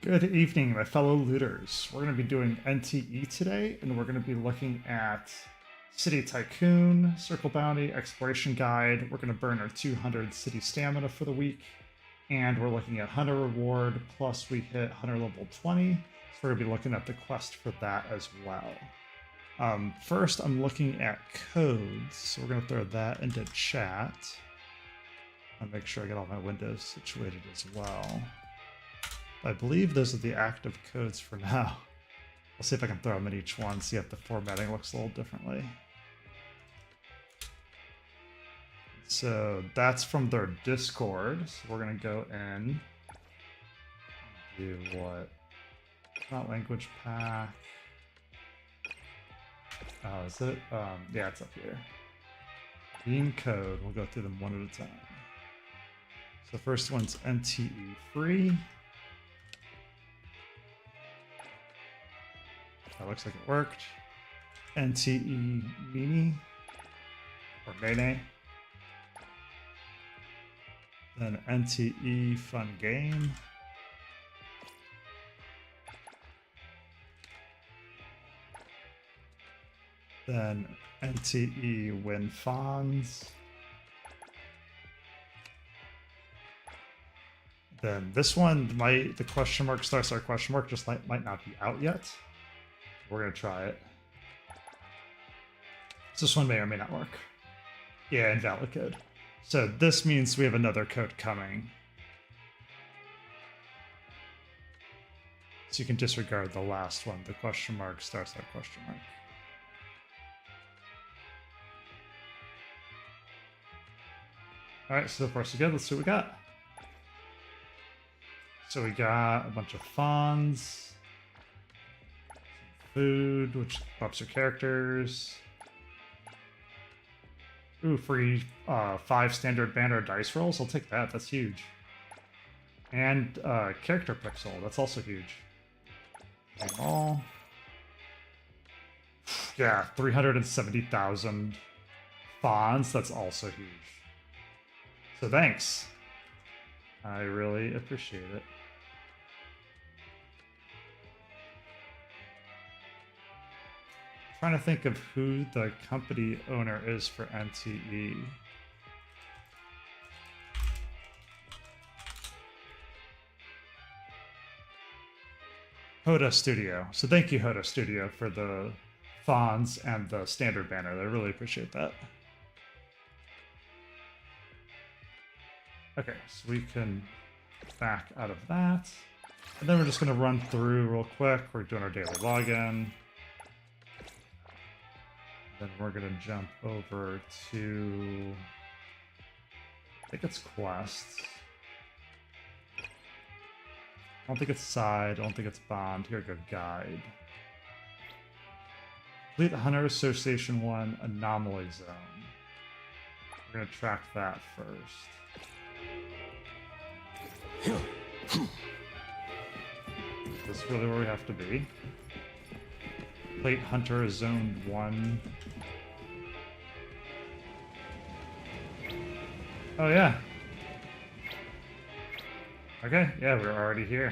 Good evening, my fellow looters. We're going to be doing NTE today, and we're going to be looking at City Tycoon, Circle Bounty, Exploration Guide. We're going to burn our 200 city stamina for the week, and we're looking at Hunter Reward, plus we hit Hunter level 20, so we're going to be looking at the quest for that as well. First, I'm looking at codes, so we're going to throw that into chat. I'll make sure I get all my windows situated as well. I believe those are the active codes for now. I'll see if I can throw them in each one, see if the formatting looks a little differently. So that's from their Discord. So we're going to go in, do what? Not language pack. Oh, is it? Yeah, it's up here. Beam code. We'll go through them one at a time. So the first one's NTE free. That looks like it worked. NTE Mini or Mene. Then NTE Fun Game. Then NTE Win Fonz. Then this one the question mark ** question mark just might not be out yet. We're going to try it. This one may or may not work. Yeah, invalid code. So this means we have another code coming. So you can disregard the last one, the question mark ** question mark. All right, so far so good. Let's see what we got. So we got a bunch of fonts. Food, which ups your characters. Ooh, free 5 standard banner dice rolls. I'll take that. That's huge. And character pixel. That's also huge. All. Yeah, 370,000 fonts. That's also huge. So thanks. I really appreciate it. Trying to think of who the company owner is for NTE. Hotta Studio. So thank you, Hotta Studio, for the fonts and the standard banner. I really appreciate that. Okay, so we can back out of that. And then we're just going to run through real quick. We're doing our daily login. Then we're going to jump over to, I think it's quests. I don't think it's side, I don't think it's bond. Here we go, guide. Complete the Hunter Association 1 anomaly zone. We're going to track that first. Is this really where we have to be? Plate Hunter is zoned 1. Oh yeah. Okay, yeah, we're already here.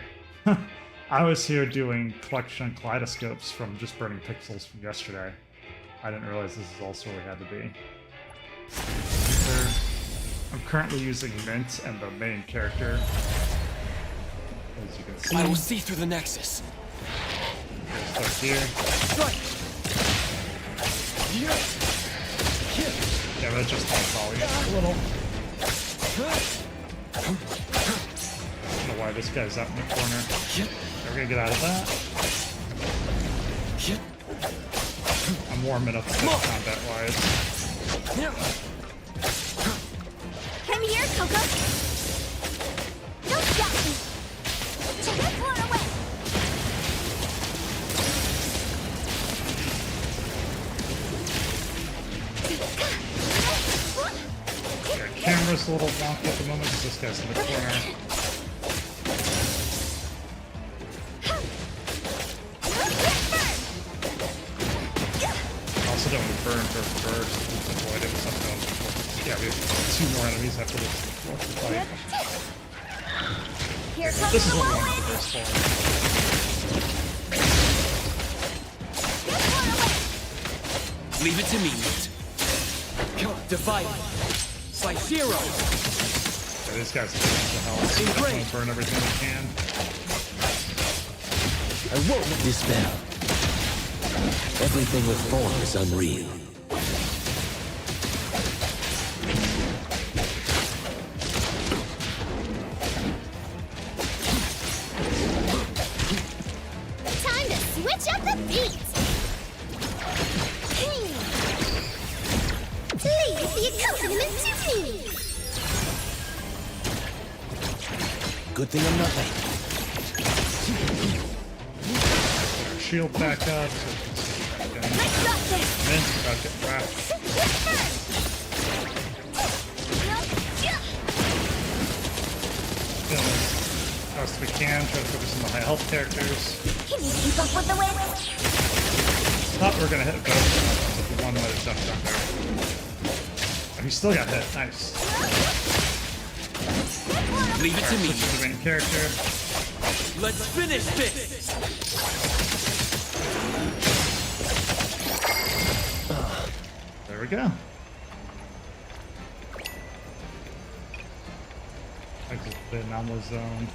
I was here doing collection kaleidoscopes from just burning pixels from yesterday. I didn't realize this is also where we had to be. I'm currently using Mint and the main character. As you can see. I will see through the Nexus. Start here. Right. Yeah, but just volume a little. I don't know why this guy's out in the corner. We're gonna get out of that. I'm warming up a bit combat-wise. Come here, Coco. Don't stop me. Take that floor away. Yeah, camera's a little wonky at the moment because this guy's in the corner. Also don't want to burn her first. Avoid it. Yeah, we have 2 more enemies after this fight. Here comes This is the what we want whirlwind. the burst for. Get blown away. Leave it to me, mate. Divide. By 0. Yeah, these guys are going to hell. So we definitely burn everything we can. I won't dispel. Everything with form is unreal. Time to switch up the beat. Leave the accompaniment to me. Good thing I'm not late. Shield back up. So we can switch back Let's rock this. in. Mint about getting wrapped. Feeling as best we can. Try to focus on the high health characters. Can you keep up with the wind? Thought we were gonna hit both. But the one might have jumped down there. Oh, he still got hit. Nice. Leave it to me. Switch to the main character. Let's finish this. There we go. Exit the anomaly zone.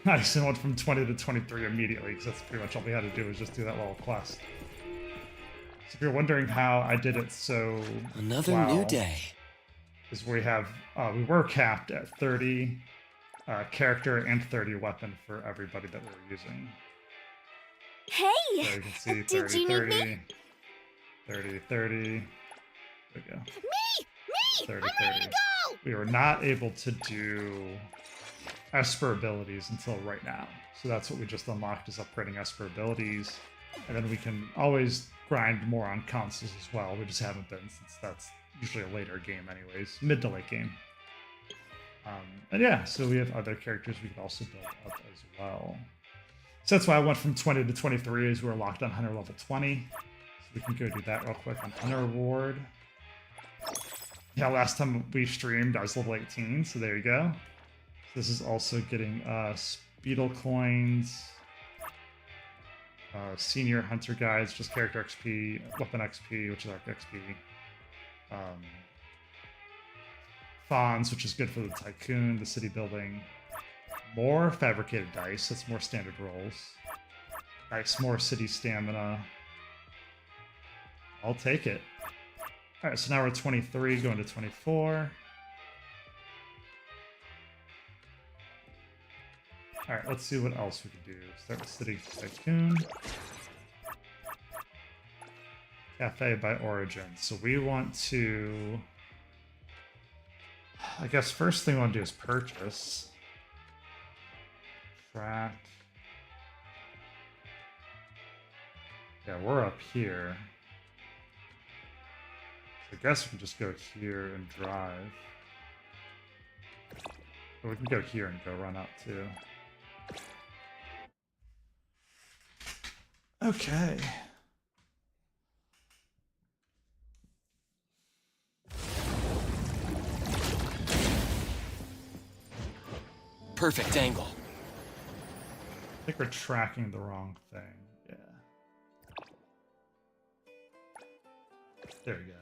Nice, and went from 20 to 23 immediately, because that's pretty much all we had to do was just do that little quest. So if you're wondering how I did it so Another well, new day. is we have we were capped at 30 character and 30 weapon for everybody that we were using. Hey, So you can see did 30, you need 30, me? 30, 30. There we go. Me! 30, I'm ready 30. to go! We were not able to do Esper abilities until right now. So that's what we just unlocked, is upgrading Esper abilities. And then we can always grind more on consoles as well. We just haven't been, since that's usually a later game anyways. Mid to late game. And yeah, so we have other characters we can also build up as well. So that's why I went from 20 to 23, as we were locked on Hunter level 20. So we can go do that real quick on Hunter Reward. Yeah, last time we streamed, I was level 18, so there you go. This is also getting us Beetle coins, Senior Hunter Guides, just character XP, Weapon XP, which is our XP, Fawns, which is good for the Tycoon, the city building, more Fabricated Dice, that's more standard rolls, nice, more city stamina. I'll take it. Alright, so now we're at 23, going to 24. Alright, let's see what else we can do. Start with City Tycoon. Cafe by Origin. So we want to... I guess first thing we want to do is purchase. Track. Yeah, we're up here. So I guess we can just go here and drive. Or we can go here and go run up too. Okay. Perfect angle. I think we're tracking the wrong thing. Yeah. There we go.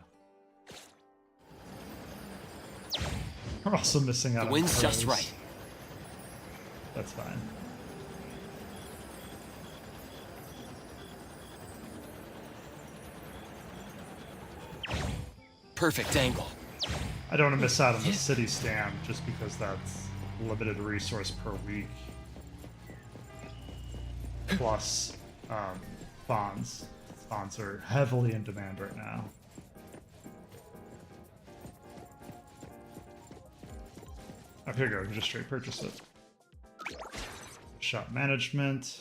We're also missing out The on wind's just pros. right. That's fine. Perfect angle. I don't want to miss out on the city stand just because that's limited resource per week. Plus, bonds. Bonds are heavily in demand right now. Oh, here you go. We can just straight purchase it. Shop management,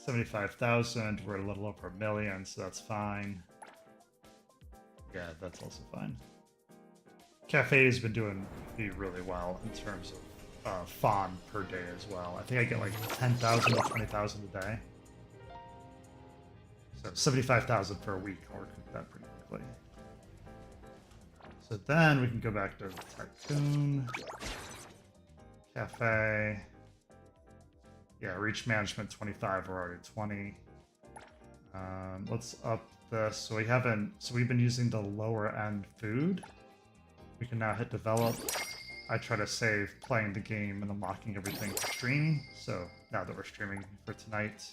75,000. We're a little over 1 million, so that's fine. Yeah, that's also fine. Cafe has been doing really well in terms of fawn per day as well. I think I get like 10,000 to 20,000 a day. So 75,000 per week. I'll recoup that pretty quickly. So then we can go back to Tycoon. Cafe. Yeah, reach management 25. We're already 20. Let's up this. So we've been using the lower end food. We can now hit develop. I try to save playing the game and unlocking everything for streaming. So now that we're streaming for tonight,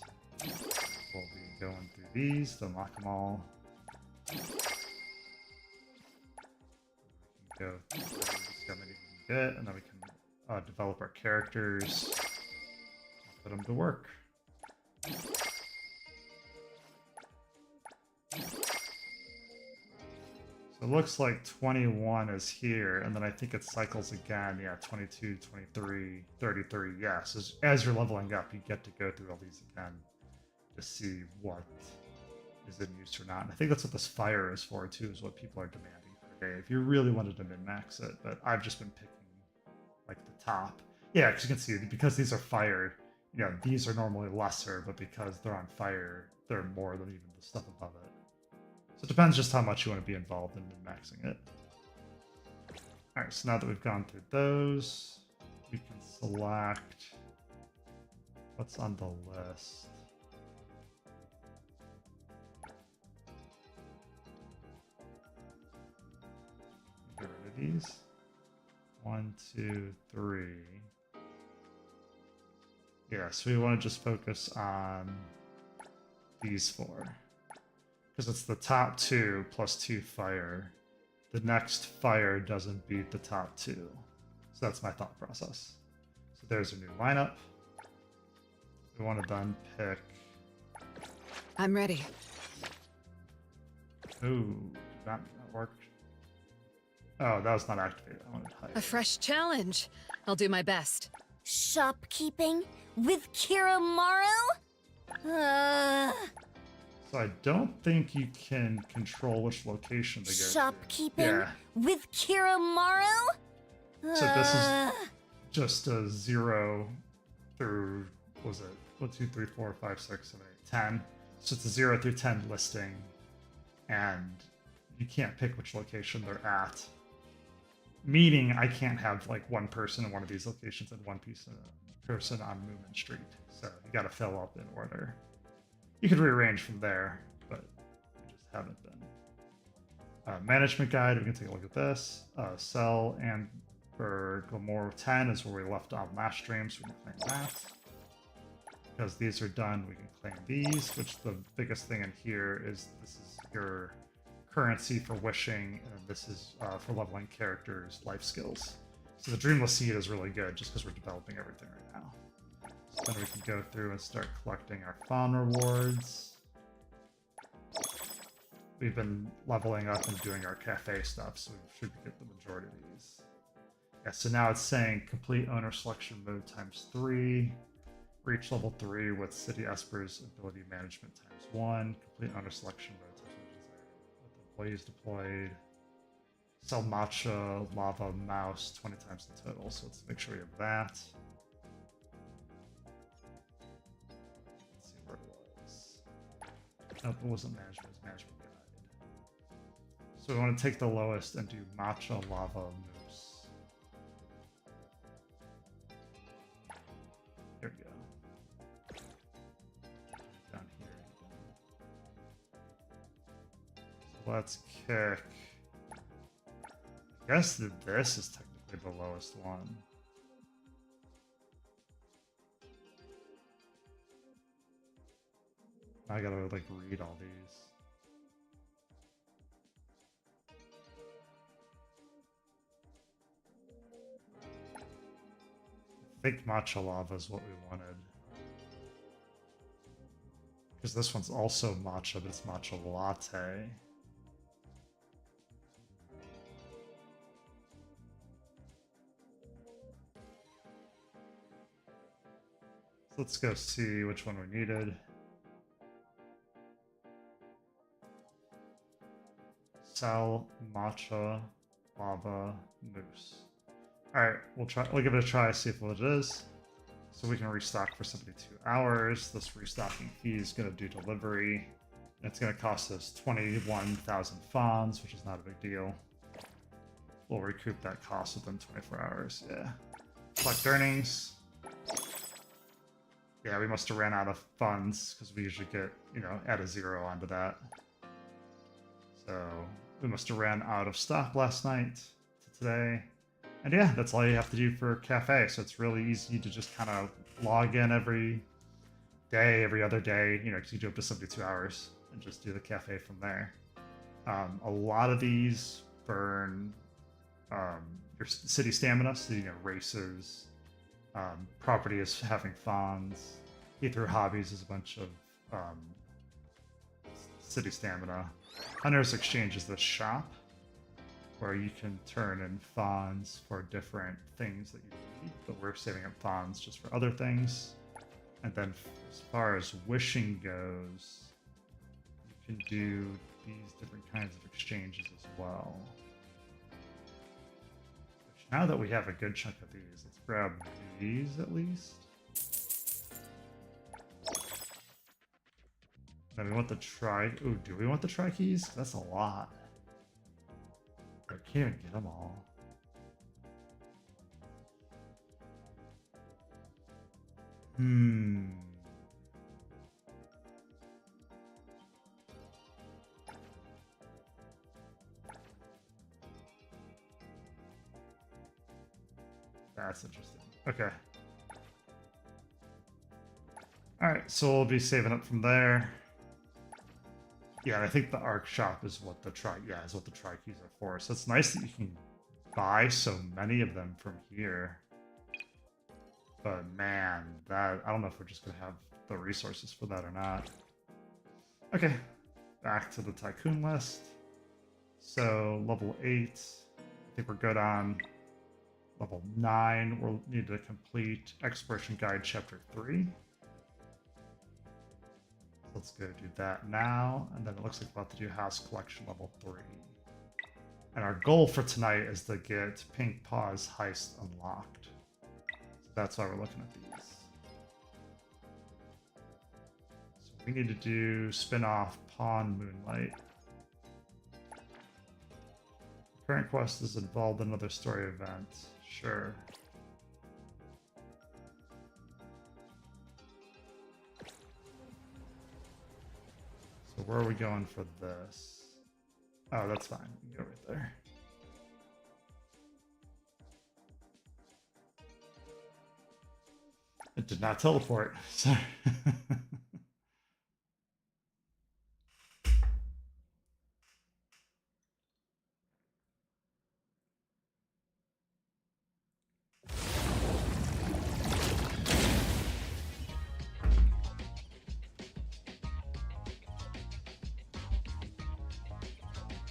we'll be going through these to unlock them all. We can go through how many we can get, and then we can develop our characters and put them to work. It looks like 21 is here, and then I think it cycles again. Yeah, 22, 23, 33. Yes, as you're leveling up, you get to go through all these again to see what is in use or not. And I think that's what this fire is for, too, is what people are demanding per day. If you really wanted to min-max it, but I've just been picking, like, the top. Yeah, because you can see, because these are fire, you know, these are normally lesser, but because they're on fire, they're more than even the stuff above it. So it depends just how much you want to be involved in min-maxing it. Alright, so now that we've gone through those, we can select what's on the list. Get rid of these. 1, 2, 3. Yeah, so we want to just focus on these 4. Because it's the top 2 plus 2 fire. The next fire doesn't beat the top 2. So that's my thought process. So there's a new lineup. We want to then pick... I'm ready. Ooh, that worked. Oh, that was not activated. I wanted to hide. A fresh challenge. I'll do my best. Shopkeeping with Kiramaru? So I don't think you can control which location they go to. Shopkeeping with Kiramaru? So this is just a 0 through, what was it? 1, 2, 3, 4, 5, 6, 7, 8, 10. So it's a 0 through 10 listing, and you can't pick which location they're at. Meaning I can't have like one person in one of these locations and one person on Moomin Street. So you got to fill up in order. You could rearrange from there, but we just haven't been. Management guide, we can take a look at this. Sell and for Glamore 10 is where we left off last stream, so we can claim that. Because these are done, we can claim these, which the biggest thing in here is this is your currency for wishing, and this is for leveling characters' life skills. So the Dreamless Seed is really good just because we're developing everything right now. So then we can go through and start collecting our fawn rewards. We've been leveling up and doing our cafe stuff, so we should get the majority of these. Yeah, so now it's saying complete owner selection mode ×3, reach level 3 with City Esper's ability management ×1, complete owner selection mode with employees deployed, sell matcha, lava, mouse 20 times the total, so let's make sure we have that. Nope, it wasn't management, it was management guide. So we want to take the lowest and do matcha, lava, moose. There we go. Down here. So let's kick. I guess that this is technically the lowest one. I gotta like read all these. I think matcha lava is what we wanted. Because this one's also matcha, but it's matcha latte. So let's go see which one we needed. Sal, matcha, lava, moose. Alright, we'll give it a try, see if what it is. So we can restock for 72 hours. This restocking fee is going to do delivery. It's going to cost us 21,000 fawns, which is not a big deal. We'll recoup that cost within 24 hours, yeah. collect earnings. Yeah, we must have ran out of funds because we usually get, you know, add a 0 onto that. So we must have ran out of stock last night to today. And yeah, that's all you have to do for cafe. So it's really easy to just kind of log in every day, every other day, you know, because you do up to 72 hours and just do the cafe from there. A lot of these burn your city stamina, so, you know, races, property is having funds, Hethereau hobbies is a bunch of city stamina. Hunter's Exchange is the shop where you can turn in funds for different things that you need, but we're saving up funds just for other things. And then as far as wishing goes, you can do these different kinds of exchanges as well. Which, now that we have a good chunk of these, let's grab these at least. Then we want the ooh, do we want the tri-keys? That's a lot. I can't even get them all. That's interesting. Okay. Alright, so we'll be saving up from there. Yeah, I think the Arc Shop is what the tri-keys are for. So it's nice that you can buy so many of them from here. But man, I don't know if we're just gonna have the resources for that or not. Okay, back to the Tycoon list. So level 8, I think we're good on. Level 9, we'll need to complete Exploration Guide Chapter 3. Let's go do that now, and then it looks like we'll have to do House Collection Level 3. And our goal for tonight is to get Pink Paw's Heist unlocked. So that's why we're looking at these. So we need to do Spin-off Pawn Moonlight. The current quest is involved in another story event. Sure. So where are we going for this? Oh, that's fine. We can go right there. It did not teleport. Sorry.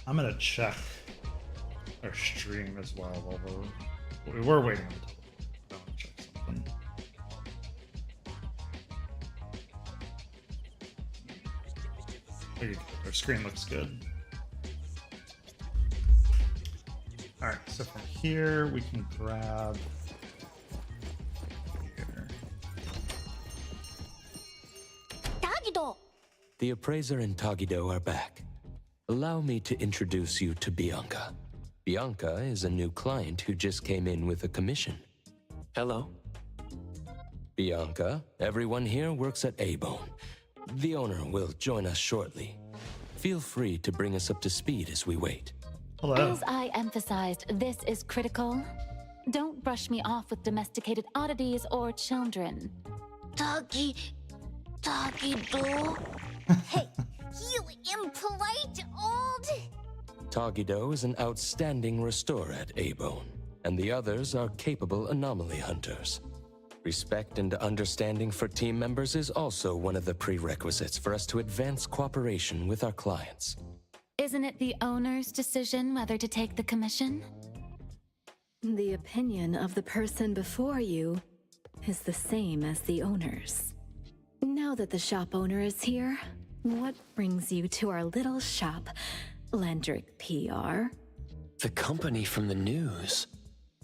I'm gonna check our stream as well while we were waiting on the telephone. Check something. Our screen looks good. All right, so from here we can grab here. Tagido! The Appraiser and Tagido are back. Allow me to introduce you to Bianca. Bianca is a new client who just came in with a commission. Hello. Bianca, everyone here works at A-Bone. The owner will join us shortly. Feel free to bring us up to speed as we wait. Hello. As I emphasized, this is critical. Don't brush me off with domesticated oddities or children. Tagido? Hey, you impolite old... Tagido is an outstanding restorer at A-Bone, and the others are capable anomaly hunters. Respect and understanding for team members is also one of the prerequisites for us to advance cooperation with our clients. Isn't it the owner's decision whether to take the commission? The opinion of the person before you is the same as the owner's. Now that the shop owner is here, what brings you to our little shop, Landrick PR? The company from the news.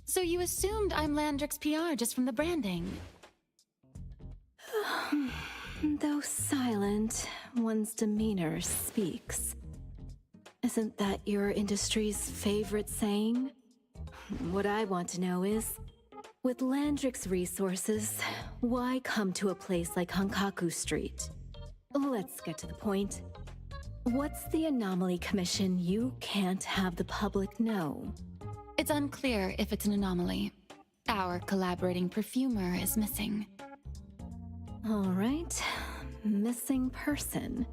So you assumed I'm Landrick's PR just from the branding? Though silent, one's demeanor speaks. Isn't that your industry's favorite saying? What I want to know is, With Landrick's resources, why come to a place like Hankaku Street? Let's get to the point. What's the Anomaly Commission you can't have the public know? It's unclear if it's an anomaly. Our collaborating perfumer is missing. All right. Missing person.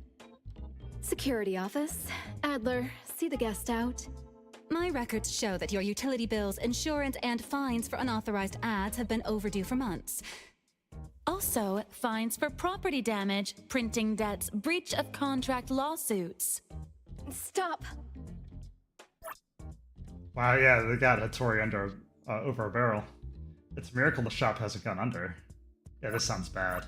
Security office. Adler, see the guest out. My records show that your utility bills, insurance, and fines for unauthorized ads have been overdue for months. Also, fines for property damage, printing debts, breach of contract lawsuits. Stop! Wow, yeah, they got Hethereau under over a barrel. It's a miracle the shop hasn't gone under. Yeah, this sounds bad.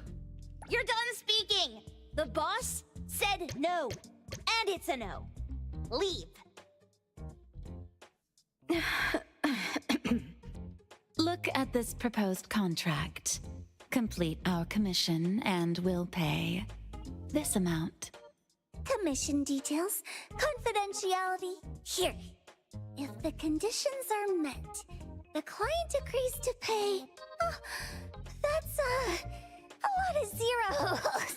You're done speaking! The boss said no. And it's a no. Leave. Look at this proposed contract. Complete our commission and we'll pay this amount. Commission details, confidentiality. Here. If the conditions are met, the client agrees to pay. Oh, that's a lot of zeros.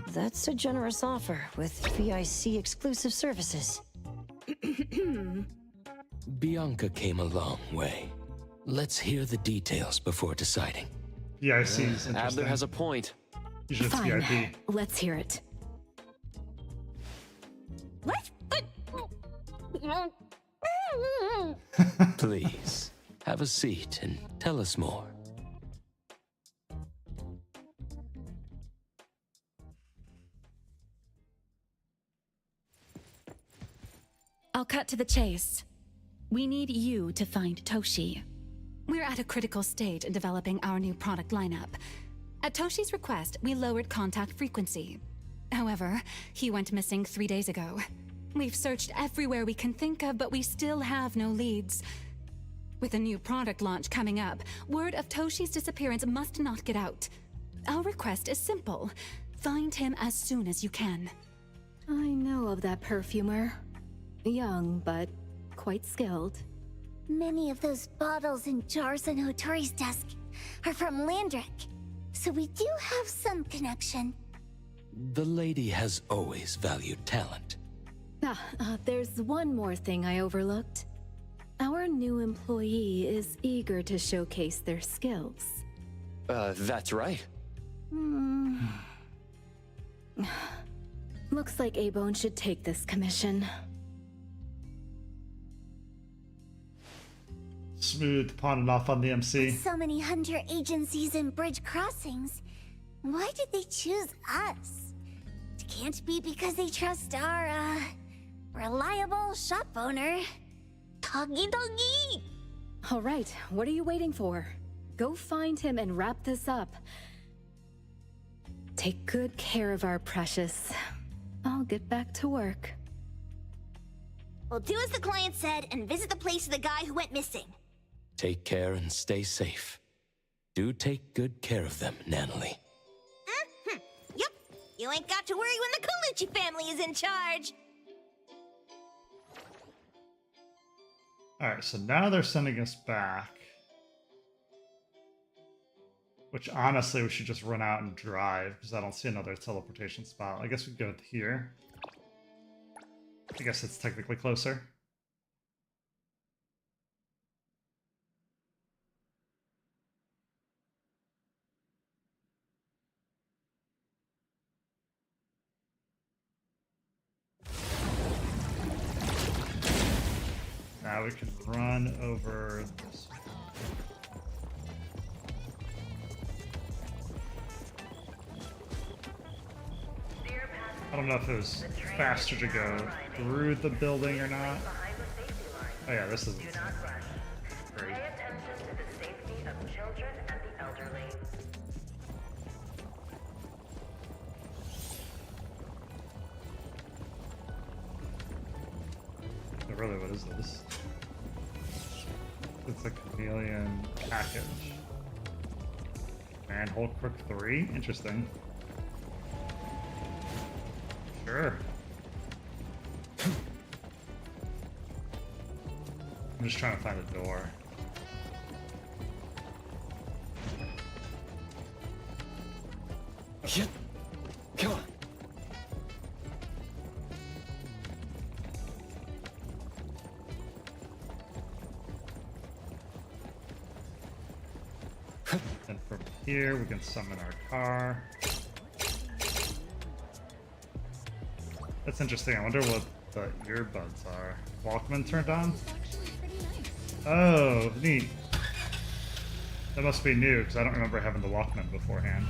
That's a generous offer with VIC exclusive services. Bianca came a long way. Let's hear the details before deciding. Yeah, I see. It's Adler interesting. has a point. Usually it's Fine. VIP. Let's hear it. What? Please, have a seat and tell us more. I'll cut to the chase. We need you to find Toshi. We're at a critical stage in developing our new product lineup. At Toshi's request, we lowered contact frequency. However, he went missing 3 days ago. We've searched everywhere we can think of, but we still have no leads. With a new product launch coming up, word of Toshi's disappearance must not get out. Our request is simple. Find him as soon as you can. I know of that perfumer. Young, but quite skilled. Many of those bottles and jars on Hotori's desk are from Landrick, so we do have some connection. The lady has always valued talent. There's one more thing I overlooked. Our new employee is eager to showcase their skills. That's right. Looks like A-Bone should take this commission. Smooth pawning off on the MC. So many hunter agencies and bridge crossings. Why did they choose us? It can't be because they trust our, reliable shop owner. Doggy doggy! All right, what are you waiting for? Go find him and wrap this up. Take good care of our precious. I'll get back to work. We'll do as the client said and visit the place of the guy who went missing. Take care and stay safe. Do take good care of them, Natalie. Yep, you ain't got to worry when the Colucci family is in charge. Alright, so now they're sending us back. Which honestly we should just run out and drive because I don't see another teleportation spot. I guess we go here. I guess it's technically closer. Now we can run over this. I don't know if it was faster to go through the building or not. Oh yeah, this is great. Oh, really, what is this? It's a chameleon package. Manhole Crook 3? Interesting. Sure. I'm just trying to find a door. Shit. Come on. And from here, we can summon our car. That's interesting. I wonder what the earbuds are. Walkman turned on? Oh, neat. That must be new, because I don't remember having the Walkman beforehand.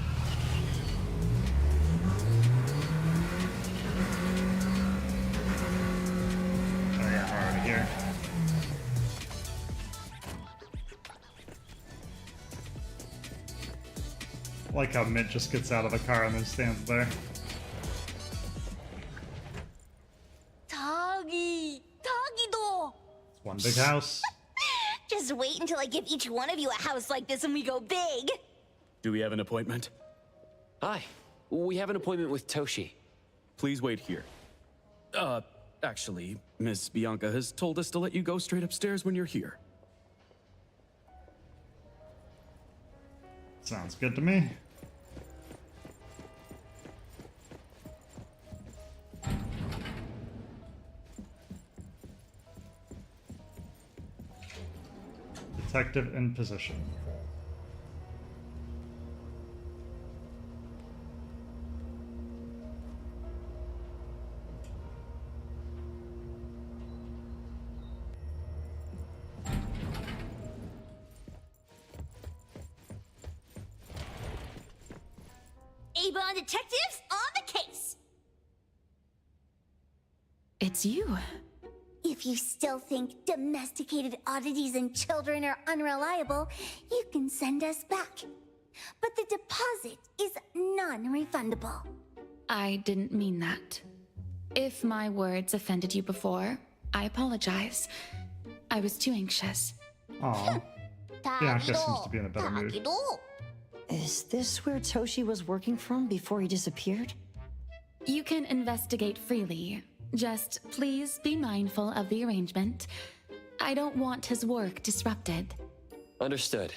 Oh yeah, we're already here. I like how Mint just gets out of the car and then stands there. Toggy! Toggy-do! It's one big house. Just wait until I give each one of you a house like this and we go big! Do we have an appointment? Hi. We have an appointment with Toshi. Please wait here. Actually, Miss Bianca has told us to let you go straight upstairs when you're here. Sounds good to me. Detective in position. Avon detectives on the case! It's you. If you still think domesticated oddities and children are unreliable, you can send us back. But the deposit is non-refundable. I didn't mean that. If my words offended you before, I apologize. I was too anxious. Aw. Bianca seems to be in a better mood. Is this where Toshi was working from before he disappeared? You can investigate freely. Just please be mindful of the arrangement. I don't want his work disrupted. Understood.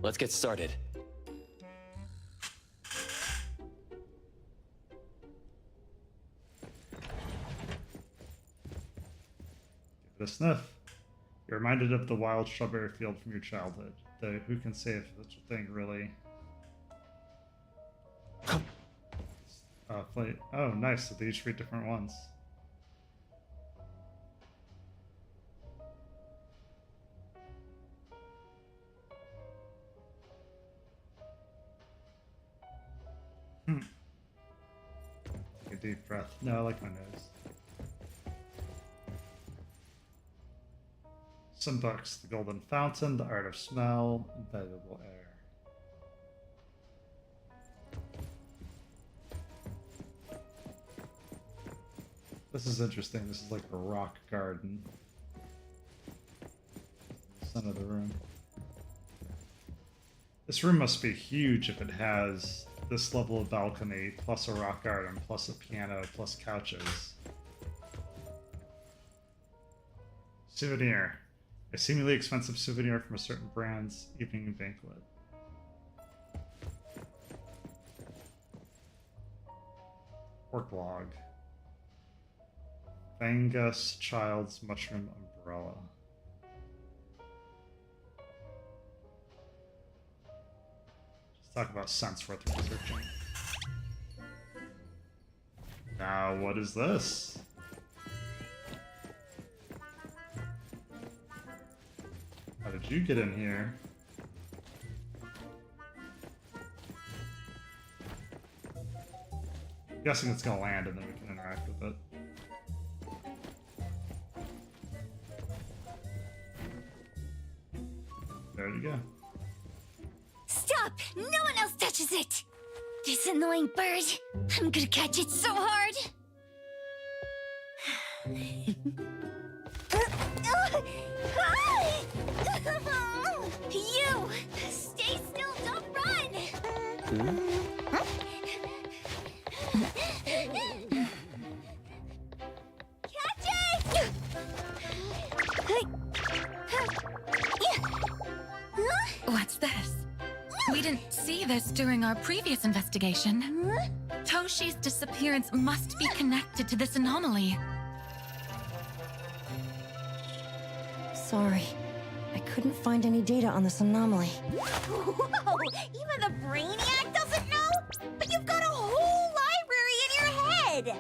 Let's get started. Give it a sniff. You're reminded of the wild strawberry field from your childhood. The who can say if such a thing really... Oh, nice. So they each read different ones. Take a deep breath. No, I like my nose. Some books. The Golden Fountain, The Art of Smell, Invaluable Air. This is interesting. This is like a rock garden. Center of the room. This room must be huge if it has this level of balcony, plus a rock garden, plus a piano, plus couches. Souvenir. A seemingly expensive souvenir from a certain brand's evening banquet. Work log. Angus Child's Mushroom Umbrella. Just talk about scents worth researching. Now, what is this? How did you get in here? I'm guessing it's gonna land and then we can interact with it. There you go. Stop! No one else touches it! This annoying bird. I'm gonna catch it so hard! You! Stay still, don't run! Catch it! What's this? We didn't see this during our previous investigation. Toshi's disappearance must be connected to this anomaly. Sorry. I couldn't find any data on this anomaly. Whoa! Even the Brainiac doesn't know? But you've got a whole library in your head!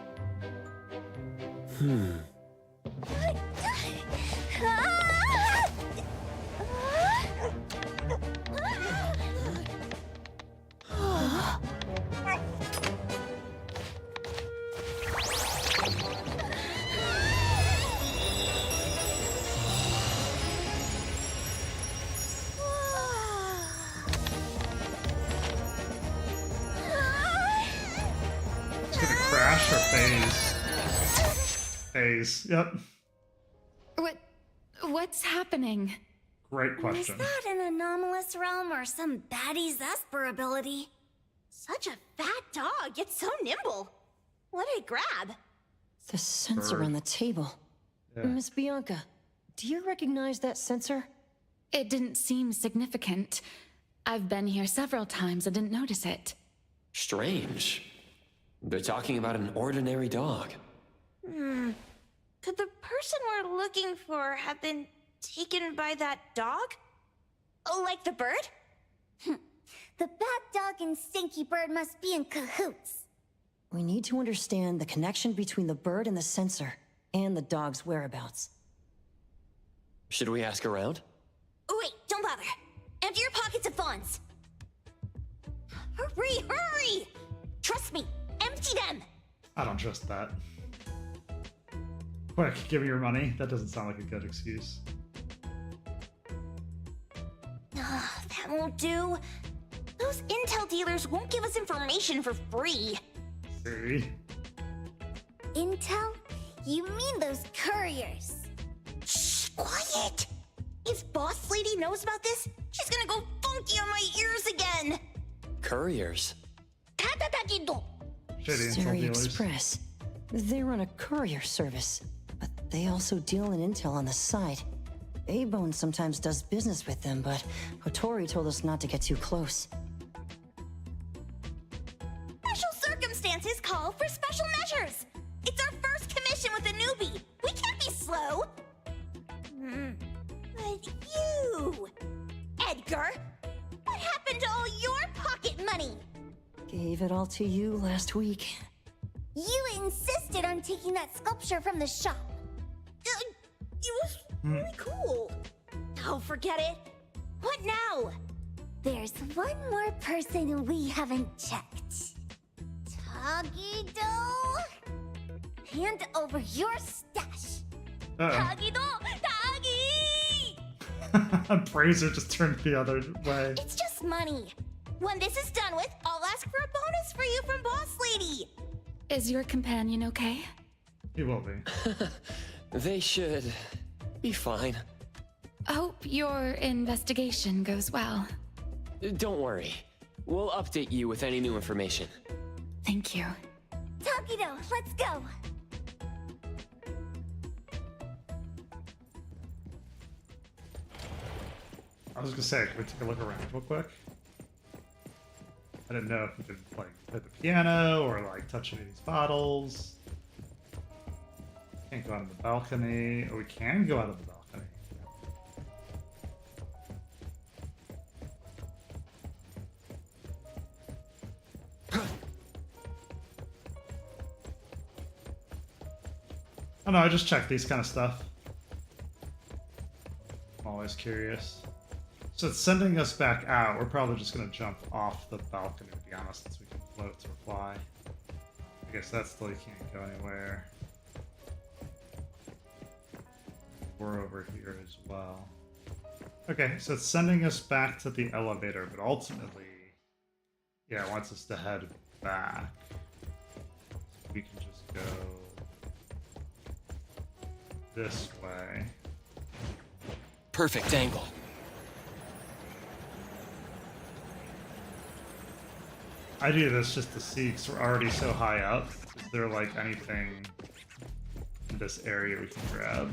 It's gonna crash or phase? Phase. Yep. What's happening? Great Is question. that an anomalous realm or some baddie's Esper ability? Such a fat dog, yet so nimble. What did it grab? The sensor Bird. on the table. Yeah. Miss Bianca, do you recognize that sensor? It didn't seem significant. I've been here several times and didn't notice it. Strange. They're talking about an ordinary dog. Could the person we're looking for have been taken by that dog? Oh, like the bird? The bad dog and stinky bird must be in cahoots. We need to understand the connection between the bird and the sensor, and the dog's whereabouts. Should we ask around? Oh, wait, don't bother. Empty your pockets of funds. Hurry, hurry! Trust me, empty them! I don't trust that. Quick, give me your money. That doesn't sound like a good excuse. That won't do. Those intel dealers won't give us information for free. See? Intel? You mean those couriers? Shh, quiet! If Boss Lady knows about this, she's gonna go funky on my ears again! Couriers. Tatatatido! Shady intel Stereo dealers. Express. They run a courier service, but they also deal in intel on the side. A-Bone sometimes does business with them, but Hotori told us not to get too close. Special circumstances call for special measures! It's our first commission with a newbie! We can't be slow! But you... Edgar! What happened to all your pocket money? Gave it all to you last week. You insisted on taking that sculpture from the shop. It was really cool. Oh, forget it. What now? There's one more person we haven't checked. Tagido? Hand over your stash. Tagido! Tagi! Appraiser just turned the other way. It's just money. When this is done with, I'll ask for a bonus for you from Boss Lady. Is your companion okay? He will be. They should be fine. Hope your investigation goes well. Don't worry. We'll update you with any new information. Thank you. Tagido, let's go. I was gonna say, can we take a look around real quick? I didn't know if we could like play the piano or like touch any of these bottles. Can't go out on the balcony. Or we can go out of the balcony. Oh no, I just checked these kind of stuff. I'm always curious. So it's sending us back out. We're probably just going to jump off the balcony, to be honest, since we can float or fly. I guess that still can't go anywhere. We're over here as well. Okay, so it's sending us back to the elevator, but ultimately, yeah, it wants us to head back. So we can just go this way. Perfect angle. I do this just to see, because we're already so high up. Is there like anything in this area we can grab?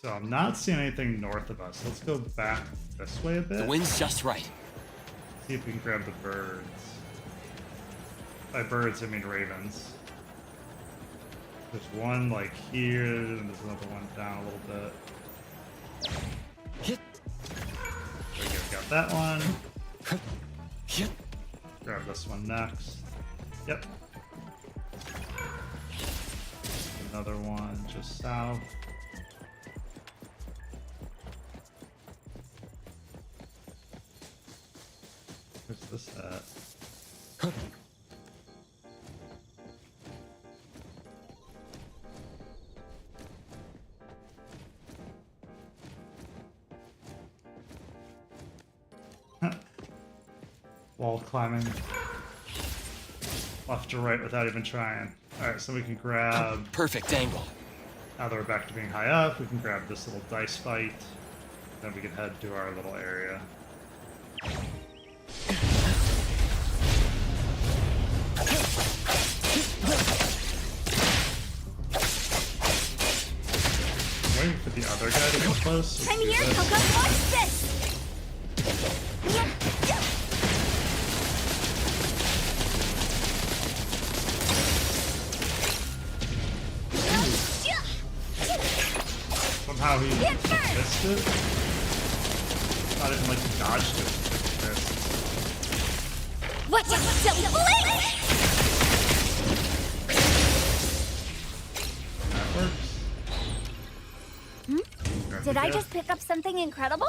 So I'm not seeing anything north of us. Let's go back this way a bit. The wind's just right. See if we can grab the birds. By birds, I mean ravens. There's one like here, and there's another one down a little bit. Hit. There we go, got that one. Hit. Grab this one next. Yep. Another one just south. Where's this at? Wall climbing left to right without even trying. Alright, so we can grab, Perfect angle. now that we're back to being high up, we can grab this little dice fight. Then we can head to our little area. I'm waiting for the other guy to get close. I'm here, Coco. Watch this! Yeah. Somehow he missed it. Not even like he dodged it. He missed. Watch out, silly bullet! That works. Did I just pick up something incredible?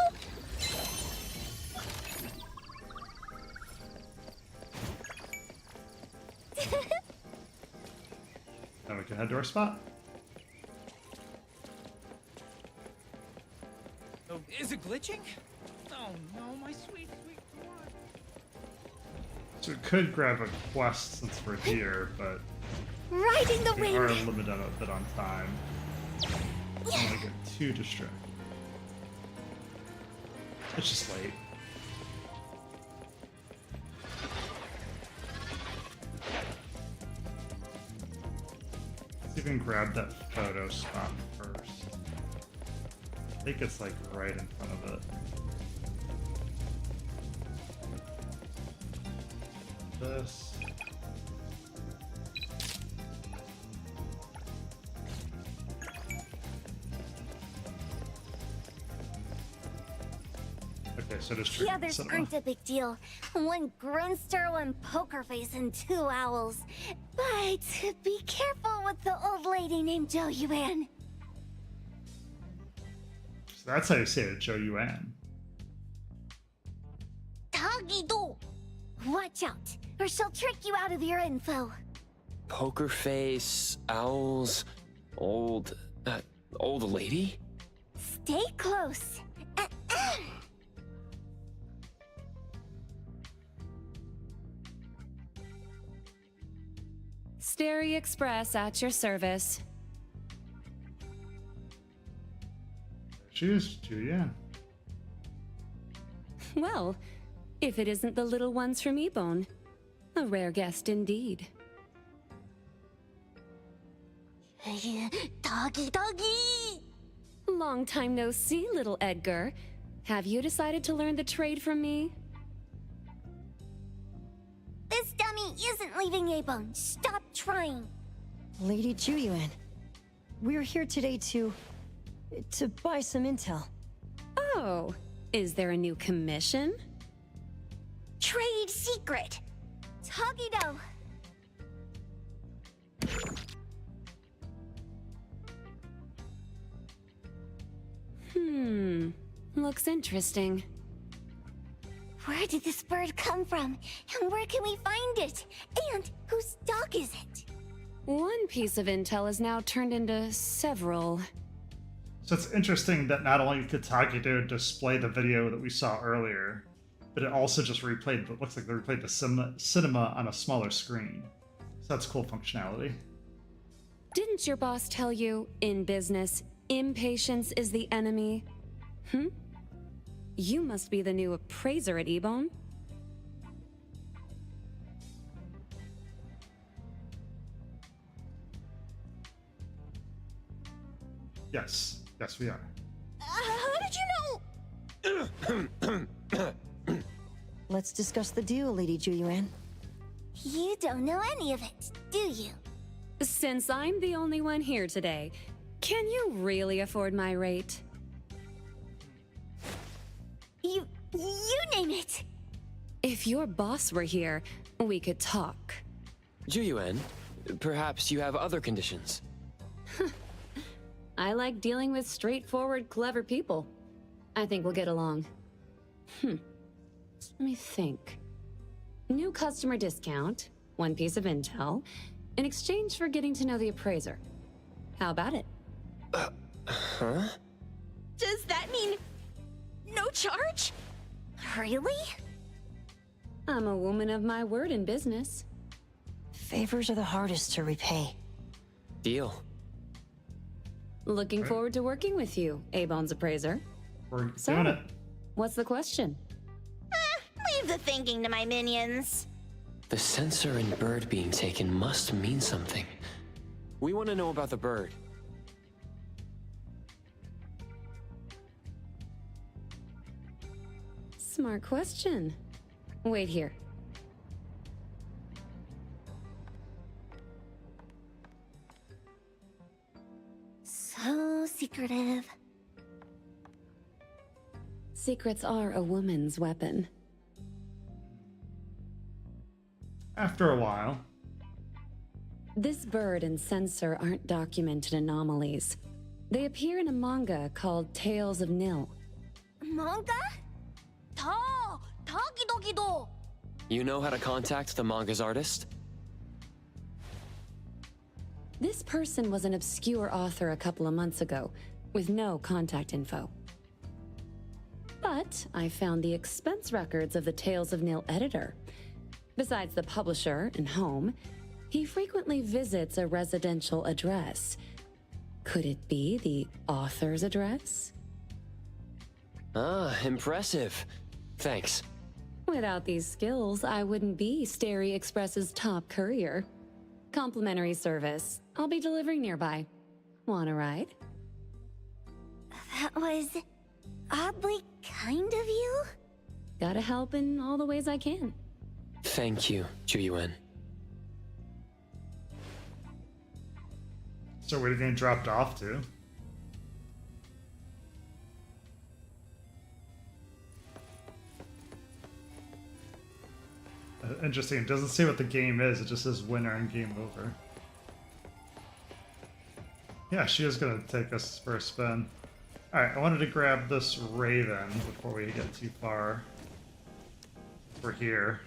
Then we can head to our spot. Oh, is it glitching? Oh no, my sweet, sweet boy. So we could grab a quest since we're here, but Riding the we are wind! limited a bit on time. I don't want to get too distracted. It's just late. Let's see if we can grab that photo spot first. I think it's like right in front of it. This. Okay, so just The others aren't a big deal. One grunster, one poker face, and two owls. But be careful with the old lady named Zhou Yuan. So that's how you say it, Zhou Yuan. Tagido! Watch out, or she'll trick you out of your info. Poker face, owls, old lady? Stay close. Stary Express at your service. Cheers, Zhou Yuan. Well, if it isn't the little ones from Ebone. A rare guest indeed. Doggy! Long time no see, little Edgar. Have you decided to learn the trade from me? This dummy isn't leaving Abone. Stop trying. Lady Zhuyuan, we're here today to buy some intel. Oh, is there a new commission? Trade secret. Tagido. Looks interesting. Where did this bird come from? And where can we find it? And whose dog is it? One piece of intel is now turned into several. So it's interesting that not only could Tagido display the video that we saw earlier, but it also just replayed, it looks like they replayed the cinema on a smaller screen. So that's cool functionality. Didn't your boss tell you, in business, impatience is the enemy? You must be the new appraiser at Ebone. Yes, we are. Let's discuss the deal, Lady Juyuan. You don't know any of it, do you? Since I'm the only one here today, can you really afford my rate? You name it. If your boss were here, we could talk. Juyuan, perhaps you have other conditions. I like dealing with straightforward, clever people. I think we'll get along. Let me think. New customer discount, one piece of intel, in exchange for getting to know the appraiser. How about it? Huh? Does that mean no charge? Really? I'm a woman of my word in business. Favors are the hardest to repay. Deal. Looking forward to working with you, A-Bone's appraiser. We're doing it. What's the question? Leave the thinking to my minions. The sensor and bird being taken must mean something. We want to know about the bird. Smart question. Wait here. So secretive. Secrets are a woman's weapon. After a while. This bird and sensor aren't documented anomalies. They appear in a manga called Tales of Nil. Manga? Takidokido. You know how to contact the manga's artist? This person was an obscure author a couple of months ago, with no contact info. But I found the expense records of the Tales of Nil editor. Besides the publisher and home, he frequently visits a residential address. Could it be the author's address? Ah, impressive. Thanks. Without these skills, I wouldn't be Starry Express's top courier. Complimentary service. I'll be delivering nearby. Want a ride? That was oddly kind of you. Gotta help in all the ways I can. Thank you, Juyuan. So where are you getting dropped off to? Interesting. It doesn't say what the game is. It just says winner and game over. Yeah, she is going to take us for a spin. Alright, I wanted to grab this raven before we get too far. We're here.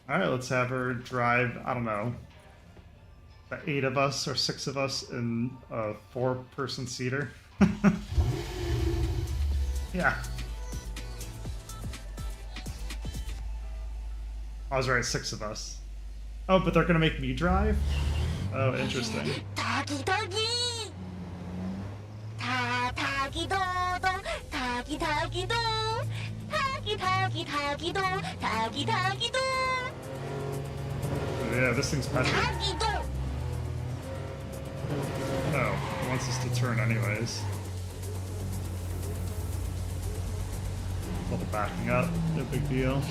Alright, let's have her drive, I don't know, the 8 of us or 6 of us in a 4-person seater. Yeah. I was right, 6 of us. Oh, but they're gonna make me drive? Oh, interesting. Yeah, this thing's magic. Oh, it wants us to turn anyways. Little backing up, no big deal.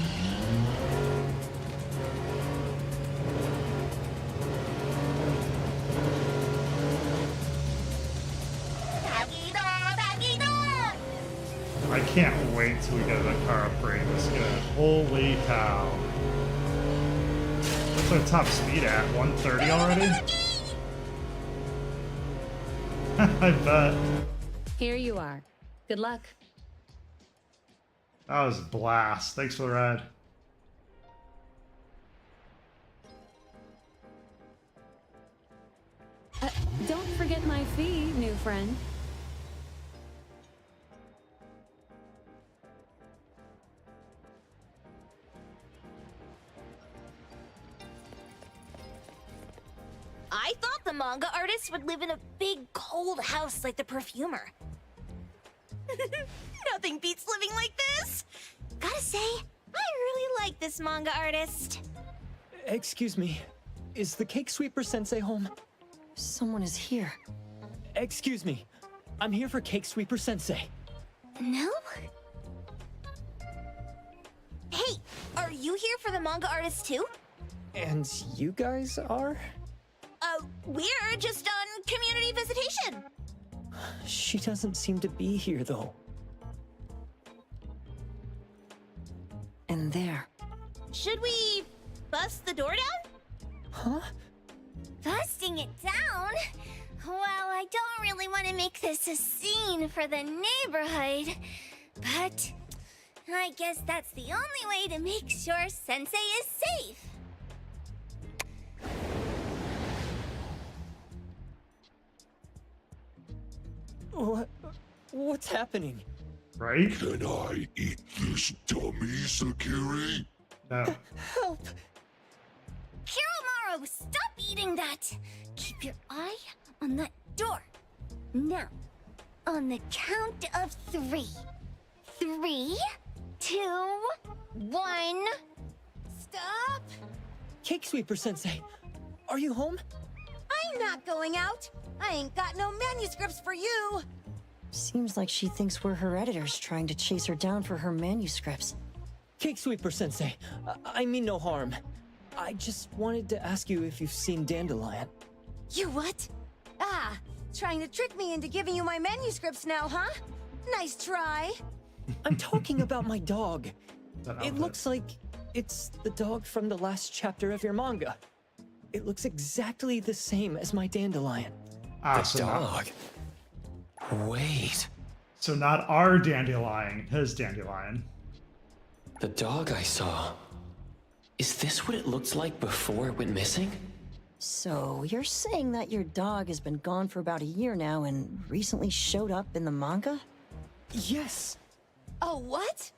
I can't wait till we get the car upgrade this good. Holy cow. What's our top speed at? 130 already? I bet. Here you are. Good luck. That was a blast. Thanks for the ride. Don't forget my fee, new friend. I thought the manga artist would live in a big, cold house like the perfumer. Nothing beats living like this! Gotta say, I really like this manga artist. Excuse me, is the Cake Sweeper Sensei home? Someone is here. Excuse me. I'm here for Cake Sweeper Sensei. No? Hey, are you here for the manga artist too? And you guys are? We're just on community visitation. She doesn't seem to be here, though. And there. Should we bust the door down? Huh? Busting it down? Well, I don't really want to make this a scene for the neighborhood, but I guess that's the only way to make sure Sensei is safe. What's happening? Right? Can I eat this dummy, Sakiri? No. Help! Kiromaru, stop eating that! Keep your eye on that door. Now, on the count of 3. 3, 2, 1. Stop! Cake Sweeper Sensei, are you home? I'm not going out. I ain't got no manuscripts for you. Seems like she thinks we're her editors trying to chase her down for her manuscripts. Cake Sweeper Sensei, I mean no harm. I just wanted to ask you if you've seen Dandelion. You what? Ah, trying to trick me into giving you my manuscripts now, huh? Nice try. I'm talking about my dog. That It outfit. looks like it's the dog from the last chapter of your manga. It looks exactly the same as my Dandelion. Ah, The so dog. Wait. So not our dandelion, his dandelion. The dog I saw. Is this what it looked like before it went missing? So, you're saying that your dog has been gone for about a year now and recently showed up in the manga? Yes! Oh, what?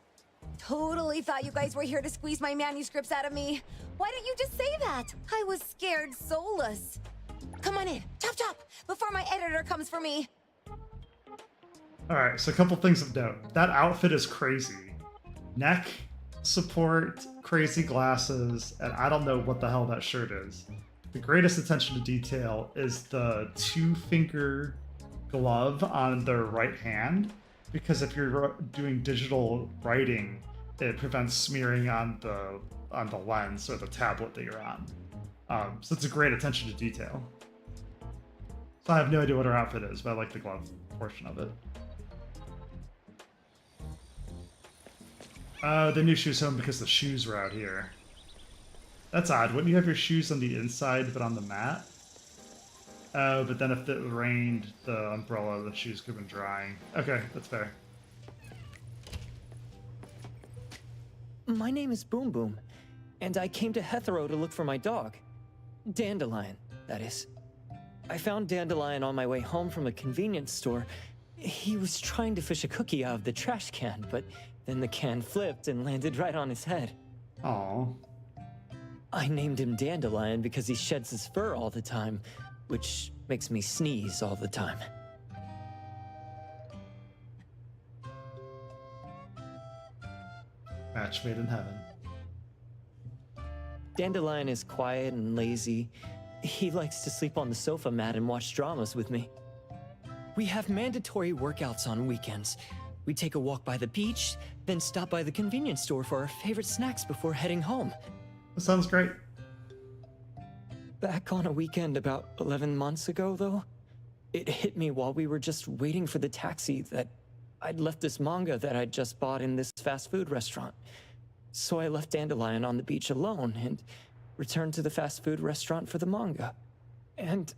Totally thought you guys were here to squeeze my manuscripts out of me. Why didn't you just say that? I was scared soulless. Come on in, chop chop, before my editor comes for me. Alright, so a couple things of note. That outfit is crazy. Neck support, crazy glasses, and I don't know what the hell that shirt is. The greatest attention to detail is the 2-finger glove on their right hand, because if you're doing digital writing, it prevents smearing on the lens or the tablet that you're on. So it's a great attention to detail. So I have no idea what her outfit is, but I like the glove portion of it. They knew she was home because the shoes were out here. That's odd. Wouldn't you have your shoes on the inside but on the mat? Oh, but then if it rained, the umbrella, the shoes could have been drying. Okay, that's fair. My name is Boom Boom, and I came to Hethereau to look for my dog. Dandelion, that is. I found Dandelion on my way home from a convenience store. He was trying to fish a cookie out of the trash can, but then the can flipped and landed right on his head. Aww. I named him Dandelion because he sheds his fur all the time, which makes me sneeze all the time. Match made in heaven. Dandelion is quiet and lazy. He likes to sleep on the sofa mat and watch dramas with me. We have mandatory workouts on weekends. We take a walk by the beach, then stop by the convenience store for our favorite snacks before heading home. That sounds great. Back on a weekend about 11 months ago, though, it hit me while we were just waiting for the taxi that I'd left this manga that I'd just bought in this fast food restaurant. So I left Dandelion on the beach alone and returned to the fast food restaurant for the manga. And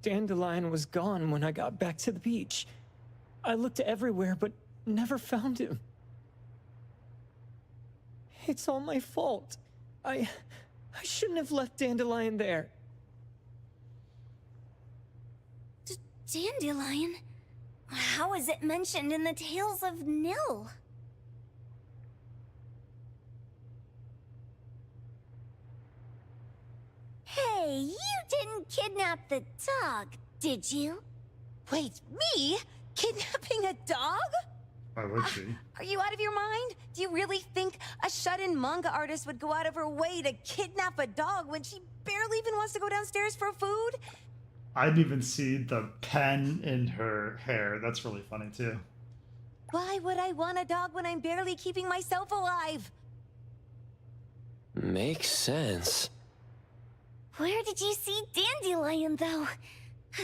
Dandelion was gone when I got back to the beach. I looked everywhere, but never found him. It's all my fault. I shouldn't have left Dandelion there. Dandelion? How is it mentioned in the Tales of Nil? Hey, you didn't kidnap the dog, did you? Wait, me? Kidnapping a dog? Why would she? Are you out of your mind? Do you really think a shut-in manga artist would go out of her way to kidnap a dog when she barely even wants to go downstairs for food? I didn't even see the pen in her hair. That's really funny too. Why would I want a dog when I'm barely keeping myself alive? Makes sense. Where did you see Dandelion, though?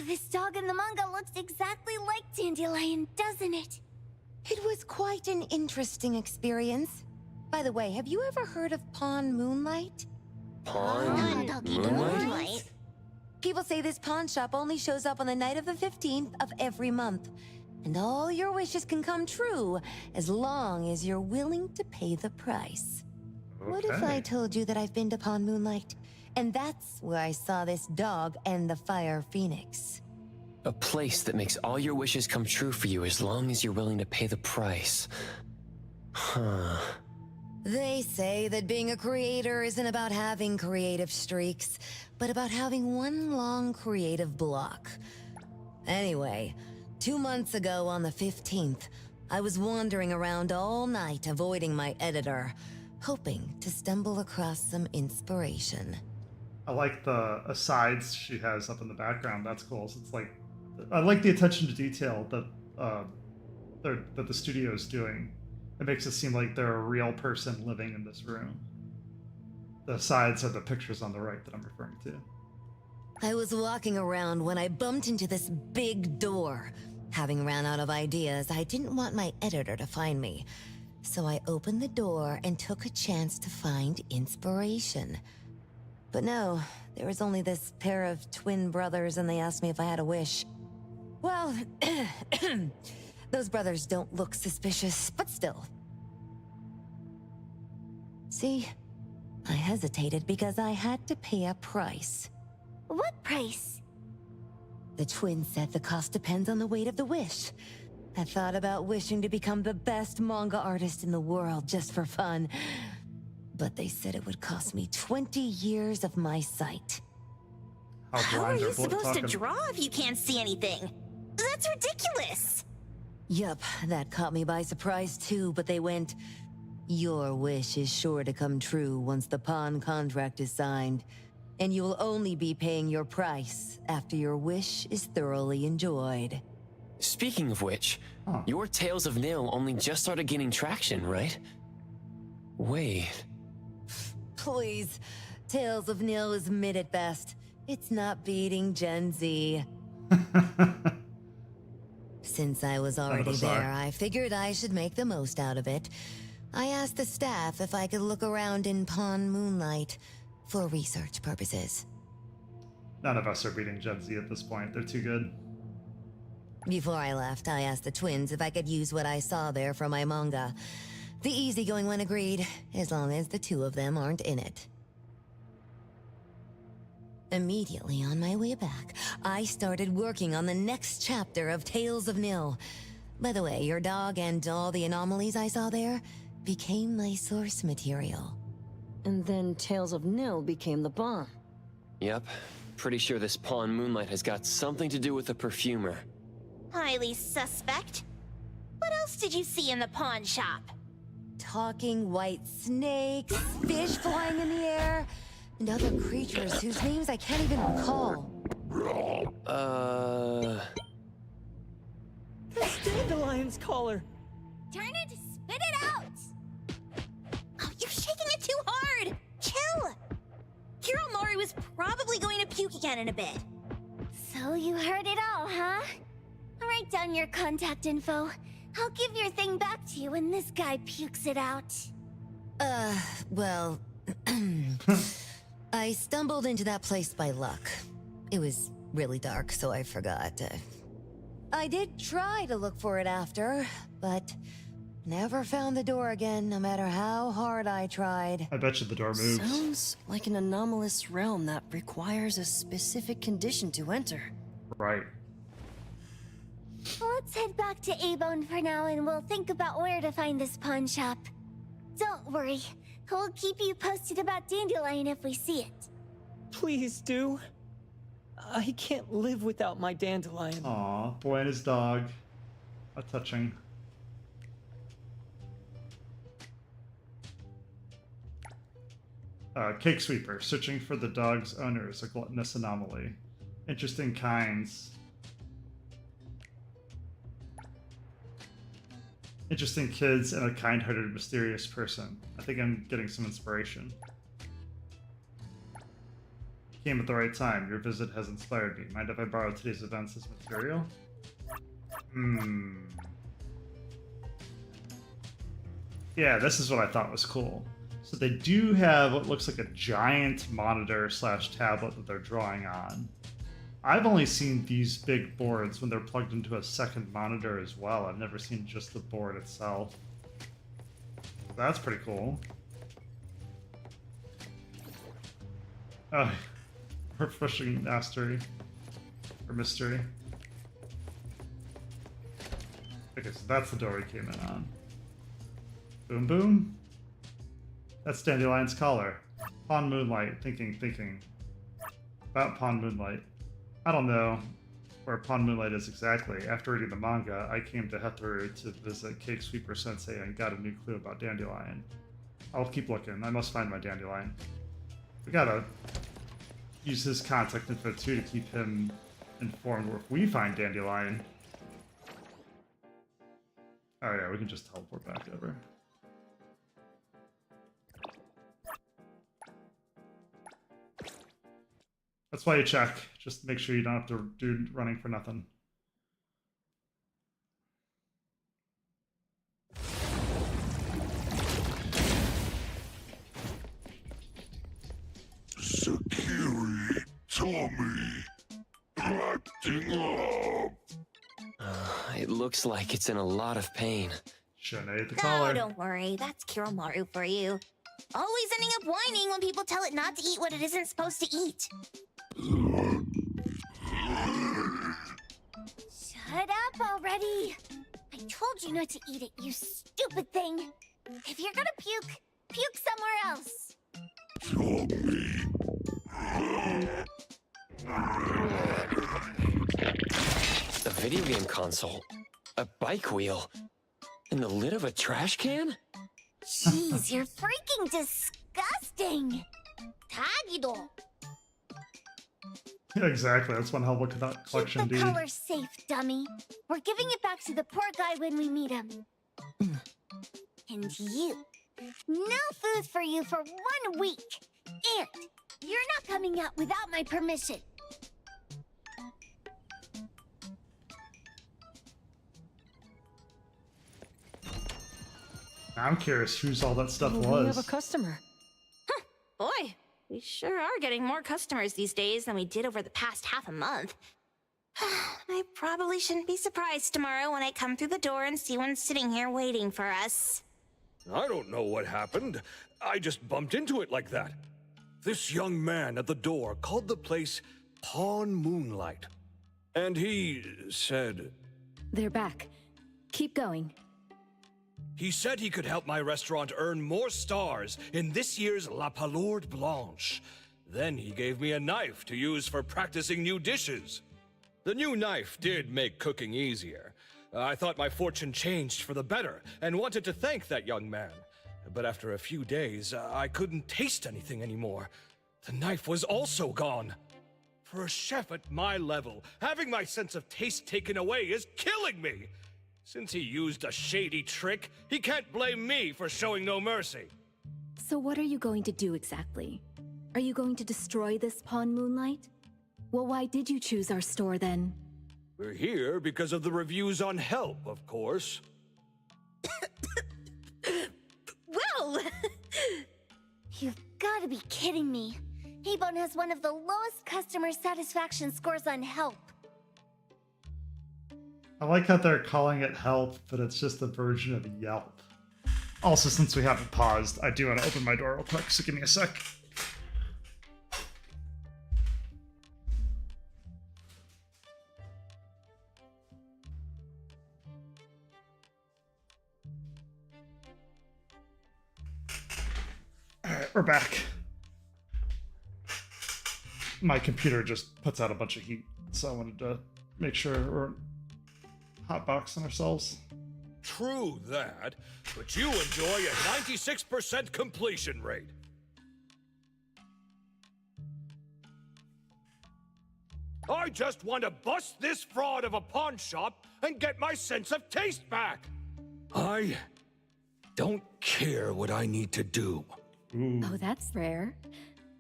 This dog in the manga looks exactly like Dandelion, doesn't it? It was quite an interesting experience. By the way, have you ever heard of Pawn Moonlight? Pawn Moonlight? People say this pawn shop only shows up on the night of the 15th of every month. And all your wishes can come true as long as you're willing to pay the price. Okay. What if I told you that I've been to Pawn Moonlight? And that's where I saw this dog and the Fire Phoenix. A place that makes all your wishes come true for you as long as you're willing to pay the price. Huh. They say that being a creator isn't about having creative streaks, but about having one long creative block. Anyway, 2 months ago on the 15th, I was wandering around all night avoiding my editor, hoping to stumble across some inspiration. I like the asides she has up in the background. That's cool. So it's like, I like the attention to detail that that the studio is doing. It makes it seem like they're a real person living in this room. The asides are the pictures on the right that I'm referring to. I was walking around when I bumped into this big door. Having ran out of ideas, I didn't want my editor to find me. So I opened the door and took a chance to find inspiration. But no, there was only this pair of twin brothers and they asked me if I had a wish. Well, those brothers don't look suspicious, but still. See, I hesitated because I had to pay a price. What price? The twins said the cost depends on the weight of the wish. I thought about wishing to become the best manga artist in the world just for fun. But they said it would cost me 20 years of my sight. How are you supposed to draw if you can't see anything? That's ridiculous! Yup, that caught me by surprise too, but they went, "Your wish is sure to come true once the pawn contract is signed, and you will only be paying your price after your wish is thoroughly enjoyed." Speaking of which, your Tales of Nil only just started gaining traction, right? Wait. Please, Tales of Nil is mid at best. It's not beating Gen Z. Since I was already there, I figured I should make the most out of it. I asked the staff if I could look around in Pawn Moonlight for research purposes. None of us are beating Gen Z at this point. They're too good. Before I left, I asked the twins if I could use what I saw there for my manga. The easygoing one agreed, as long as the two of them aren't in it. Immediately on my way back, I started working on the next chapter of Tales of Nil. By the way, your dog and all the anomalies I saw there became my source material. And then Tales of Nil became the bomb. Yep. Pretty sure this Pawn Moonlight has got something to do with the perfumer. Highly suspect. What else did you see in the pawn shop? Talking white snakes, fish flying in the air, and other creatures whose names I can't even recall. That's Dandelion's collar! Turn it, spit it out! Oh, you're shaking it too hard! Chill! Kiromori was probably going to puke again in a bit. So you heard it all, huh? Write down your contact info. I'll give your thing back to you when this guy pukes it out. Well... I stumbled into that place by luck. It was really dark, so I forgot. I did try to look for it after, but never found the door again, no matter how hard I tried. I bet you the door moves. Sounds like an anomalous realm that requires a specific condition to enter. Right. Let's head back to A-Bone for now and we'll think about where to find this pawn shop. Don't worry. We'll keep you posted about Dandelion if we see it. Please do. I can't live without my Dandelion. Aw, boy and his dog. How touching. Cake Sweeper. Searching for the dog's owner is a gluttonous anomaly. Interesting kinds. Interesting kids and a kind-hearted, mysterious person. I think I'm getting some inspiration. Came at the right time. Your visit has inspired me. Mind if I borrow today's events as material? Yeah, this is what I thought was cool. So they do have what looks like a giant monitor / tablet that they're drawing on. I've only seen these big boards when they're plugged into a second monitor as well. I've never seen just the board itself. That's pretty cool. Oh, refreshing mastery. Or mystery. Okay, so that's the door we came in on. Boom boom. That's Dandelion's collar. Pond Moonlight, thinking. About Pond Moonlight. I don't know where Pond Moonlight is exactly. After reading the manga, I came to Hethereau to visit Cake Sweeper Sensei and got a new clue about Dandelion. I'll keep looking. I must find my Dandelion. We gotta use his contact info too to keep him informed if we find Dandelion. Oh yeah, we can just teleport back over. That's why you check. Just make sure you don't have to do running for nothing. Sakiri, Tommy, acting up. It looks like it's in a lot of pain. Shouldn't have ate the collar. Oh, don't worry. That's Kiromaru for you. Always ending up whining when people tell it not to eat what it isn't supposed to eat. Shut up already. I told you not to eat it, you stupid thing. If you're gonna puke, puke somewhere else. A video game console, a bike wheel, and the lid of a trash can? Jeez, you're freaking disgusting. Tagido. Yeah, exactly. That's one hell of a collection, Keep the dude. color safe, dummy. We're giving it back to the poor guy when we meet him. And you. No food for you for 1 week. And you're not coming out without my permission. I'm curious whose all that stuff We was. have a customer. Boy, we sure are getting more customers these days than we did over the past half a month. I probably shouldn't be surprised tomorrow when I come through the door and see one sitting here waiting for us. I don't know what happened. I just bumped into it like that. This young man at the door called the place Pawn Moonlight. And he said... They're back. Keep going. He said he could help my restaurant earn more stars in this year's La Palourde Blanche. Then he gave me a knife to use for practicing new dishes. The new knife did make cooking easier. I thought my fortune changed for the better and wanted to thank that young man. But after a few days, I couldn't taste anything anymore. The knife was also gone. For a chef at my level, having my sense of taste taken away is killing me. Since he used a shady trick, he can't blame me for showing no mercy. So what are you going to do exactly? Are you going to destroy this Pawn Moonlight? Well, why did you choose our store then? We're here because of the reviews on Help, of course. Well! You've got to be kidding me. Hebone has one of the lowest customer satisfaction scores on Help. I like how they're calling it Help, but it's just a version of Yelp. Also, since we haven't paused, I do want to open my door real quick, so give me a sec. Alright, we're back. My computer just puts out a bunch of heat, so I wanted to make sure we're hotboxing ourselves. True that, but you enjoy a 96% completion rate. I just want to bust this fraud of a pawn shop and get my sense of taste back. I don't care what I need to do. Oh, that's rare.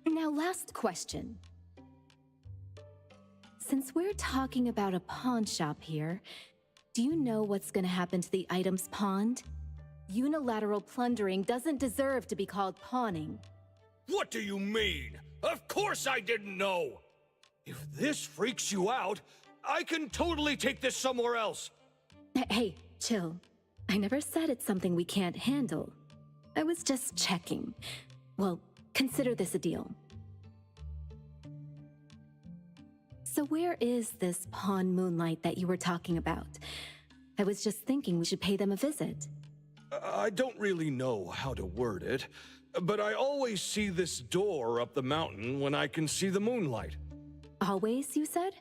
Now, last question. Since we're talking about a pawn shop here, do you know what's gonna happen to the items pawned? Unilateral plundering doesn't deserve to be called pawning. What do you mean? Of course I didn't know! If this freaks you out, I can totally take this somewhere else. Hey, chill. I never said it's something we can't handle. I was just checking. Well, consider this a deal. So where is this Pawn Moonlight that you were talking about? I was just thinking we should pay them a visit. I don't really know how to word it, but I always see this door up the mountain when I can see the moonlight. Always, you said?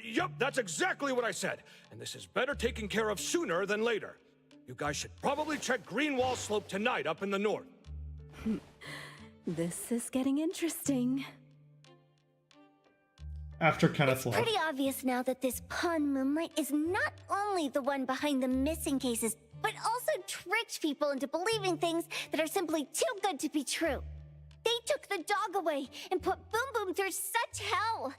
Yup, that's exactly what I said. And this is better taken care of sooner than later. You guys should probably check Greenwall Slope tonight up in the north. This is getting interesting. After Kenneth It's pretty obvious now that this Pawn Moonlight is not only the one behind the missing cases, but also tricked people into believing things that are simply too good to be true. They took the dog away and put Boom Boom through such hell.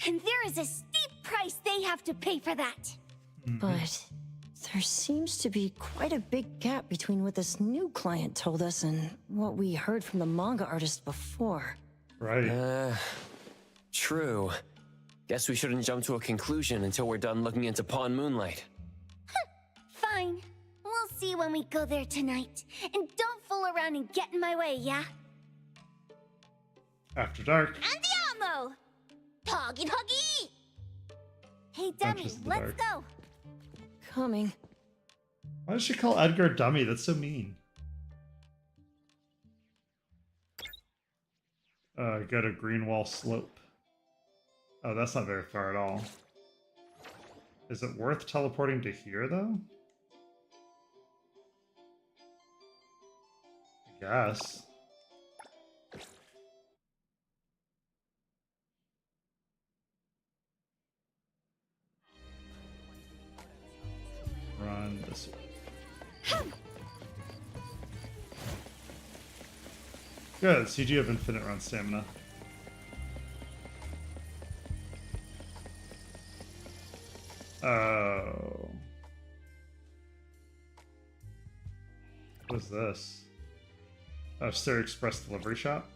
And there is a steep price they have to pay for that. But there seems to be quite a big gap between what this new client told us and what we heard from the manga artist before. Right. True. Guess we shouldn't jump to a conclusion until we're done looking into Pawn Moonlight. Fine. We'll see when we go there tonight. And don't fool around and get in my way, yeah? After dark. Andiamo! Huggy huggy! Hey, Dummy, Adventures in the let's Dark. go. Coming. Why does she call Edgar a dummy? That's so mean. Go to Greenwall Slope. Oh, that's not very far at all. Is it worth teleporting to here, though? I guess. Run this way. Good, so you do have infinite run stamina. Oh. What is this? Oh, Stereo Express Delivery Shop?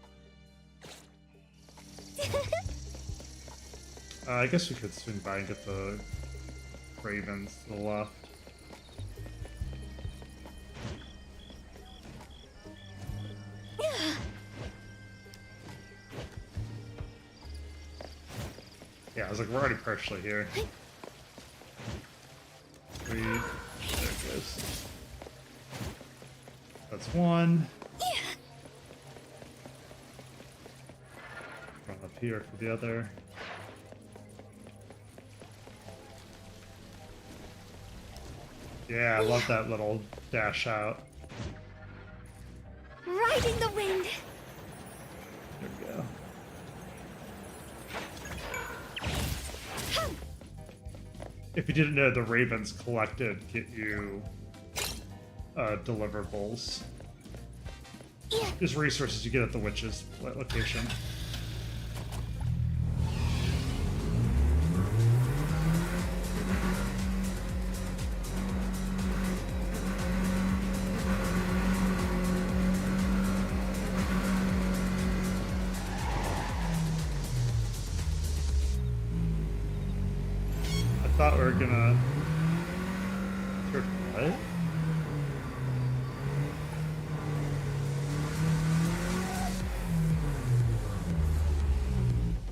I guess we could swing by and get the Ravens to the left. Yeah, I was like, we're already partially here. There it goes. That's one. Run up here for the other. Yeah, I love that little dash out. Riding the wind. There we go. If you didn't know, the Ravens collected get you deliverables. There's resources you get at the witch's location. I thought we were gonna... What?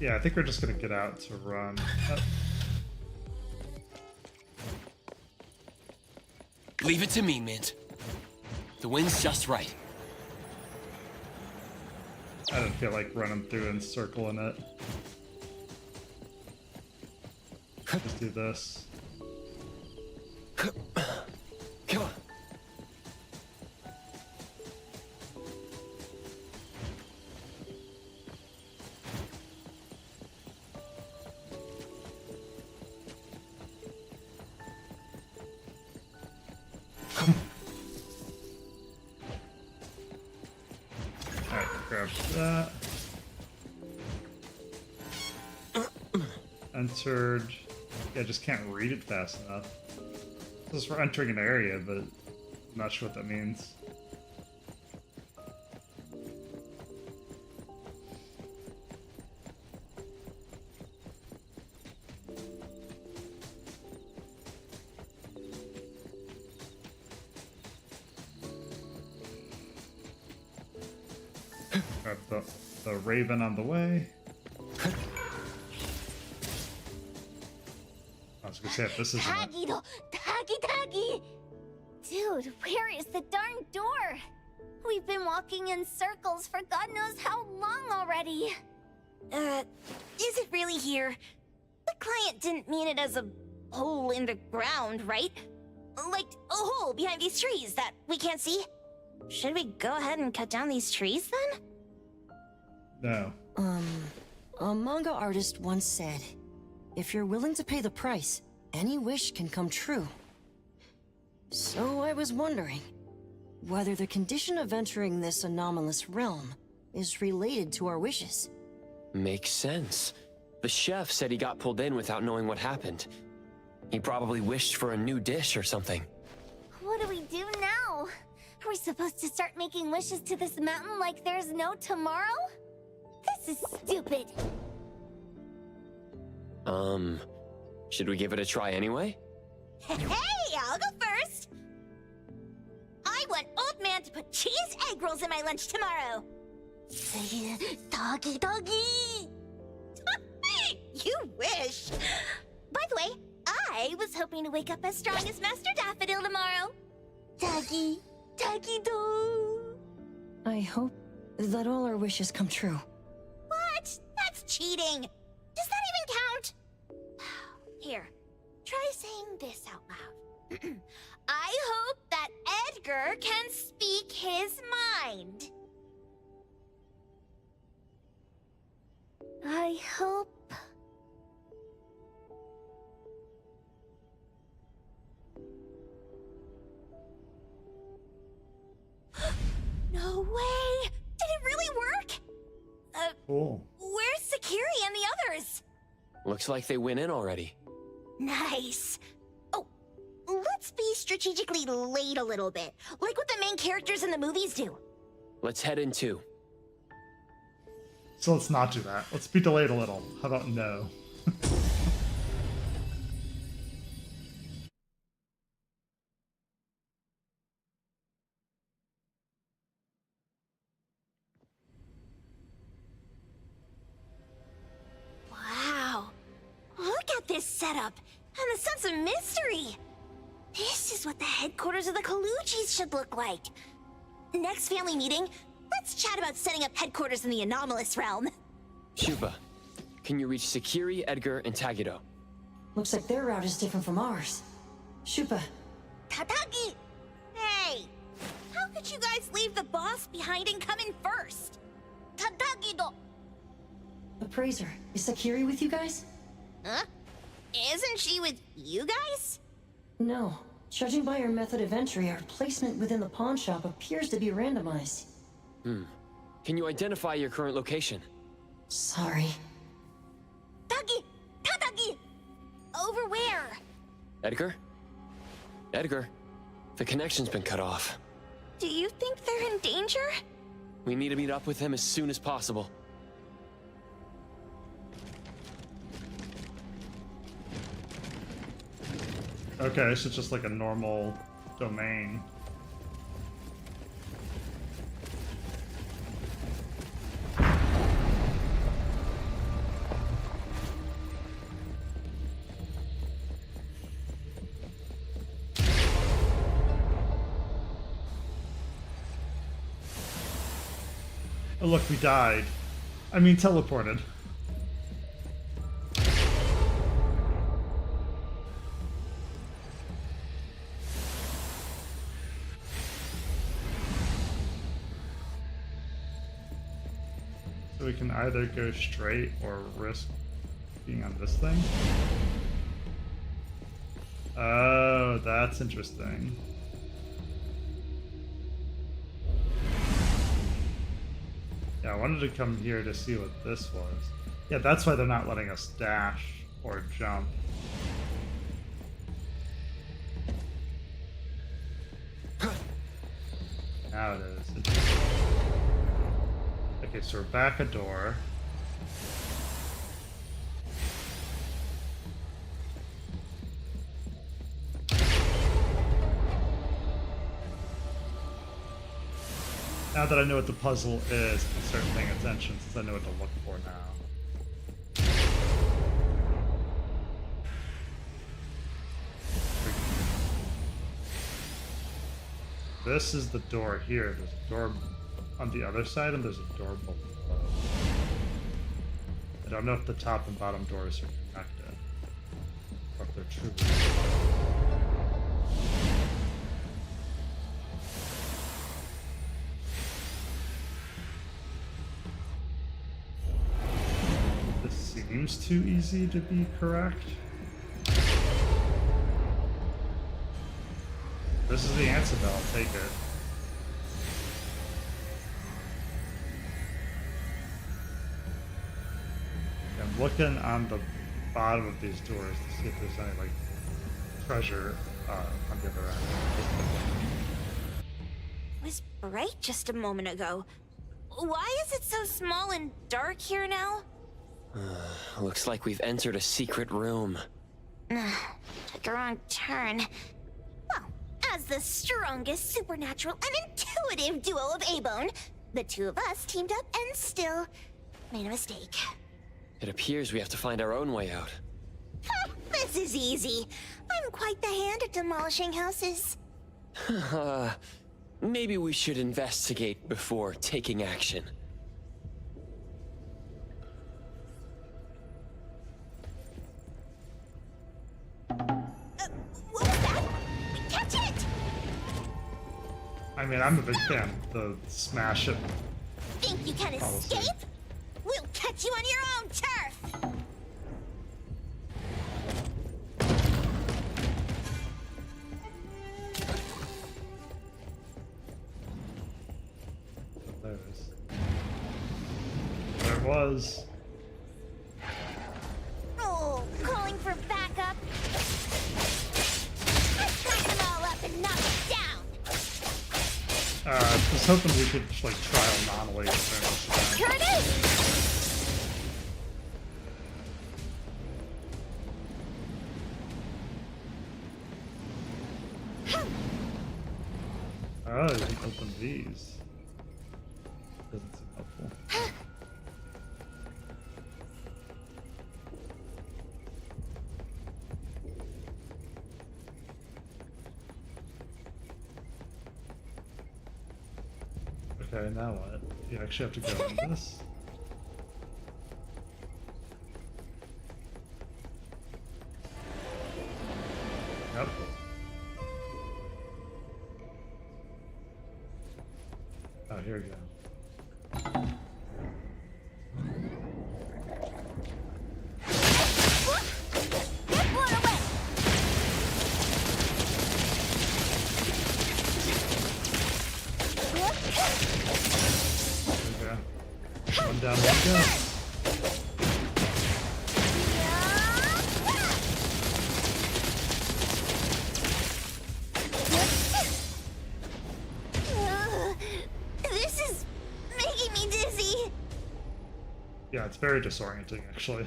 Yeah, I think we're just gonna get out to run. Leave it to me, Mint. The wind's just right. I don't feel like running through and circling it. Let's do this. Come on. Grab that. Entered. Yeah, I just can't read it fast enough. This is for entering an area, but I'm not sure what that means. Grab the raven on the way. I was gonna say, if this isn't it. Tagi! Dude, where is the darn door? We've been walking in circles for God knows how long already. Is it really here? The client didn't mean it as a hole in the ground, right? Like a hole behind these trees that we can't see? Should we go ahead and cut down these trees then? No. A manga artist once said, if you're willing to pay the price, any wish can come true. So I was wondering whether the condition of entering this anomalous realm is related to our wishes. Makes sense. The chef said he got pulled in without knowing what happened. He probably wished for a new dish or something. What do we do now? Are we supposed to start making wishes to this mountain like there's no tomorrow? This is stupid. Should we give it a try anyway? Hey, I'll go first! I want Old Man to put cheese egg rolls in my lunch tomorrow! Doggy! You wish! By the way, I was hoping to wake up as strong as Master Daffodil tomorrow. Doggy do! I hope that all our wishes come true. What? That's cheating! Does that even count? Here, try saying this out loud. I hope that Edgar can speak his mind. I hope... No way! Did it really work? Cool. Where's Sakiri and the others? Looks like they went in already. Nice. Oh, let's be strategically late a little bit, like what the main characters in the movies do. Let's head in too. So let's not do that. Let's be delayed a little. How about no? Wow. Look at this setup and the sense of mystery. This is what the headquarters of the Colucci's should look like. Next family meeting, let's chat about setting up headquarters in the anomalous realm. Shuba, can you reach Sakiri, Edgar, and Tagido? Looks like their route is different from ours. Shupa. Tatagi! Hey! How could you guys leave the boss behind and come in first? Tatagi-do! Appraiser, is Sakiri with you guys? Huh? Isn't she with you guys? No. Judging by her method of entry, our placement within the pawn shop appears to be randomized. Can you identify your current location? Sorry. Tatagi! Over where? Edgar? Edgar, the connection's been cut off. Do you think they're in danger? We need to meet up with him as soon as possible. Okay, so it's just like a normal domain. Oh look, we died. I mean teleported. So we can either go straight or risk being on this thing. Oh, that's interesting. Yeah, I wanted to come here to see what this was. Yeah, that's why they're not letting us dash or jump. Now it is. Okay, so we're back a door. Now that I know what the puzzle is, I can start paying attention since I know what to look for now. This is the door here. There's a door on the other side and there's a door below. I don't know if the top and bottom doors are connected. Or if they're truly. Seems too easy to be correct. This is the answer, though. I'll take it. I'm looking on the bottom of these doors to see if there's any like treasure on the other end. It was bright just a moment ago. Why is it so small and dark here now? Looks like we've entered a secret room. Took a wrong turn. Well, as the strongest supernatural and intuitive duo of A-Bone, the two of us teamed up and still made a mistake. It appears we have to find our own way out. This is easy. I'm quite the hand at demolishing houses. Maybe we should investigate before taking action. What was that? Catch it! I mean, I'm a big fan of the smash it. Think you can policy. escape? We'll catch you on your own turf! There it was. Oh, calling for backup. Let's clean them all up and knock it down. I was hoping we could just, like, try anomalies. Here it is! Oh, you can open these. Doesn't seem helpful. Okay, now what? You actually have to go in this? Yep. Oh, here we go. One down, one go. This is making me dizzy. Yeah, it's very disorienting, actually.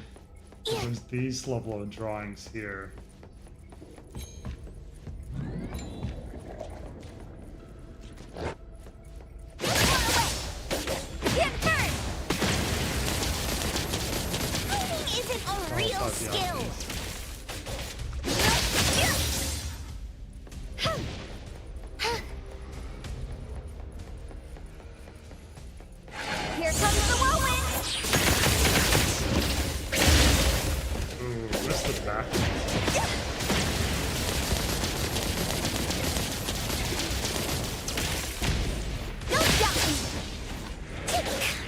There's these level of drawings here.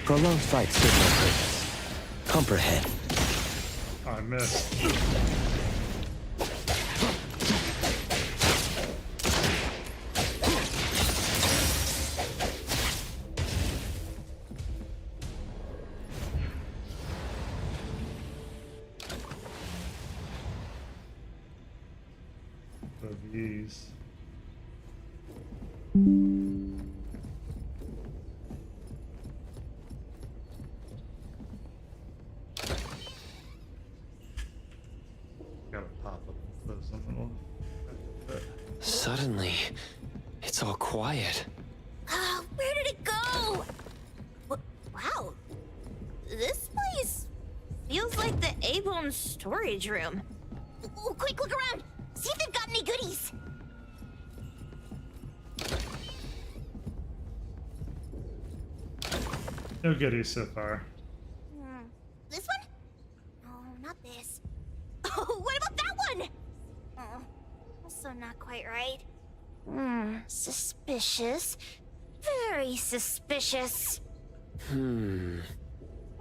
Prolonged fight serve no purpose. Comprehend. I missed. POVs. Gotta pop up and close them a little. Suddenly, it's all quiet. Where did it go? Wow. This place feels like the A-Bone storage room. Quick, look around. See if they've got any goodies. No goodies so far. This one? No, not this. Oh, what about that one? Oh, also not quite right. Suspicious. Very suspicious. In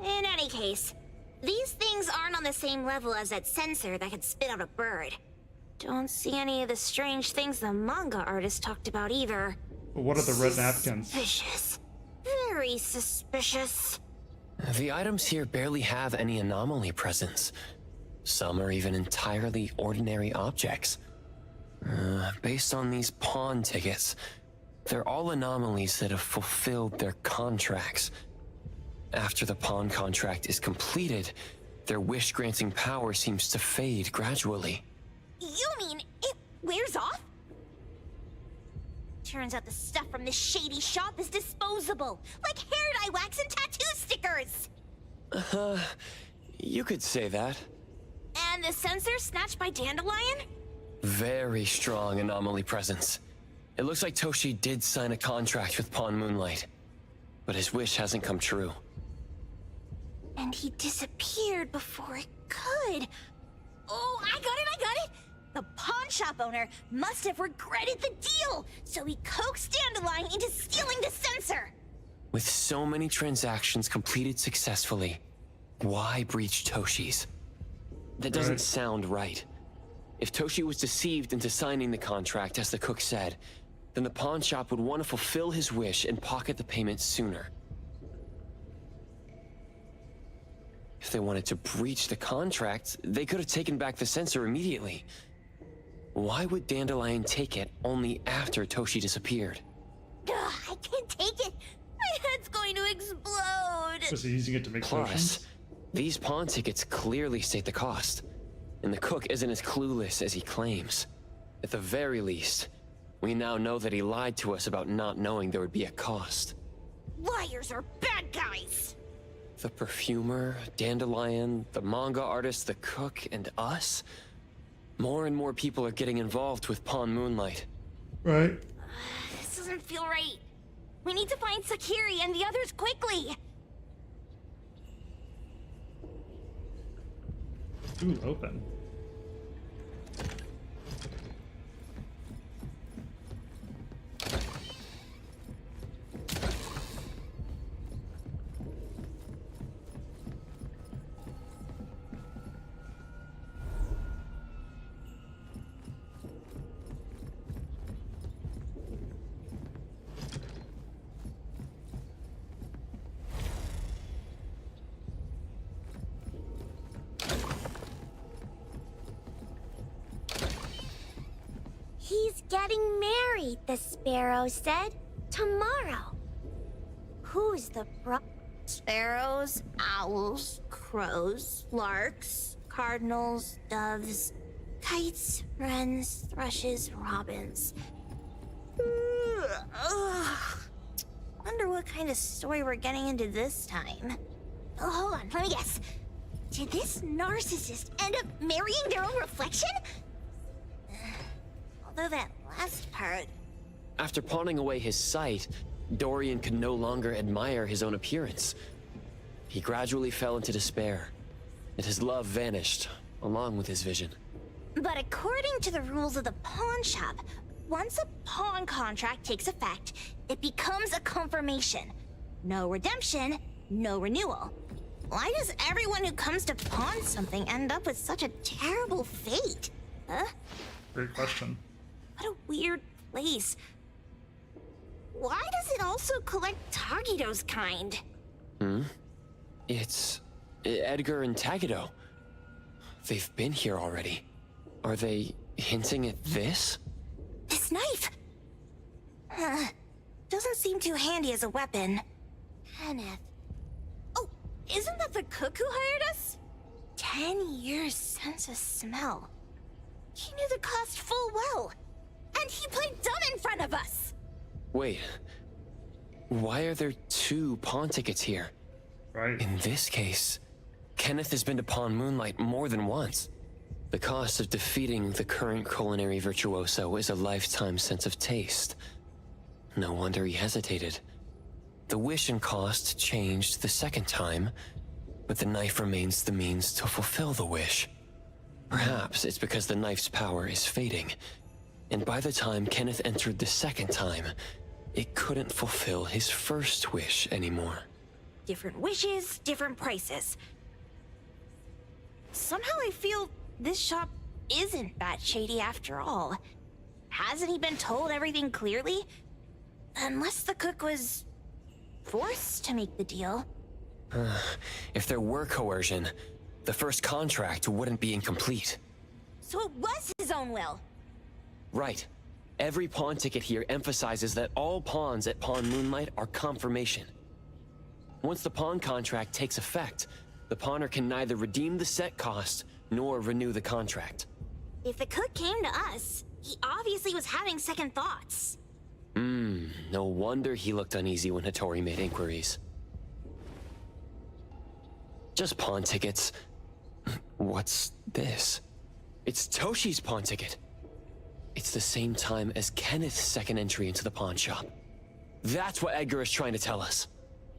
any case, these things aren't on the same level as that sensor that could spit out a bird. Don't see any of the strange things the manga artist talked about either. But what are the red napkins? Suspicious. Very suspicious. The items here barely have any anomaly presence. Some are even entirely ordinary objects. Based on these pawn tickets, they're all anomalies that have fulfilled their contracts. After the pawn contract is completed, their wish-granting power seems to fade gradually. You mean it wears off? Turns out the stuff from this shady shop is disposable, like hair dye wax and tattoo stickers. You could say that. And the sensor snatched by Dandelion? Very strong anomaly presence. It looks like Toshi did sign a contract with Pawn Moonlight, but his wish hasn't come true. And he disappeared before it could. Oh, I got it! The pawn shop owner must have regretted the deal, so he coaxed Dandelion into stealing the sensor. With so many transactions completed successfully, why breach Toshi's? That doesn't sound right. If Toshi was deceived into signing the contract, as the cook said, then the pawn shop would want to fulfill his wish and pocket the payment sooner. If they wanted to breach the contract, they could have taken back the sensor immediately. Why would Dandelion take it only after Toshi disappeared? I can't take it. My head's going to explode. Was he using it to make potions? Plus, these pawn tickets clearly state the cost, and the cook isn't as clueless as he claims. At the very least, we now know that he lied to us about not knowing there would be a cost. Liars are bad guys. The perfumer, Dandelion, the manga artist, the cook, and us? More and more people are getting involved with Pawn Moonlight. Right. This doesn't feel right. We need to find Sakiri and the others quickly. Ooh, open. He's getting married, the sparrow said. Tomorrow. Who's the Sparrows, owls, crows, larks, cardinals, doves, kites, wrens, thrushes, robins. Wonder what kind of story we're getting into this time. Oh, hold on, let me guess. Did this narcissist end up marrying their own reflection? Although that last part... After pawning away his sight, Dorian could no longer admire his own appearance. He gradually fell into despair, and his love vanished, along with his vision. But according to the rules of the pawn shop, once a pawn contract takes effect, it becomes a confirmation. No redemption, no renewal. Why does everyone who comes to pawn something end up with such a terrible fate? Huh? Great question. What a weird place. Why does it also collect Tagido's kind? It's Edgar and Tagido. They've been here already. Are they hinting at this? This knife! Doesn't seem too handy as a weapon. Kenneth. Oh, isn't that the cook who hired us? 10 years sense of smell. He knew the cost full well. And he played dumb in front of us! Wait. Why are there 2 pawn tickets here? Right. In this case, Kenneth has been to Pawn Moonlight more than once. The cost of defeating the current culinary virtuoso is a lifetime sense of taste. No wonder he hesitated. The wish and cost changed the second time, but the knife remains the means to fulfill the wish. Perhaps it's because the knife's power is fading, and by the time Kenneth entered the second time, it couldn't fulfill his first wish anymore. Different wishes, different prices. Somehow I feel this shop isn't that shady after all. Hasn't he been told everything clearly? Unless the cook was forced to make the deal. If there were coercion, the first contract wouldn't be incomplete. So it was his own will. Right. Every pawn ticket here emphasizes that all pawns at Pawn Moonlight are confirmation. Once the pawn contract takes effect, the pawner can neither redeem the set cost nor renew the contract. If the cook came to us, he obviously was having second thoughts. No wonder he looked uneasy when Hattori made inquiries. Just pawn tickets. What's this? It's Toshi's pawn ticket. It's the same time as Kenneth's second entry into the pawn shop. That's what Edgar is trying to tell us.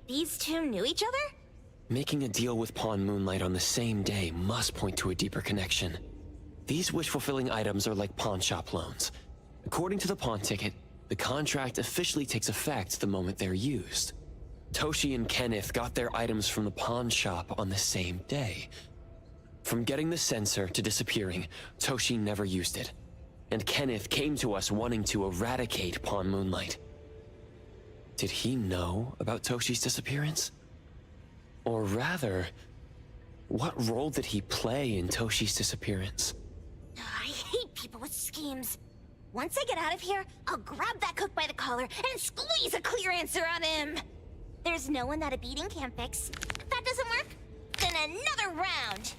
These 2 knew each other? Making a deal with Pawn Moonlight on the same day must point to a deeper connection. These wish-fulfilling items are like pawn shop loans. According to the pawn ticket, the contract officially takes effect the moment they're used. Toshi and Kenneth got their items from the pawn shop on the same day. From getting the sensor to disappearing, Toshi never used it. And Kenneth came to us wanting to eradicate Pawn Moonlight. Did he know about Toshi's disappearance? Or rather, what role did he play in Toshi's disappearance? I hate people with schemes. Once I get out of here, I'll grab that cook by the collar and squeeze a clear answer on him. There's no one that a beating can't fix. If that doesn't work, then another round.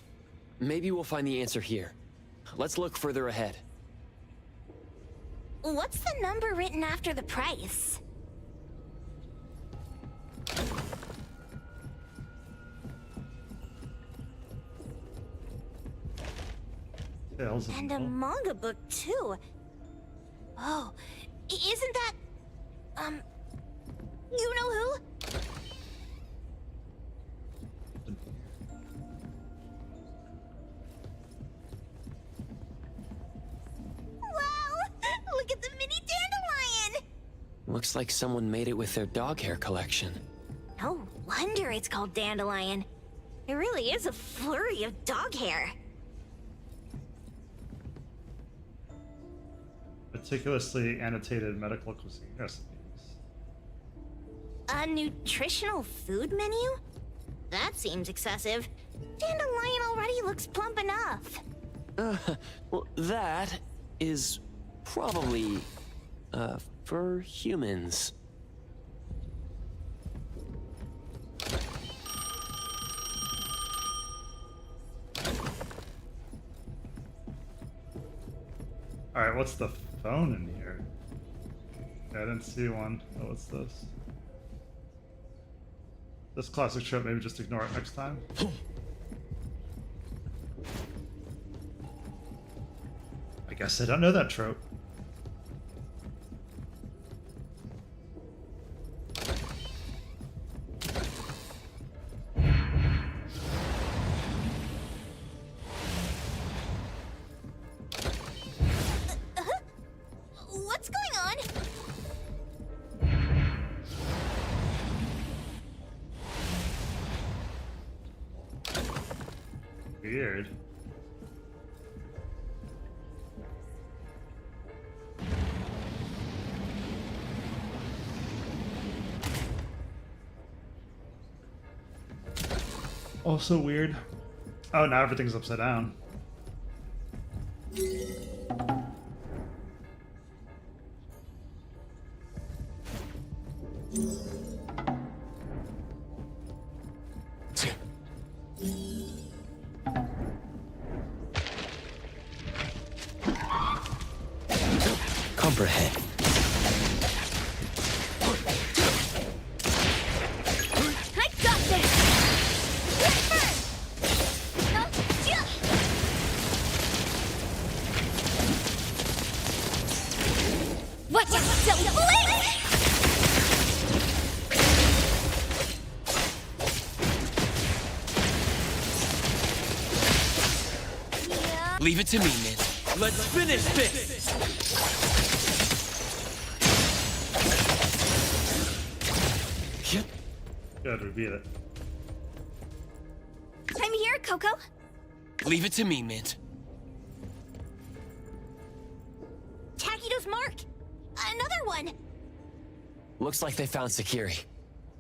Maybe we'll find the answer here. Let's look further ahead. What's the number written after the price? And a manga book, too. Oh, isn't that... you know who? Wow! Look at the mini dandelion! Looks like someone made it with their dog hair collection. No wonder it's called dandelion. It really is a flurry of dog hair. Meticulously annotated medical cuisine recipes. A nutritional food menu? That seems excessive. Dandelion already looks plump enough. Well, that is probably, for humans. Alright, what's the phone in here? Yeah, I didn't see one. Oh, what's this? This classic trope, maybe just ignore it next time. I guess I don't know that trope. What's going on? Weird. Also weird. Oh, now everything's upside down. Comprehend. I got this! Watch out, silly bullet! Leave it to me, Mint. Let's finish this! Good, we beat it. I'm here, Coco. Leave it to me, Mint. Taquitos marked. Another one. Looks like they found Sakiri.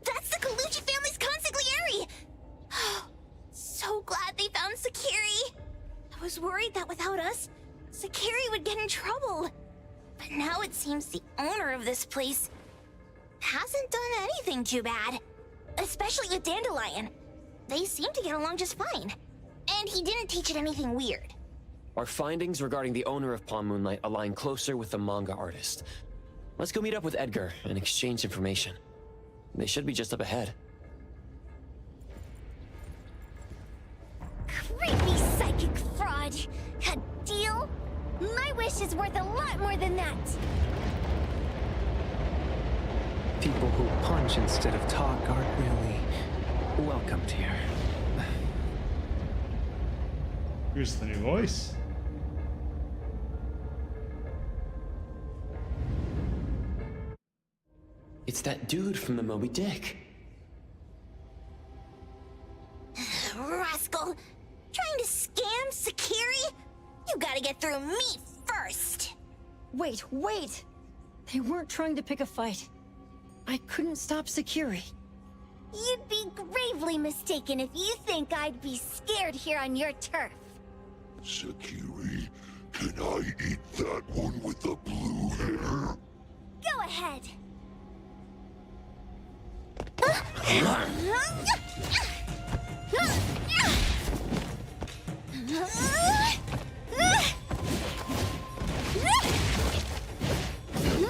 That's the Colucci family's consigliere. So glad they found Sakiri. I was worried that without us, Sakiri would get in trouble. But now it seems the owner of this place hasn't done anything too bad. Especially with Dandelion. They seem to get along just fine. And he didn't teach it anything weird. Our findings regarding the owner of Pawn Moonlight align closer with the manga artist. Let's go meet up with Edgar and exchange information. They should be just up ahead. Creepy psychic fraud. A deal? My wish is worth a lot more than that. People who punch instead of talk aren't really welcomed here. Here's the new voice. It's that dude from the Moby Dick. Rascal! Trying to scam Sakiri? You gotta get through me first! Wait! They weren't trying to pick a fight. I couldn't stop Sakiri. You'd be gravely mistaken if you think I'd be scared here on your turf. Sakiri, can I eat that one with the blue hair? Go ahead.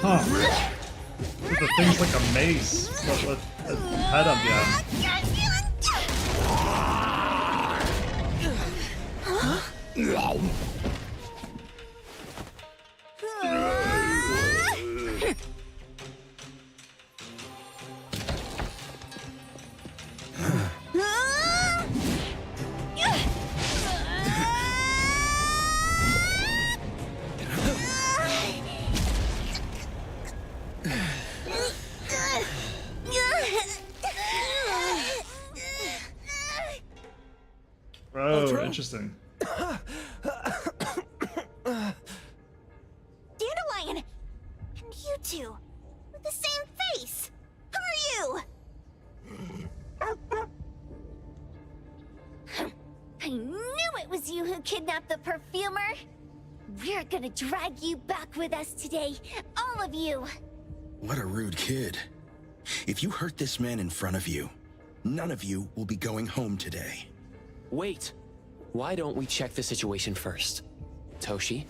Huh. The thing's like a mace. Let's head him, yeah. Oh, interesting. Dandelion! And you two, with the same face! Who are you? I knew it was you who kidnapped the perfumer! We're gonna drag you back with us today, all of you! What a rude kid. If you hurt this man in front of you, none of you will be going home today. Wait. Why don't we check the situation first? Toshi,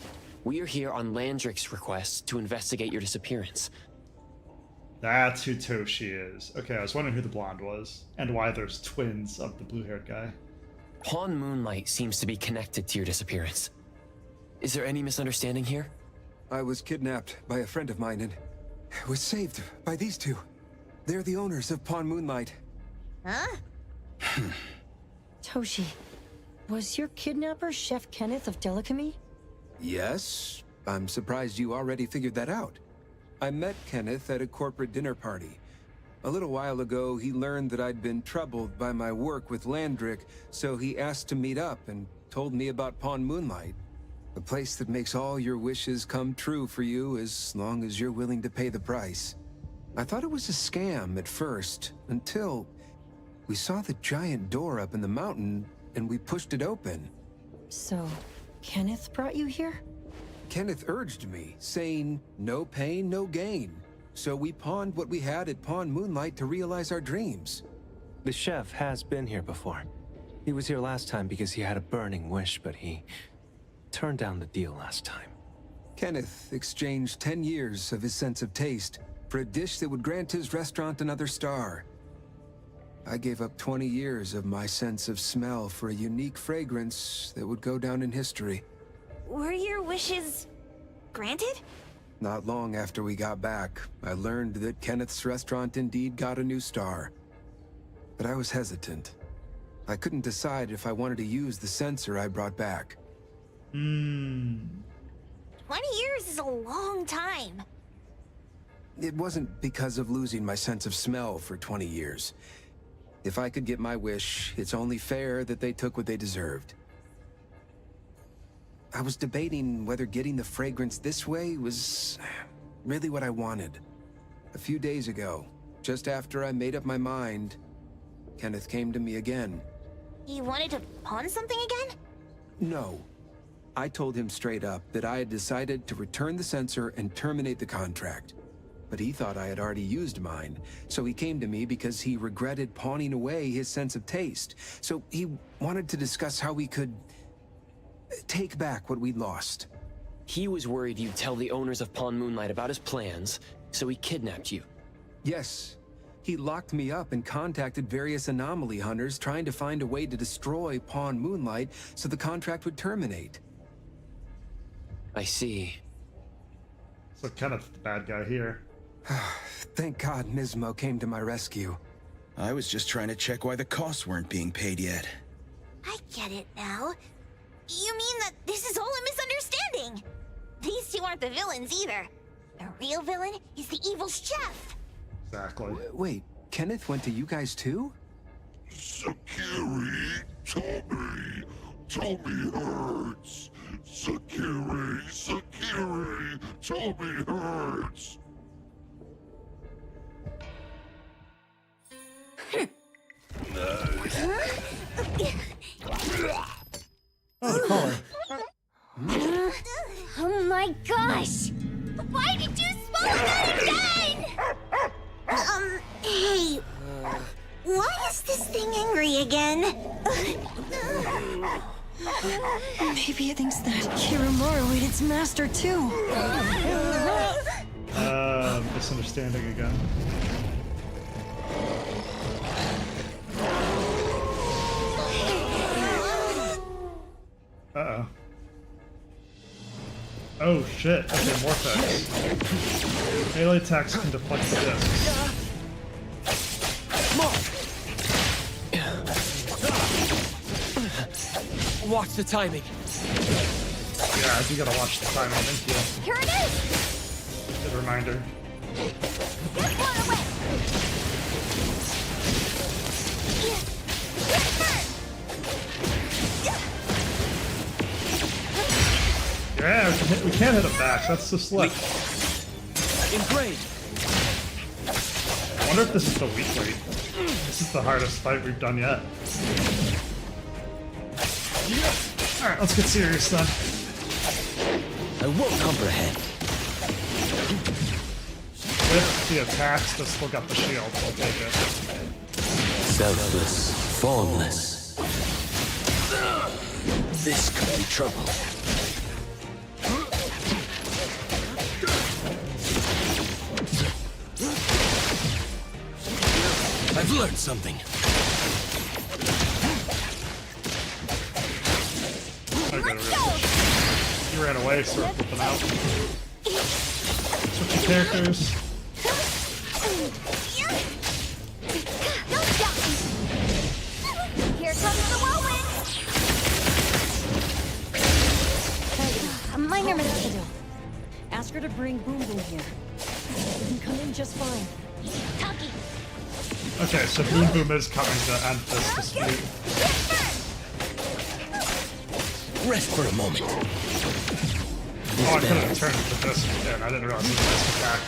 we are here on Landrick's request to investigate your disappearance. That's who Toshi is. Okay, I was wondering who the blonde was, and why there's twins of the blue-haired guy. Pawn Moonlight seems to be connected to your disappearance. Is there any misunderstanding here? I was kidnapped by a friend of mine and was saved by these two. They're the owners of Pawn Moonlight. Huh? Toshi, was your kidnapper Chef Kenneth of Delicamy? Yes, I'm surprised you already figured that out. I met Kenneth at a corporate dinner party. A little while ago, he learned that I'd been troubled by my work with Landrick, so he asked to meet up and told me about Pawn Moonlight. A place that makes all your wishes come true for you as long as you're willing to pay the price. I thought it was a scam at first, until we saw the giant door up in the mountain and we pushed it open. So, Kenneth brought you here? Kenneth urged me, saying, no pain, no gain. so we pawned what we had at Pawn Moonlight to realize our dreams. The chef has been here before. He was here last time because he had a burning wish, but he turned down the deal last time. Kenneth exchanged 10 years of his sense of taste for a dish that would grant his restaurant another star. I gave up 20 years of my sense of smell for a unique fragrance that would go down in history. Were your wishes granted? Not long after we got back, I learned that Kenneth's restaurant indeed got a new star. But I was hesitant. I couldn't decide if I wanted to use the sensor I brought back. 20 years is a long time. It wasn't because of losing my sense of smell for 20 years. If I could get my wish, it's only fair that they took what they deserved. I was debating whether getting the fragrance this way was really what I wanted. A few days ago, just after I made up my mind, Kenneth came to me again. He wanted to pawn something again? No. I told him straight up that I had decided to return the sensor and terminate the contract. But he thought I had already used mine, so he came to me because he regretted pawning away his sense of taste. So he wanted to discuss how we could take back what we'd lost. He was worried you'd tell the owners of Pawn Moonlight about his plans, so he kidnapped you. Yes. He locked me up and contacted various anomaly hunters trying to find a way to destroy Pawn Moonlight so the contract would terminate. I see. So Kenneth's the bad guy here. Thank God Nismo came to my rescue. I was just trying to check why the costs weren't being paid yet. I get it now. You mean that this is all a misunderstanding? These two aren't the villains either. The real villain is the evil chef. Exactly. Wait, Kenneth went to you guys too? Sakiri, Toby hurts. Sakiri, Toby hurts. Oh, the collar. Oh my gosh! Why did you smoke that again? Hey. Why is this thing angry again? Maybe it thinks that Kiramaru ate its master too. Misunderstanding again. Uh-oh. Oh shit, okay, Morphex. Melee attacks can deflect the discs. Watch the timing. Yeah, I do gotta watch the timing, thank you. Here it is! Good reminder. Get one away! Yeah, we can't hit him back, that's so slick. Engraved. I wonder if this is the weak rate. This is the hardest fight we've done yet. Alright, let's get serious then. I won't comprehend. With the attacks, but still got the shield, so I'll take it. Selfless, formless. This could be trouble. I've learned something. He ran away, so we're flipping out. Switching characters. Here comes the whirlwind! A minor mistake. Ask her to bring Boom Boom here. You can come in just fine. Taki! Okay, so Boom Boom is coming to end this dispute. Rest for a moment. Oh, I could have turned the disc again. I didn't realize it was a disc attack.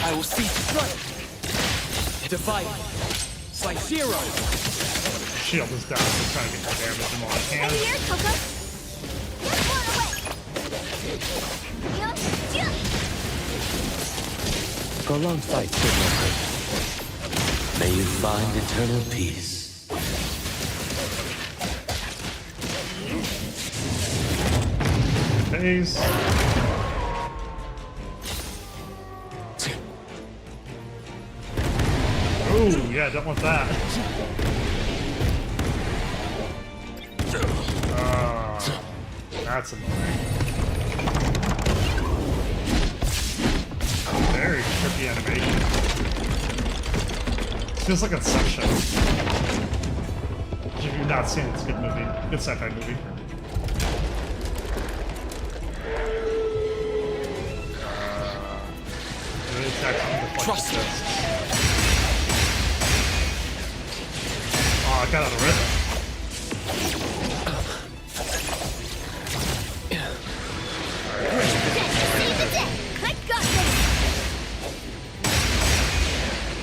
I will seize the front. Divide. By zero. Shield is down, so trying to get the damage in while I can. Here, Coco! Get one away! Prolonged fights did no good. May you find eternal peace. Phase. Oh, yeah, don't want that. That's annoying. Very trippy animation. Feels like Ascension. If you've not seen it, it's a good movie. Good sci-fi movie. Trust me. Oh, I got out of rhythm.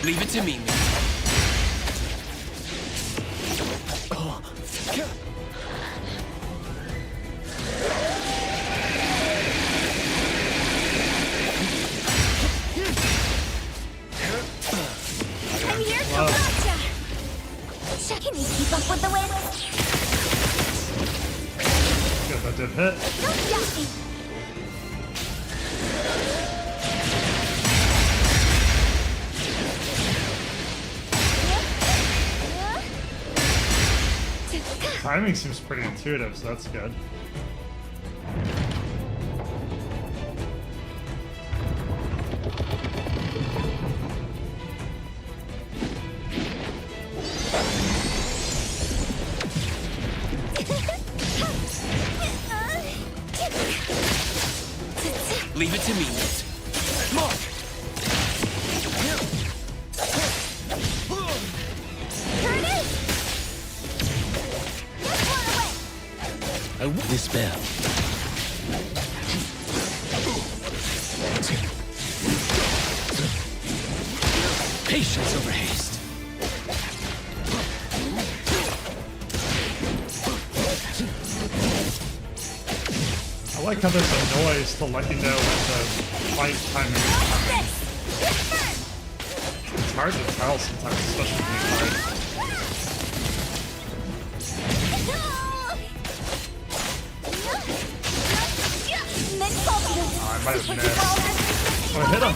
Leave it to me, man. I'm here to gotcha. Can you keep up with the wind? Good, that did hit. Don't doubt me. Timing seems pretty intuitive, so that's good. Leave it to me, Nate. Mark! I will dispel. Patience over haste. I like how there's a noise to let you know when the fight timing is coming. It's hard to tell sometimes, especially when you fight. I might have missed. Oh, I hit him.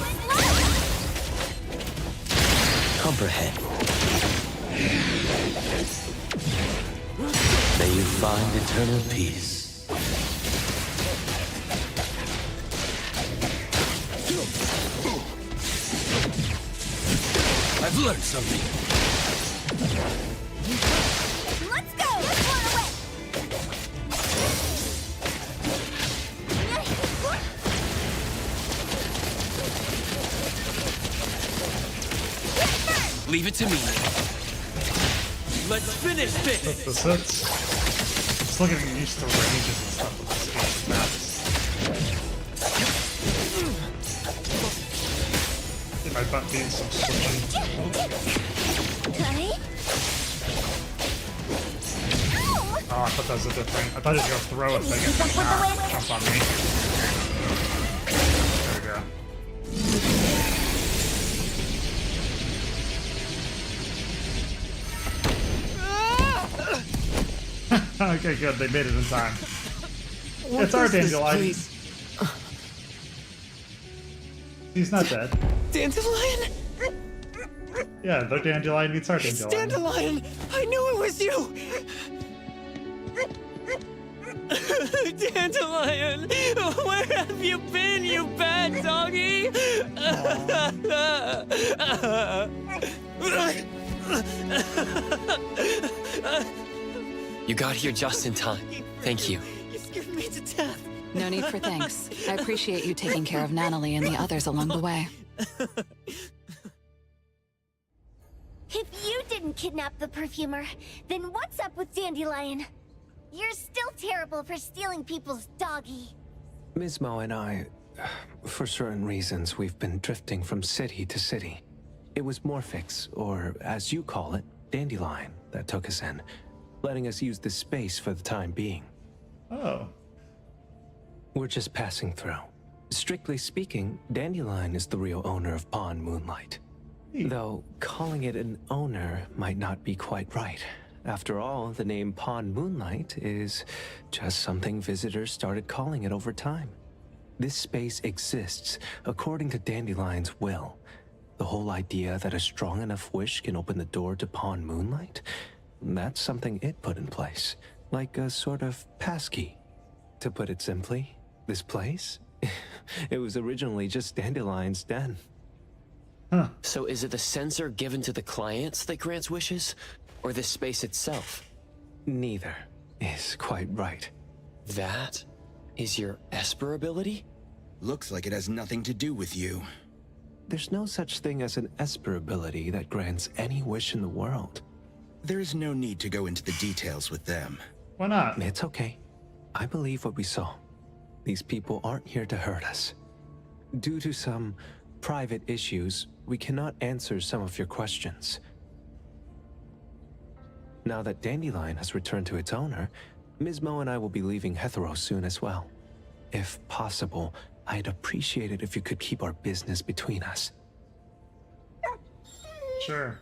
Comprehend. May you find eternal peace. I've learned something. Let's go! Let's run away! Leave it to me. Let's finish this! This hits. Still getting used to ranges and stuff with this game. Maps. It might not be some switching. Oh, I thought that was a different. I thought he was gonna throw a thing and jump on me. There we go. Okay, good. They made it in time. It's our dandelion. He's not dead. Dandelion? Yeah, their dandelion meets our dandelion. Dandelion! I knew it was you! Dandelion! Where have you been, you bad doggy? You got here just in time. Thank you. You scared me to death. No need for thanks. I appreciate you taking care of Natalie and the others along the way. If you didn't kidnap the perfumer, then what's up with Dandelion? You're still terrible for stealing people's doggy. Ms. Mo and I, for certain reasons, we've been drifting from city to city. It was Morphix, or as you call it, Dandelion, that took us in, letting us use this space for the time being. Oh. We're just passing through. Strictly speaking, Dandelion is the real owner of Pawn Moonlight. Though calling it an owner might not be quite right. After all, the name Pawn Moonlight is just something visitors started calling it over time. This space exists according to Dandelion's will. The whole idea that a strong enough wish can open the door to Pawn Moonlight, that's something it put in place, like a sort of passkey. To put it simply, this place, it was originally just Dandelion's den. Huh. So is it the sensor given to the clients that grants wishes, or the space itself? Neither is quite right. That is your Esper ability? Looks like it has nothing to do with you. There's no such thing as an Esper ability that grants any wish in the world. There is no need to go into the details with them. Why not? It's okay. I believe what we saw. These people aren't here to hurt us. Due to some private issues, we cannot answer some of your questions. Now that Dandelion has returned to its owner, Ms. Mo and I will be leaving Hethereau soon as well. If possible, I'd appreciate it if you could keep our business between us. Sure.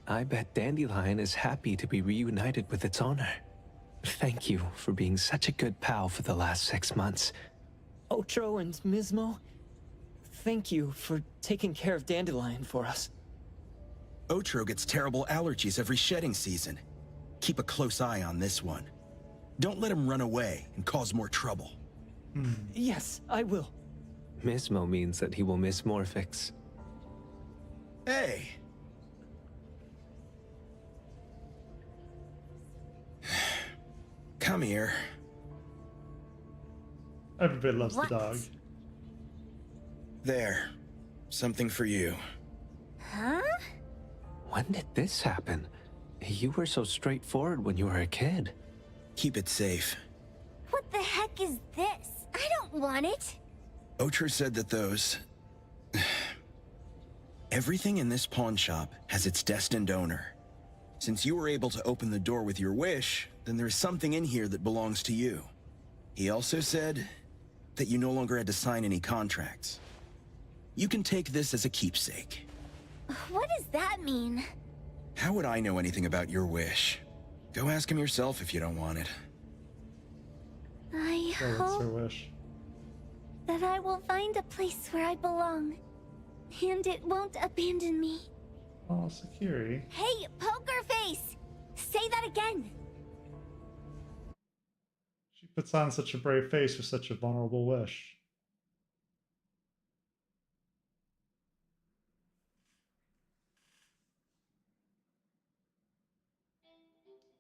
I bet Dandelion is happy to be reunited with its owner. Thank you for being such a good pal for the last 6 months. Otro and Mismo, thank you for taking care of Dandelion for us. Otro gets terrible allergies every shedding season. Keep a close eye on this one. Don't let him run away and cause more trouble. Yes, I will. Mismo means that he will miss Morphix. Hey! Come here. Everybody loves the dog. There. Something for you. Huh? When did this happen? You were so straightforward when you were a kid. Keep it safe. What the heck is this? I don't want it. Otro said that those... Everything in this pawn shop has its destined owner. Since you were able to open the door with your wish, then there is something in here that belongs to you. He also said that you no longer had to sign any contracts. You can take this as a keepsake. What does that mean? How would I know anything about your wish? Go ask him yourself if you don't want it. I What's hope her wish? that I will find a place where I belong, and it won't abandon me. Oh, Sakiri. Hey, Poker Face! Say that again! She puts on such a brave face with such a vulnerable wish.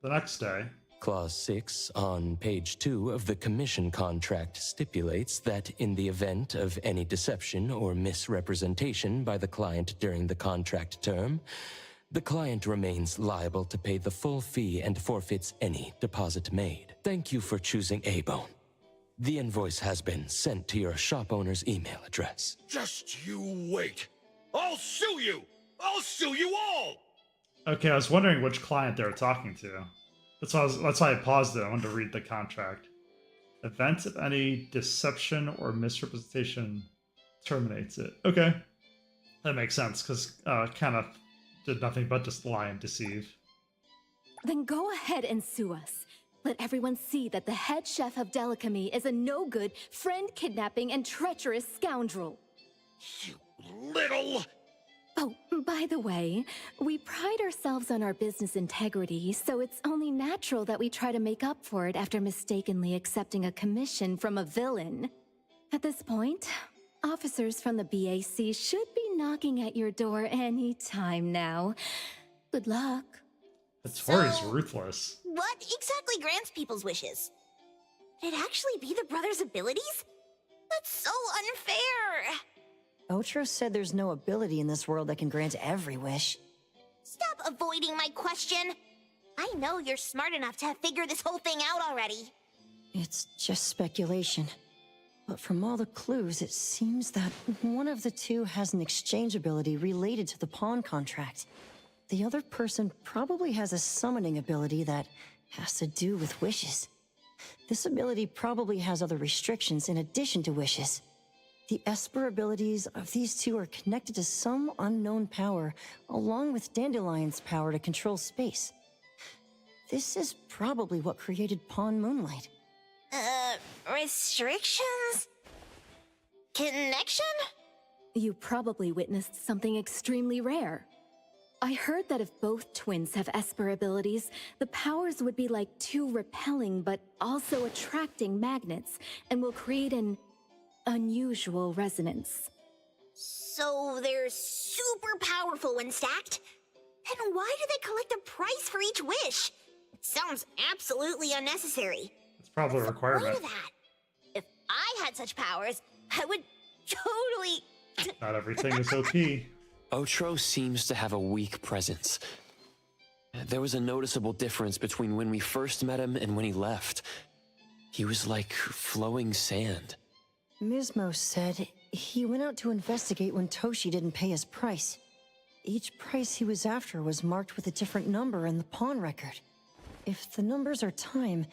The next day. Clause 6 on page 2 of the commission contract stipulates that in the event of any deception or misrepresentation by the client during the contract term, the client remains liable to pay the full fee and forfeits any deposit made. Thank you for choosing A-Bone. The invoice has been sent to your shop owner's email address. Just you wait. I'll sue you! I'll sue you all! Okay, I was wondering which client they were talking to. That's why I paused it. I wanted to read the contract. Event of any deception or misrepresentation terminates it. Okay. That makes sense, because Kenneth did nothing but just lie and deceive. Then go ahead and sue us. Let everyone see that the head chef of Delicamy is a no-good, friend-kidnapping, and treacherous scoundrel. You little... Oh, by the way, we pride ourselves on our business integrity, so it's only natural that we try to make up for it after mistakenly accepting a commission from a villain. At this point, officers from the BAC should be knocking at your door any time now. Good luck. Tori's ruthless. What exactly grants people's wishes? Could it actually be the brothers' abilities? That's so unfair! Otro said there's no ability in this world that can grant every wish. Stop avoiding my question! I know you're smart enough to have figured this whole thing out already. It's just speculation. But from all the clues, it seems that one of the two has an exchange ability related to the pawn contract. The other person probably has a summoning ability that has to do with wishes. This ability probably has other restrictions in addition to wishes. The Esper abilities of these two are connected to some unknown power, along with Dandelion's power to control space. This is probably what created Pawn Moonlight. Restrictions? Connection? You probably witnessed something extremely rare. I heard that if both twins have Esper abilities, the powers would be like two repelling but also attracting magnets and will create an unusual resonance. So they're super powerful when stacked? Then why do they collect a price for each wish? It sounds absolutely unnecessary. It's probably a requirement. What's the point of that? If I had such powers, I would totally... Not everything is OP. Otro seems to have a weak presence. There was a noticeable difference between when we first met him and when he left. He was like flowing sand. Mismo said he went out to investigate when Toshi didn't pay his price. Each price he was after was marked with a different number in the pawn record. If the numbers are time,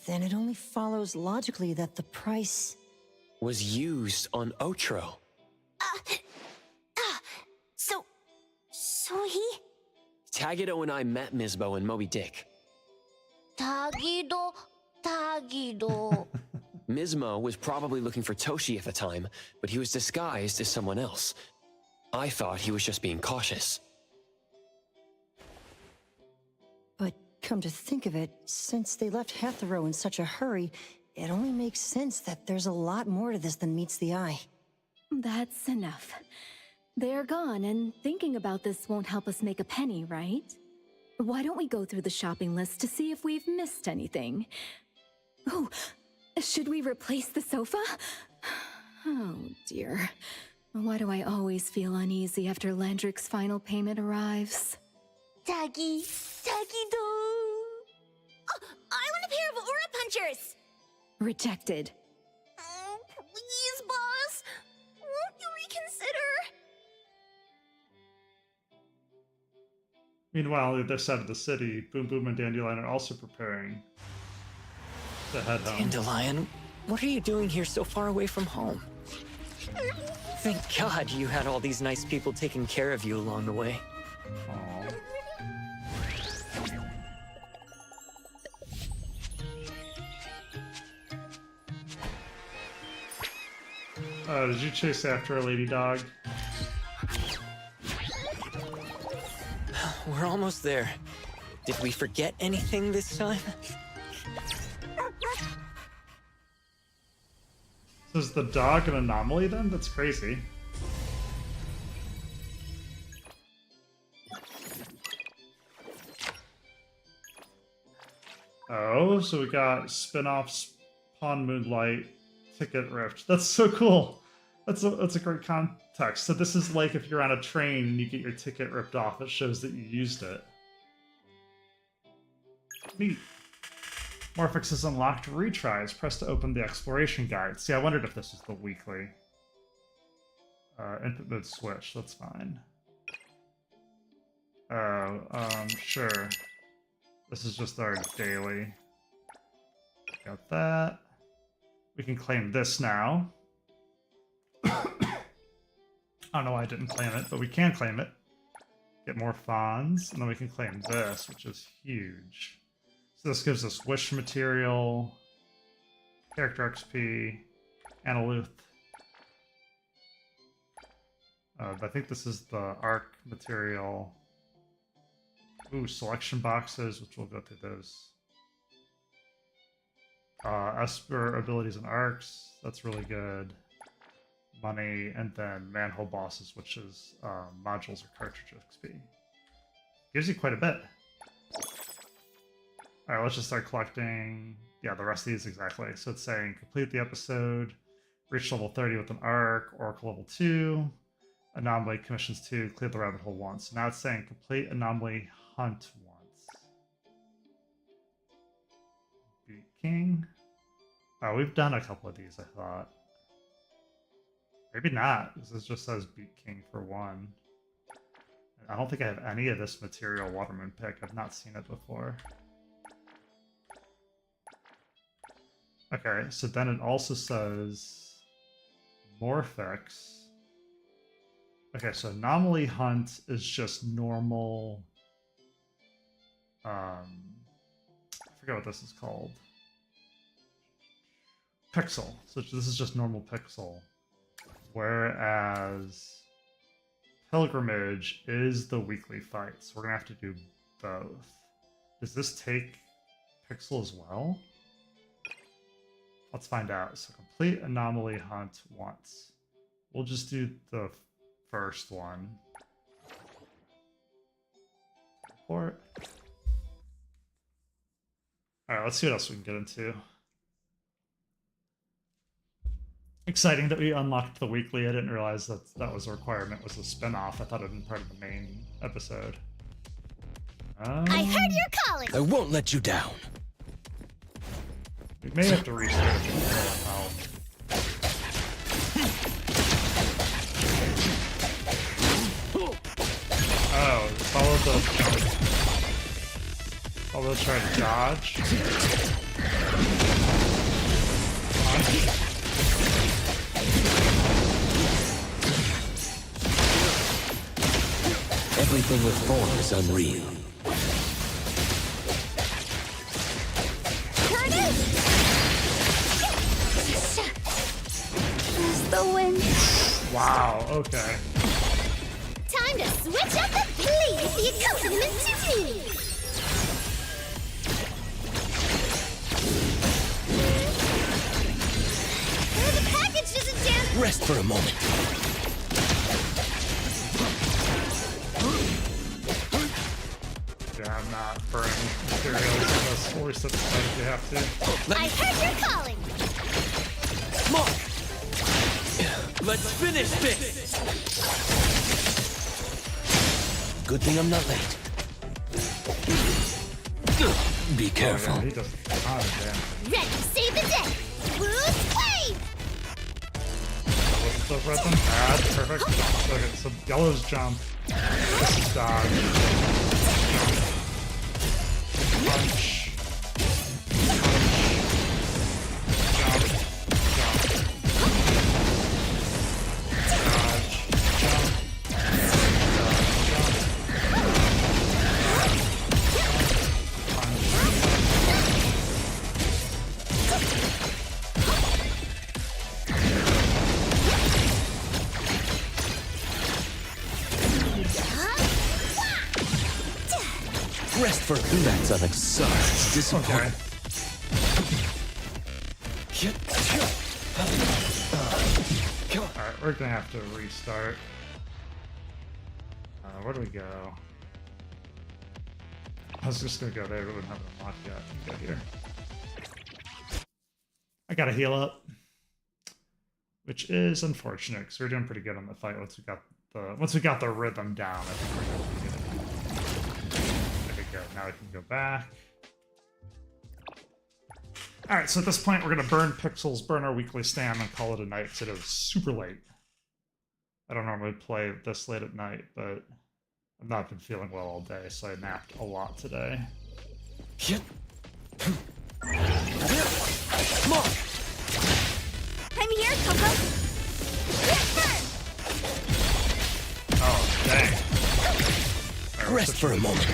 then it only follows logically that the price... was used on Otro. So he... Tagido and I met Misbo and Moby Dick. Tagido. Mismo was probably looking for Toshi at the time, but he was disguised as someone else. I thought he was just being cautious. But come to think of it, since they left Hethereau in such a hurry, it only makes sense that there's a lot more to this than meets the eye. That's enough. They're gone, and thinking about this won't help us make a penny, right? Why don't we go through the shopping list to see if we've missed anything? Oh, should we replace the tagido? Oh dear. Why do I always feel uneasy after Landrick's final payment arrives? Tagido. Oh, I want a pair of aura punchers! Rejected. Oh, please, boss. Won't you reconsider? Meanwhile, on the other side of the city, Boom Boom and Dandelion are also preparing to head home. Dandelion, what are you doing here so far away from home? Thank God you had all these nice people taking care of you along the way. Did you chase after a lady dog? We're almost there. Did we forget anything this time? So is the dog an anomaly then? That's crazy. Oh, so we got spin-offs, Pawn Moonlight, Ticket Rift. That's so cool. That's a great context. So this is like if you're on a train and you get your ticket ripped off, it shows that you used it. Neat. Morphix is unlocked. Retries. Press to open the exploration guide. See, I wondered if this was the weekly. Input mode switch. That's fine. Sure. This is just our daily. Got that. We can claim this now. I don't know why I didn't claim it, but we can claim it. Get more fawns, and then we can claim this, which is huge. So this gives us wish material, character XP, Analuth. I think this is the arc material. Ooh, selection boxes, which we'll go through those. Esper abilities and arcs, that's really good. Money, and then manhole bosses, which is modules or cartridge XP. Gives you quite a bit. Alright, let's just start collecting, yeah, the rest of these exactly. So it's saying complete the episode, reach level 30 with an arc, Oracle level 2, anomaly commissions 2, clear the rabbit hole once. So now it's saying complete anomaly hunt once. Beat King. Oh, we've done a couple of these, I thought. Maybe not, because this just says beat King for 1. I don't think I have any of this material Waterman pick. I've not seen it before. Okay, so then it also says Morphix. Okay, so Anomaly Hunt is just normal. I forget what this is called. Pixel. So this is just normal pixel. Whereas Pilgrimage is the weekly fight. So we're going to have to do both. Does this take pixel as well? Let's find out. So complete Anomaly Hunt once. We'll just do the first one. Report. Alright, let's see what else we can get into. Exciting that we unlocked the weekly. I didn't realize that that was a requirement, was a spin-off. I thought it had been part of the main episode. I heard you're calling! I won't let you down. We may have to restart it to help. Oh, follow the jump. Although try to dodge. Everything with form is unreal. The wind. Wow, okay. Time to switch up and please the accompaniment to me. The package doesn't dance. Rest for a moment. Yeah, I'm not burning materials unless or set aside if you have to. I heard you're calling. Mark! Let's finish this! Good thing I'm not late. Be careful. Oh, yeah, he does a ton of damage. Ready to save the day. Boost wave. What's the rhythm? Perfect. Okay, so yellow's jump. This is dodge. Punch. Rest for that's unexciting. Disappointing. Alright, we're gonna have to restart. Where do we go? I was just gonna go there, but we don't have it unlocked yet. Go here. I gotta heal up. Which is unfortunate, because we were doing pretty good on the fight once we got the rhythm down. I think we're gonna be good. There we go. Now we can go back. Alright, so at this point we're gonna burn pixels, burn our weekly stand, and call it a night, because it is super late. I don't normally play this late at night, but I've not been feeling well all day, so I napped a lot today. I'm here, Coco. Oh, dang. Right, rest for a moment.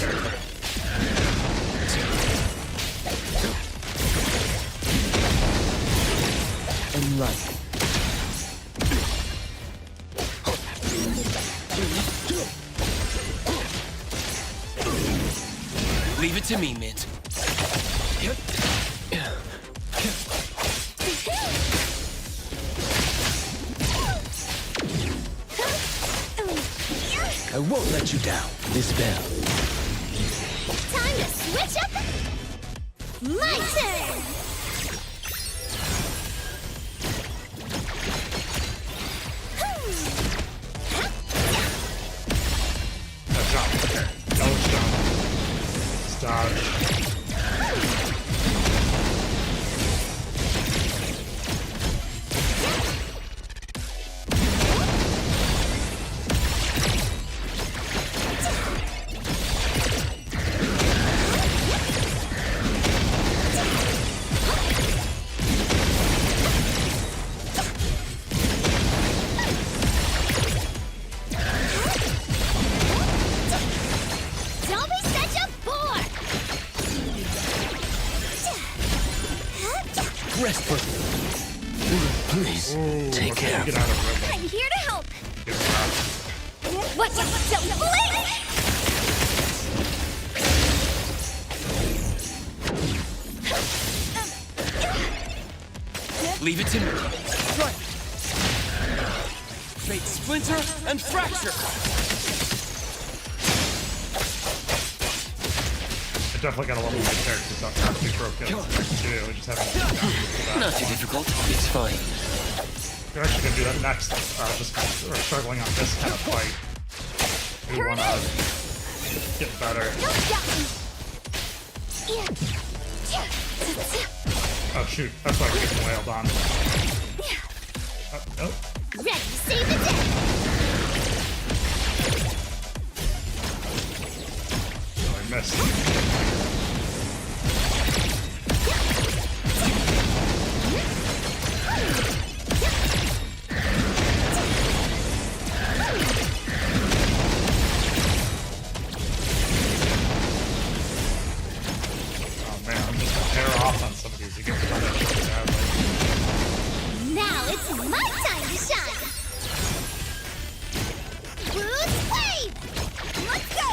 And run. Leave it to me, Mint. I won't let you down. This bell. Time to switch up. My turn. Jump. Okay. Don't jump. Dodge. rest for... Please, take care. I'm here to help. What? Don't blink! Leave it to me. Right. Fate splinter and fracture. I definitely got a level of my characters not to be broken. Too. Just having Not too difficult. It's fine. We're actually gonna do that next. Just kind of, we're struggling on this kind of fight. We wanna get better. Oh shoot! That's why we're getting wailed on. Oh. Ready to save the day. Oh, I missed. Now it's my time to shine! Boost wave! Let's go!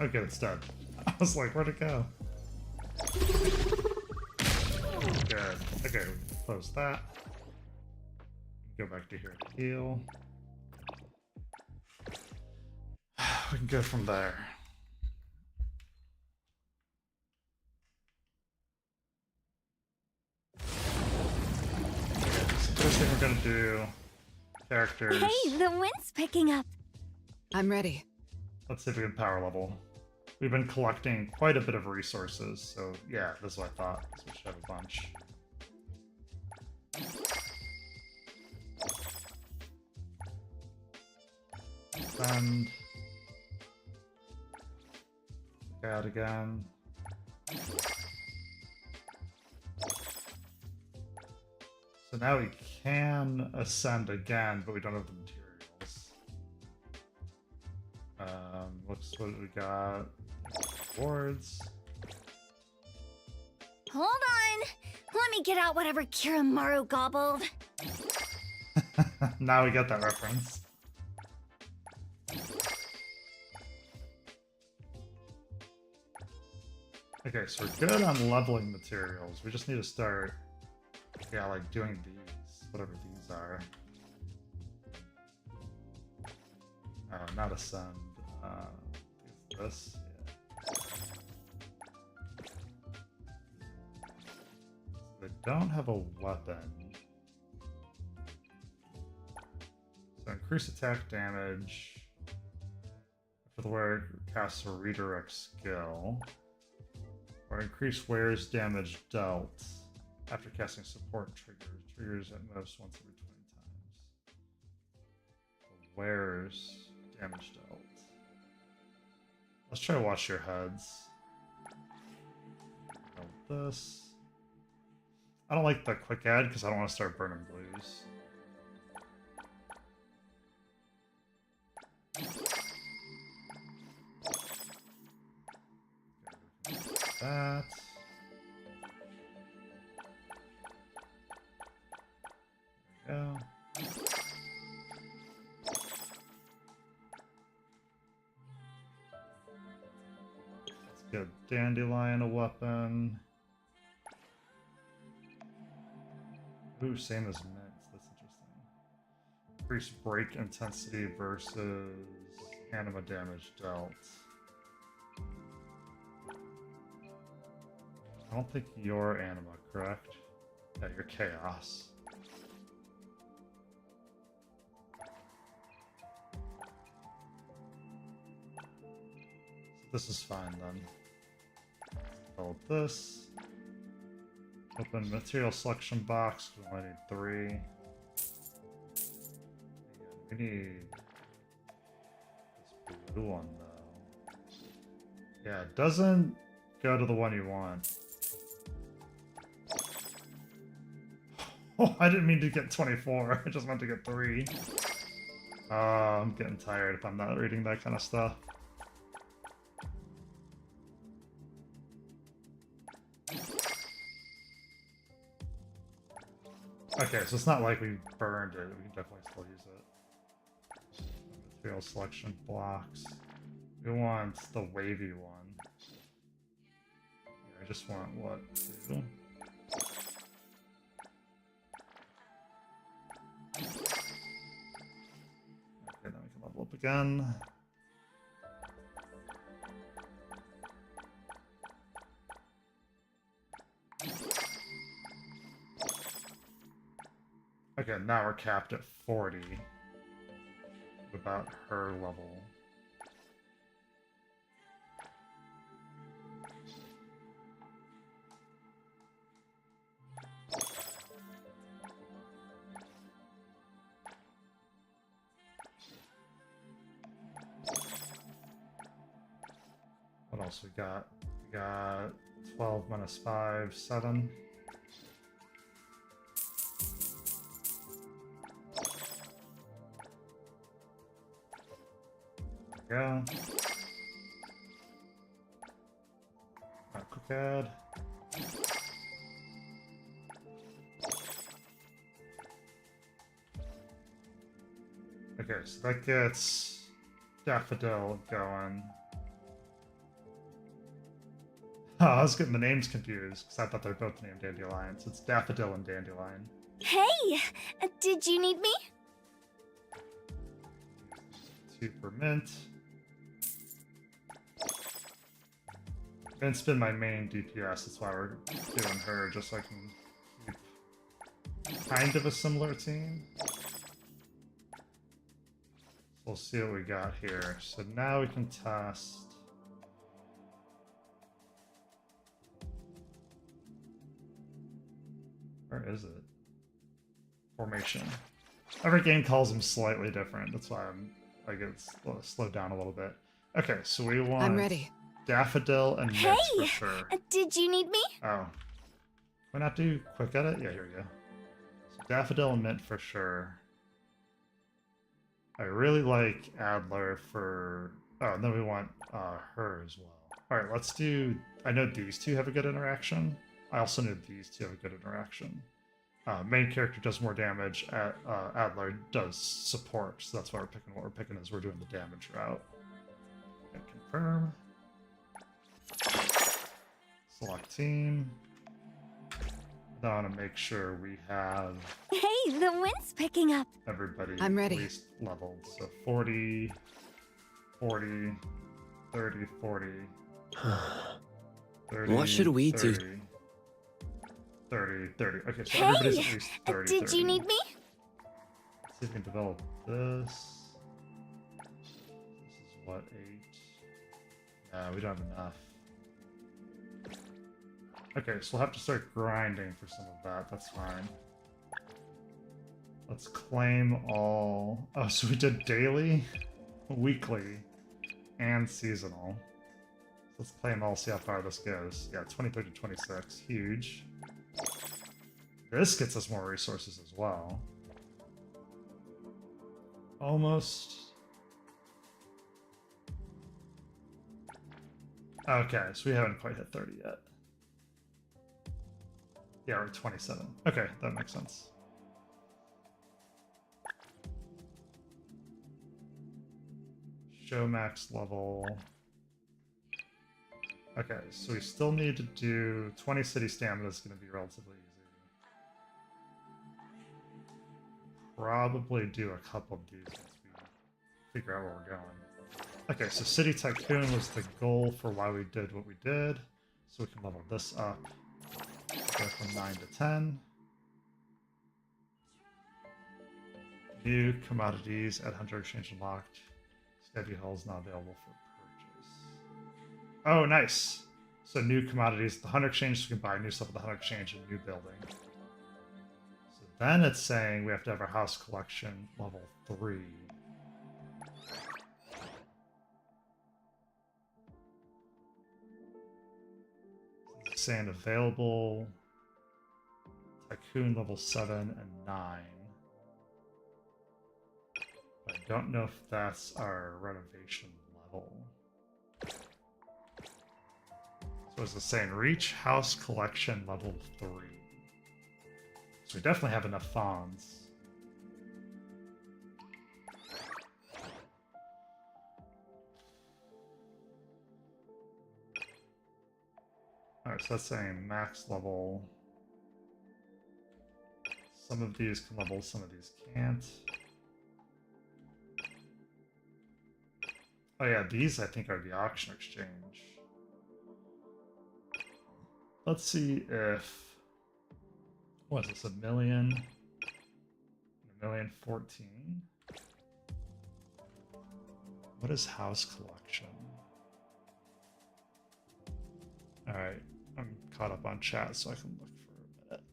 Okay, it's done. I was like, where'd it go? Good. Okay, close that. Go back to here to heal. We can go from there. First thing we're gonna do, characters. Hey, the wind's picking up. I'm ready. Let's see if we can power level. We've been collecting quite a bit of resources, so yeah, this is what I thought. So we should have a bunch. Send. Out again. So now we can ascend again, but we don't have the materials. Looks what we got. Rewards. Hold on. Let me get out whatever Kiramaru gobbled. Now we got that reference. Okay, so we're good on leveling materials. We just need to start, yeah, like doing these, whatever these are. Not ascend. This. Yeah. They don't have a weapon. So increase attack damage for the wearer casts a redirect skill. Or increase wearer's damage dealt after casting support triggers. Triggers at most once every 20 times. The wearer's damage dealt. Let's try to wash your heads. This. I don't like the quick add because I don't want to start burning blues. That. There we go. Let's get Dandelion a weapon. Ooh, same as Mint. That's interesting. Increase break intensity versus anima damage dealt. I don't think you're anima, correct? Yeah, you're chaos. So this is fine then. Build this. Open material selection box. We only need 3. We need this blue one though. Yeah, it doesn't go to the one you want. Oh, I didn't mean to get 24. I just meant to get 3. I'm getting tired if I'm not reading that kind of stuff. Okay, so it's not like we burned it. We can definitely still use it. Material selection blocks. We want the wavy one. Yeah, I just want what? 2? Okay, then we can level up again. Okay, now we're capped at 40. What about her level? What else we got? We got 12 minus 5, 7. Go. Quick add. Okay, so that gets Daffodil going. Oh, I was getting the names confused because I thought they're both named Dandelion. So it's Daffodil and Dandelion. Hey! Did you need me? 2 per mint. Mint's been my main DPS, that's why we're doing her, just so I can keep kind of a similar team. So we'll see what we got here. So now we can test. Where is it? Formation. Every game calls them slightly different. That's why I get slowed down a little bit. Okay, so we want. I'm ready. Daffodil and mint for sure. Did you need me? Oh, why not do quick edit? Yeah, here we go. So Daffodil and mint for sure. I really like Adler for. Oh, and then we want her as well. All right, let's do. I know these two have a good interaction. I also know these two have a good interaction. Main character does more damage. Adler does support, so that's why we're picking what we're picking as we're doing the damage route. And confirm. Select team. Now I want to make sure we have. Hey, the wind's picking up. Everybody I'm ready. At least leveled. So 40, 40, 30, 40. 30, What should we 30, do? 30, 30. Okay, so Hey, everybody's at least 30. did 30. you need me? Let's see if we can develop this. This is what, 8? No, we don't have enough. Okay, so we'll have to start grinding for some of that. That's fine. Let's claim all. Oh, so we did daily, weekly, and seasonal. Let's claim all, see how far this goes. Yeah, 23 to 26. Huge. This gets us more resources as well. Almost. Okay, so we haven't quite hit 30 yet. Yeah, we're at 27. Okay, that makes sense. Show max level. Okay, so we still need to do 20 city stamina is going to be relatively easy. Probably do a couple of these once we figure out where we're going. Okay, so City Tycoon was the goal for why we did what we did. So we can level this up. Go from 9 to 10. New commodities at Hunter Exchange unlocked. Steady hulls not available for purchase. Oh, nice. So new commodities at the Hunter Exchange, so we can buy new stuff at the Hunter Exchange and new building. So then it's saying we have to have our house collection level 3. It's saying available Tycoon level 7 and 9. But I don't know if that's our renovation level. So it's saying reach house collection level 3. So we definitely have enough fawns. Alright, so that's saying max level. Some of these can level, some of these can't. Oh yeah, these I think are the auction exchange. Let's see if... What is this, 1,000,000? 1,014,000? What is house collection? Alright, I'm caught up on chat so I can look for a minute.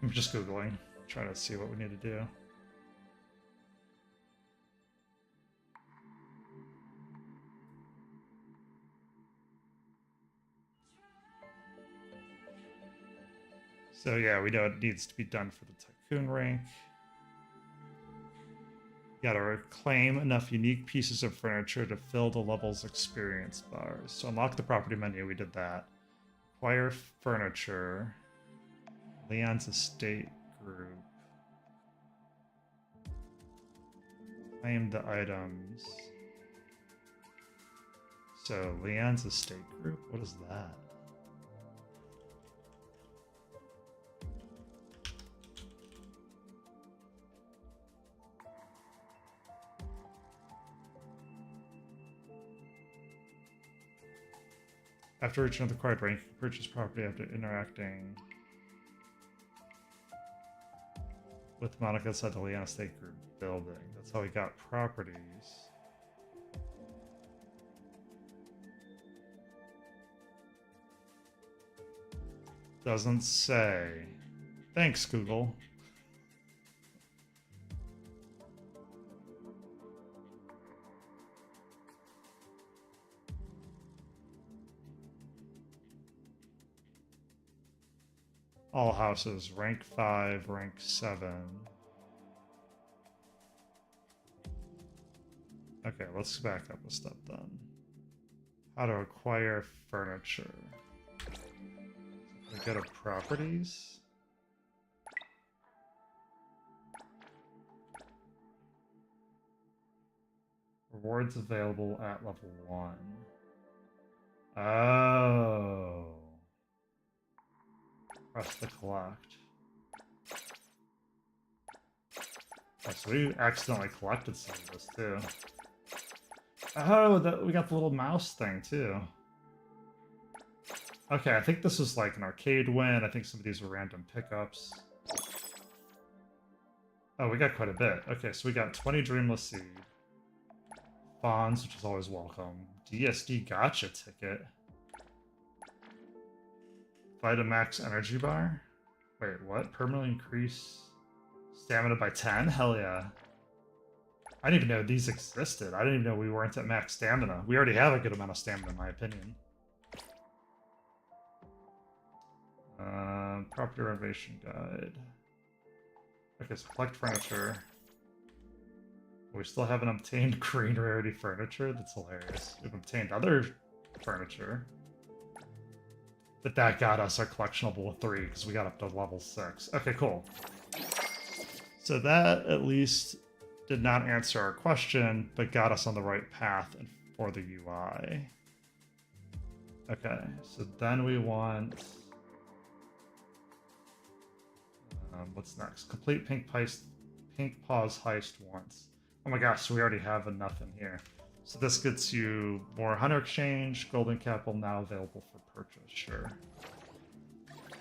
I'm just Googling, trying to see what we need to do. So yeah, we know it needs to be done for the Tycoon rank. You gotta reclaim enough unique pieces of furniture to fill the level's experience bars. So unlock the property menu, we did that. Acquire furniture. Leon's estate group. Claim the items. So Leon's estate group, what is that? After reaching the required rank, you can purchase property after interacting with Monica inside the Leon Estate Group building. That's how we got properties. Doesn't say. Thanks, Google. All houses, rank 5, rank 7. Okay, let's back up a step then. How to acquire furniture. We go to properties. Rewards available at level 1. Oh. Press the collect. Oh, so we accidentally collected some of this too. Oh, we got the little mouse thing too. Okay, I think this was like an arcade win. I think some of these were random pickups. Oh, we got quite a bit. Okay, so we got 20 Dreamless Seed. Bonds, which is always welcome. DSD Gotcha ticket. Vitamax energy bar? Wait, what? Permanently increase stamina by 10? Hell yeah. I didn't even know these existed. I didn't even know we weren't at max stamina. We already have a good amount of stamina in my opinion. Property renovation guide. Okay, so collect furniture. We still haven't obtained green rarity furniture? That's hilarious. We've obtained other furniture. But that got us our collection level 3 because we got up to level 6. Okay, cool. So that at least did not answer our question, but got us on the right path for the UI. Okay, so then we want... what's next? Complete Pink Paw's Heist once. Oh my gosh, so we already have enough in here. So this gets you more Hunter Exchange, Golden Capital now available for purchase, sure.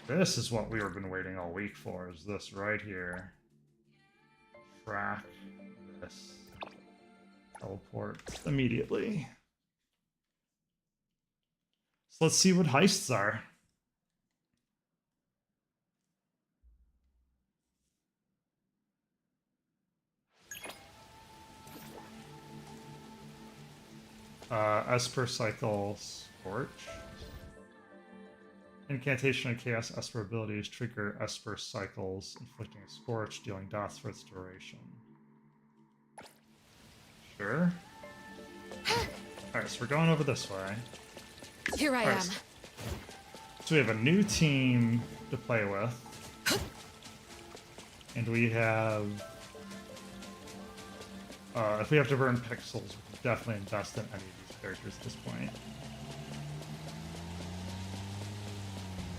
This is what we've been waiting all week for, is this right here. Track this. Teleport immediately. So let's see what heists are. Esper Cycle Scorch. Incantation and Chaos Esper abilities trigger Esper Cycles, inflicting a Scorch, dealing dots for its duration. Sure. Alright, so we're going over this way. Here I am. So we have a new team to play with. And we have... if we have to burn pixels, we can definitely invest in any of these characters at this point.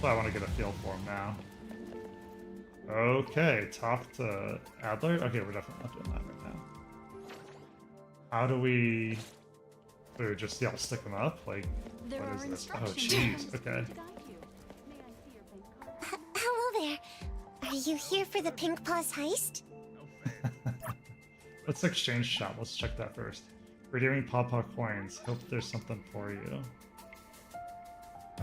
So I want to get a feel for them now. Okay, talk to Adler. Okay, we're definitely not doing that right now. How do we... Do we just, yeah, stick them up? Like, what is this? Oh, jeez, okay. Hello there. Are you here for the Pink Paws heist? Let's exchange shop. Let's check that first. Redeeming Pawpaw coins. Hope there's something for you.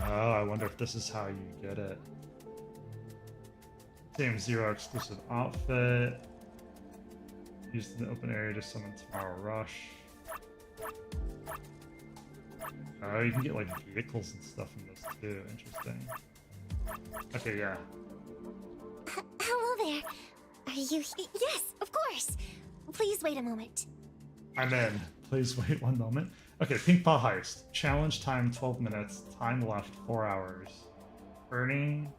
Oh, I wonder if this is how you get it. Same 0 exclusive outfit. Used in the open area to summon Tomorrow Rush. Oh, you can get like vehicles and stuff from this too. Interesting. Okay, yeah. Hello there. Are you... Yes, of course. Please wait a moment. I'm in. Please wait 1 moment. Okay, Pink Paw Heist. Challenge time 12 minutes. Time left 4 hours. Earning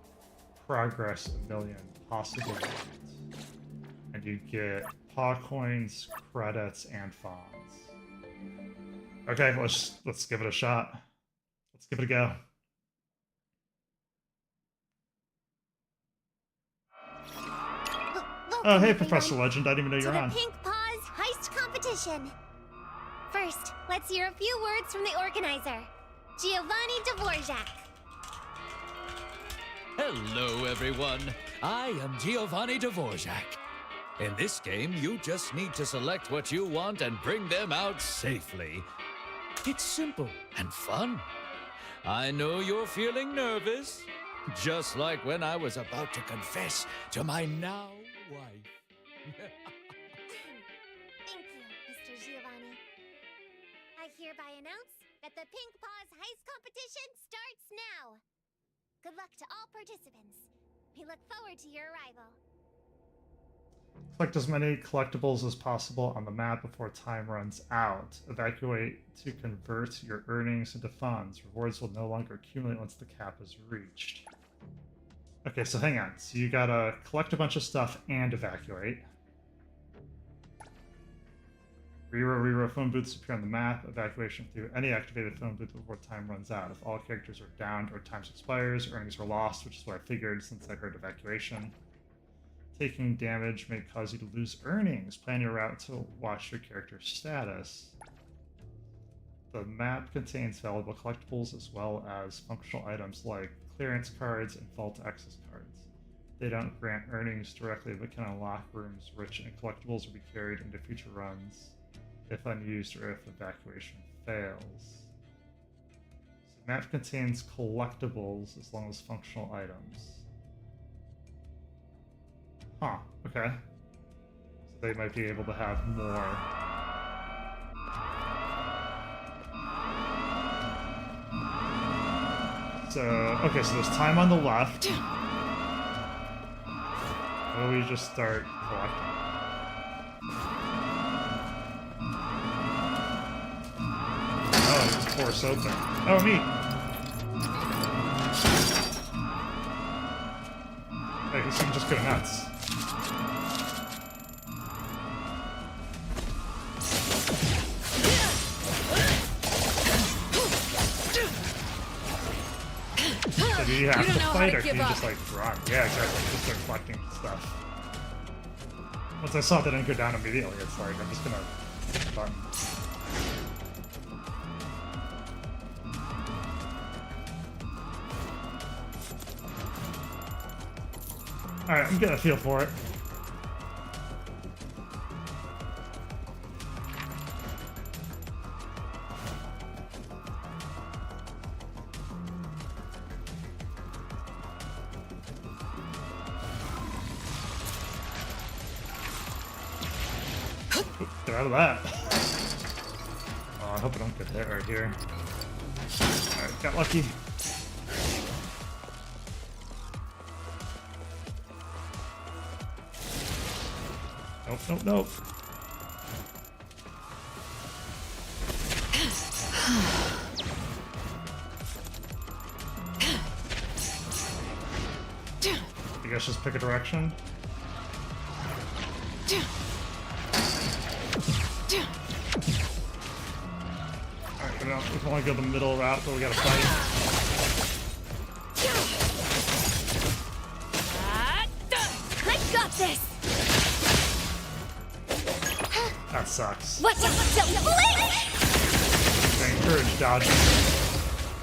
progress 1,000,000. Possible wins. And you get paw coins, credits, and fawns. Okay, let's give it a shot. Let's give it a go. Oh, hey, Professor Legend. I didn't even know you're on. To the Pink Paws heist competition. First, let's hear a few words from the organizer, Giovanni Dvorak. Hello, everyone. I am Giovanni Dvorak. In this game, you just need to select what you want and bring them out safely. It's simple and fun. I know you're feeling nervous, just like when I was about to confess to my now wife. Thank you, Mr. Giovanni. I hereby announce that the Pink Paws heist competition starts now. Good luck to all participants. We look forward to your arrival. Collect as many collectibles as possible on the map before time runs out. Evacuate to convert your earnings into funds. Rewards will no longer accumulate once the cap is reached. Okay, so hang on. So you gotta collect a bunch of stuff and evacuate. Reroll phone booths appear on the map. Evacuation through any activated phone booth before time runs out. If all characters are downed or time expires, earnings are lost, which is what I figured since I heard evacuation. Taking damage may cause you to lose earnings. Plan your route to watch your character's status. The map contains valuable collectibles as well as functional items like clearance cards and vault access cards. They don't grant earnings directly but can unlock rooms rich in collectibles or be carried into future runs if unused or if evacuation fails. So the map contains collectibles as long as functional items. Huh, okay. So they might be able to have more. So, okay, so there's time on the left. Or we just start collecting. Oh, it's force open. Oh, neat. I guess you can just go nuts. So do you have to fight or can you just like run? Yeah, exactly. Just start collecting stuff. Once I saw that didn't go down immediately, it's like I'm just gonna hit the button. Alright, I'm getting a feel for it. Get out of that. Oh, I hope I don't get hit right here. Alright, got lucky. Nope, nope, nope. guess just pick a direction. Alright, we can only go the middle route, but we gotta fight. I got this! That sucks. Watch out! Don't blink! I encourage dodging,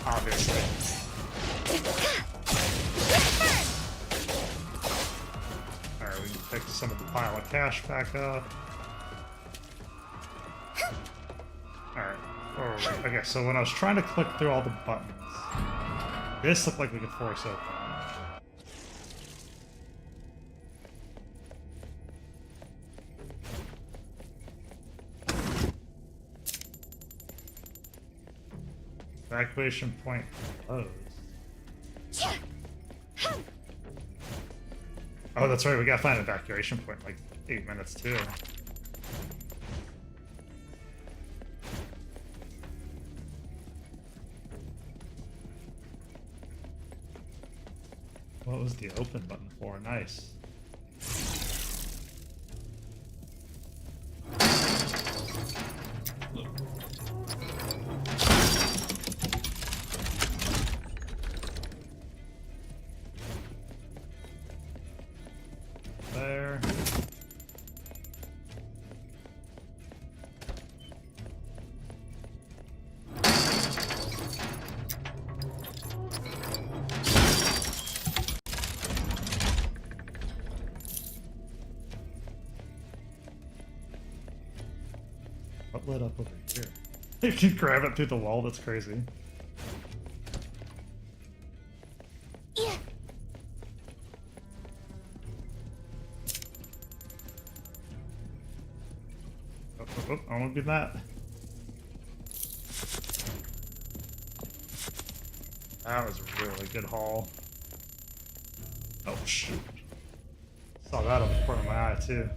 obviously. Alright, we can pick some of the pile of cash back up. Alright. Oh, okay, so when I was trying to click through all the buttons, this looked like we could force open. Evacuation point closed. Oh, that's right, we gotta find an evacuation point in like 8 minutes too. What was the open button for? Nice. There. What lit up over here? You can grab it through the wall, that's crazy. Oh, I want to do that. That was a really good haul. Oh shoot. Saw that on the corner of my eye too.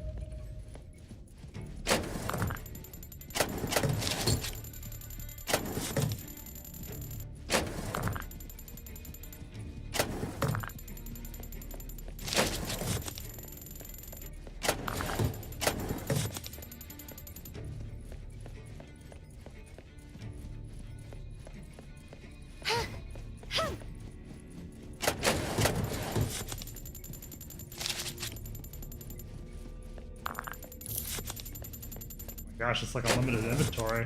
Gosh, it's like a limited inventory.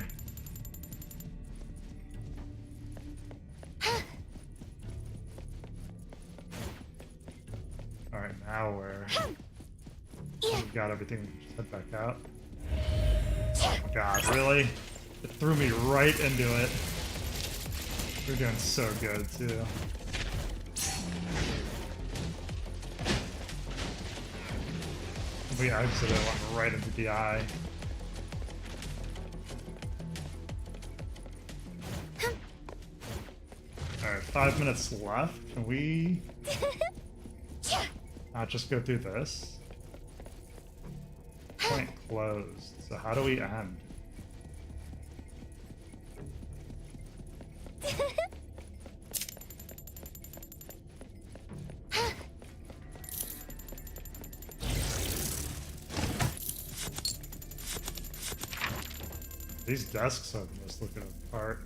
Alright, now we've got everything, we just head back out. Oh my god, really? It threw me right into it. We're doing so good too. We exited, went right into the eye. Alright, 5 minutes left. Can we not just go through this? Point closed. So how do we end? These desks are just looking apart.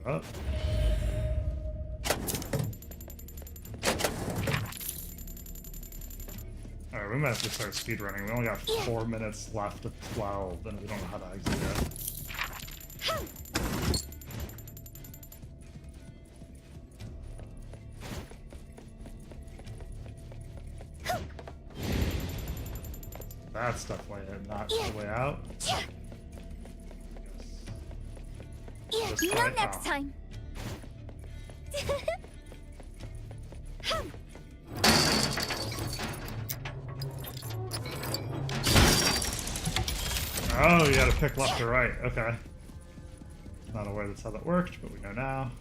Up. Alright, we might have to start speedrunning. We only got 4 minutes left of 12, and we don't know how to exit yet. That's definitely not the way out. No next time. Oh, you gotta pick left or right. Okay. Not aware that's how that worked, but we know now.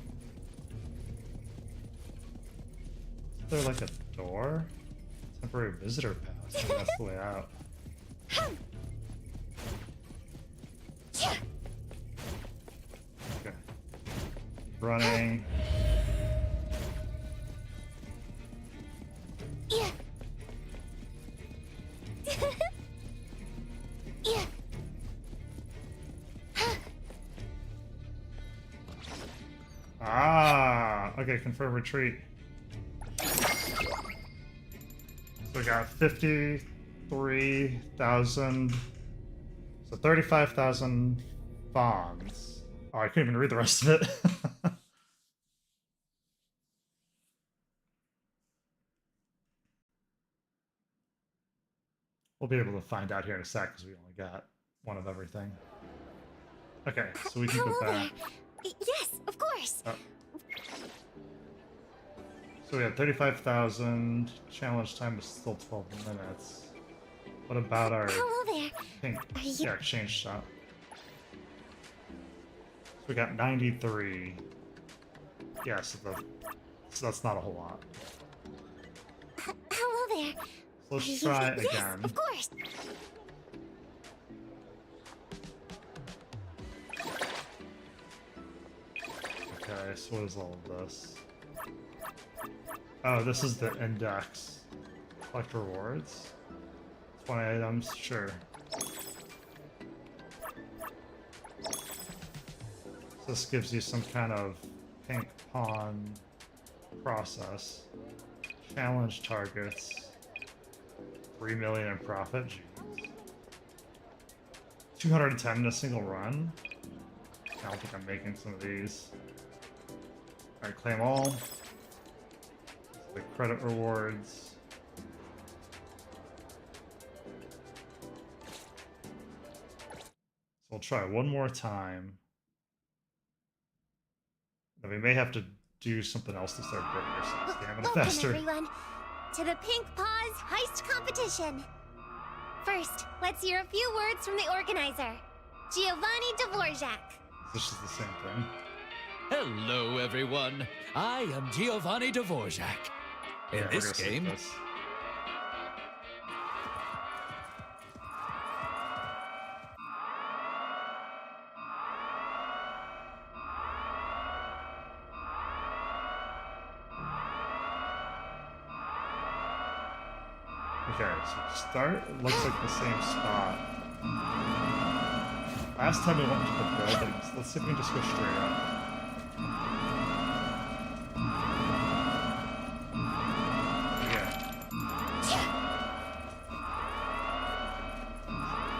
Is there like a door Temporary visitor pass. Maybe that's the way out. Okay. Running. Yeah. Yeah. Ah, okay, confirm retreat. So we got 53,000, so 35,000 bonds. Oh, I couldn't even read the rest of it. We'll be able to find out here in a sec because we only got one of everything. Okay, so we can go back. Yes, of course. Oh. So we had 35,000. Challenge time is still 12 minutes. What about our pink exchange shop? So we got 93. Yeah, so that's not a whole lot. Hello there. So let's try again. Yes, of course. Okay, so what is all of this? Oh, this is the index. Collect rewards. 20 items, sure. So this gives you some kind of pink pawn process. Challenge targets. 3 million in profit. Jeez. 210 in a single run. I don't think I'm making some of these. Alright, claim all. The credit rewards. So we'll try one more time. Then we may have to do something else to start burning ourselves stamina faster. Welcome, everyone, to the Pink Paws Heist Competition. First, let's hear a few words from the organizer, Giovanni Dvorak. This is the same thing. Hello, everyone. I am Giovanni Dvorak. In this game, okay, so start, it looks like the same spot. Last time we went to the buildings. Let's see if we can just go straight up.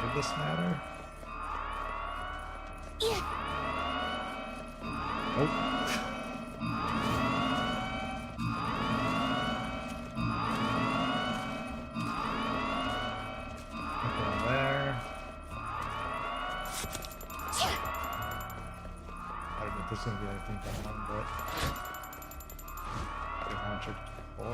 Did this matter? Nope. Nothing there. I don't know if there's gonna be anything going on, but 304.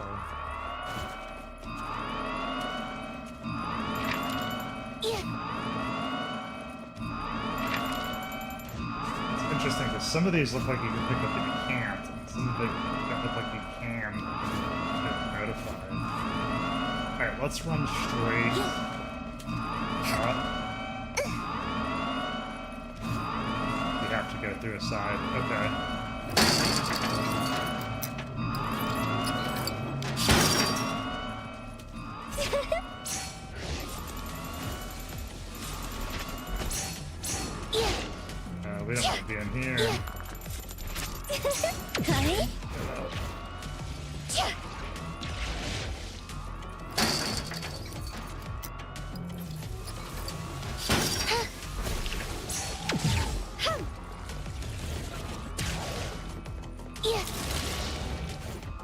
It's interesting because some of these look like you can pick up that you can't, and some of them look like you can get notified. Alright, let's run straight up. We have to go through a side. Okay. We don't want to be in here.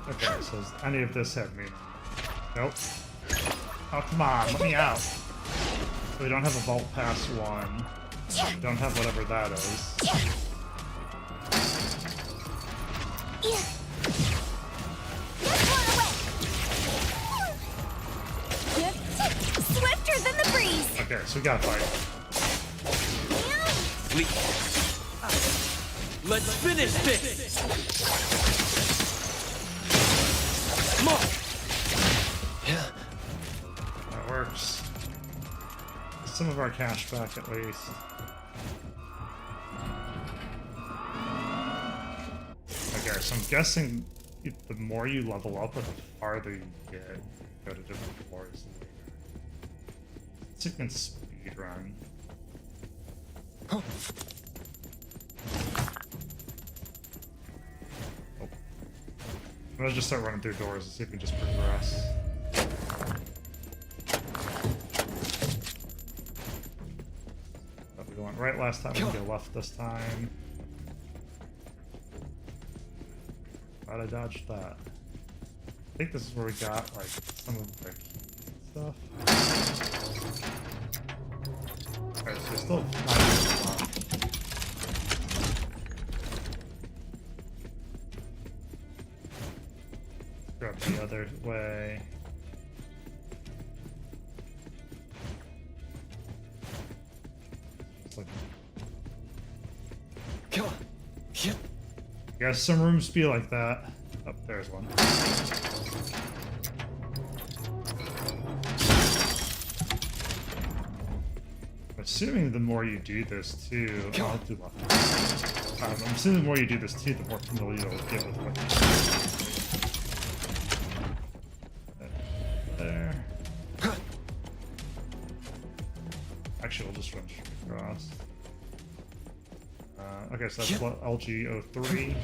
Okay, so does any of this have meaning? Nope. Oh, come on, let me out. So we don't have a Vault Pass 1. We don't have whatever that is. Swifter than the breeze. Okay, so we gotta fight. Let's finish this! Come on! works. Some of our cash back at least. Okay, so I'm guessing the more you level up, the farther you get, you go to different floors later. Let's see if we can speed run. Oh. I'm gonna just start running through doors and see if we can just progress. We went right last time, we can go left this time. Glad I dodged that. I think this is where we got like some of the key stuff. Alright, so there's still 9 minutes left. Grab the other way. Come on. Yep. I guess some rooms be like that. Oh, there's one. I'm assuming the more you do this too, I'll do left. I'm assuming the more you do this too, the more familiar you'll get with what there. Actually, we'll just run straight across. Okay, so that's LG03.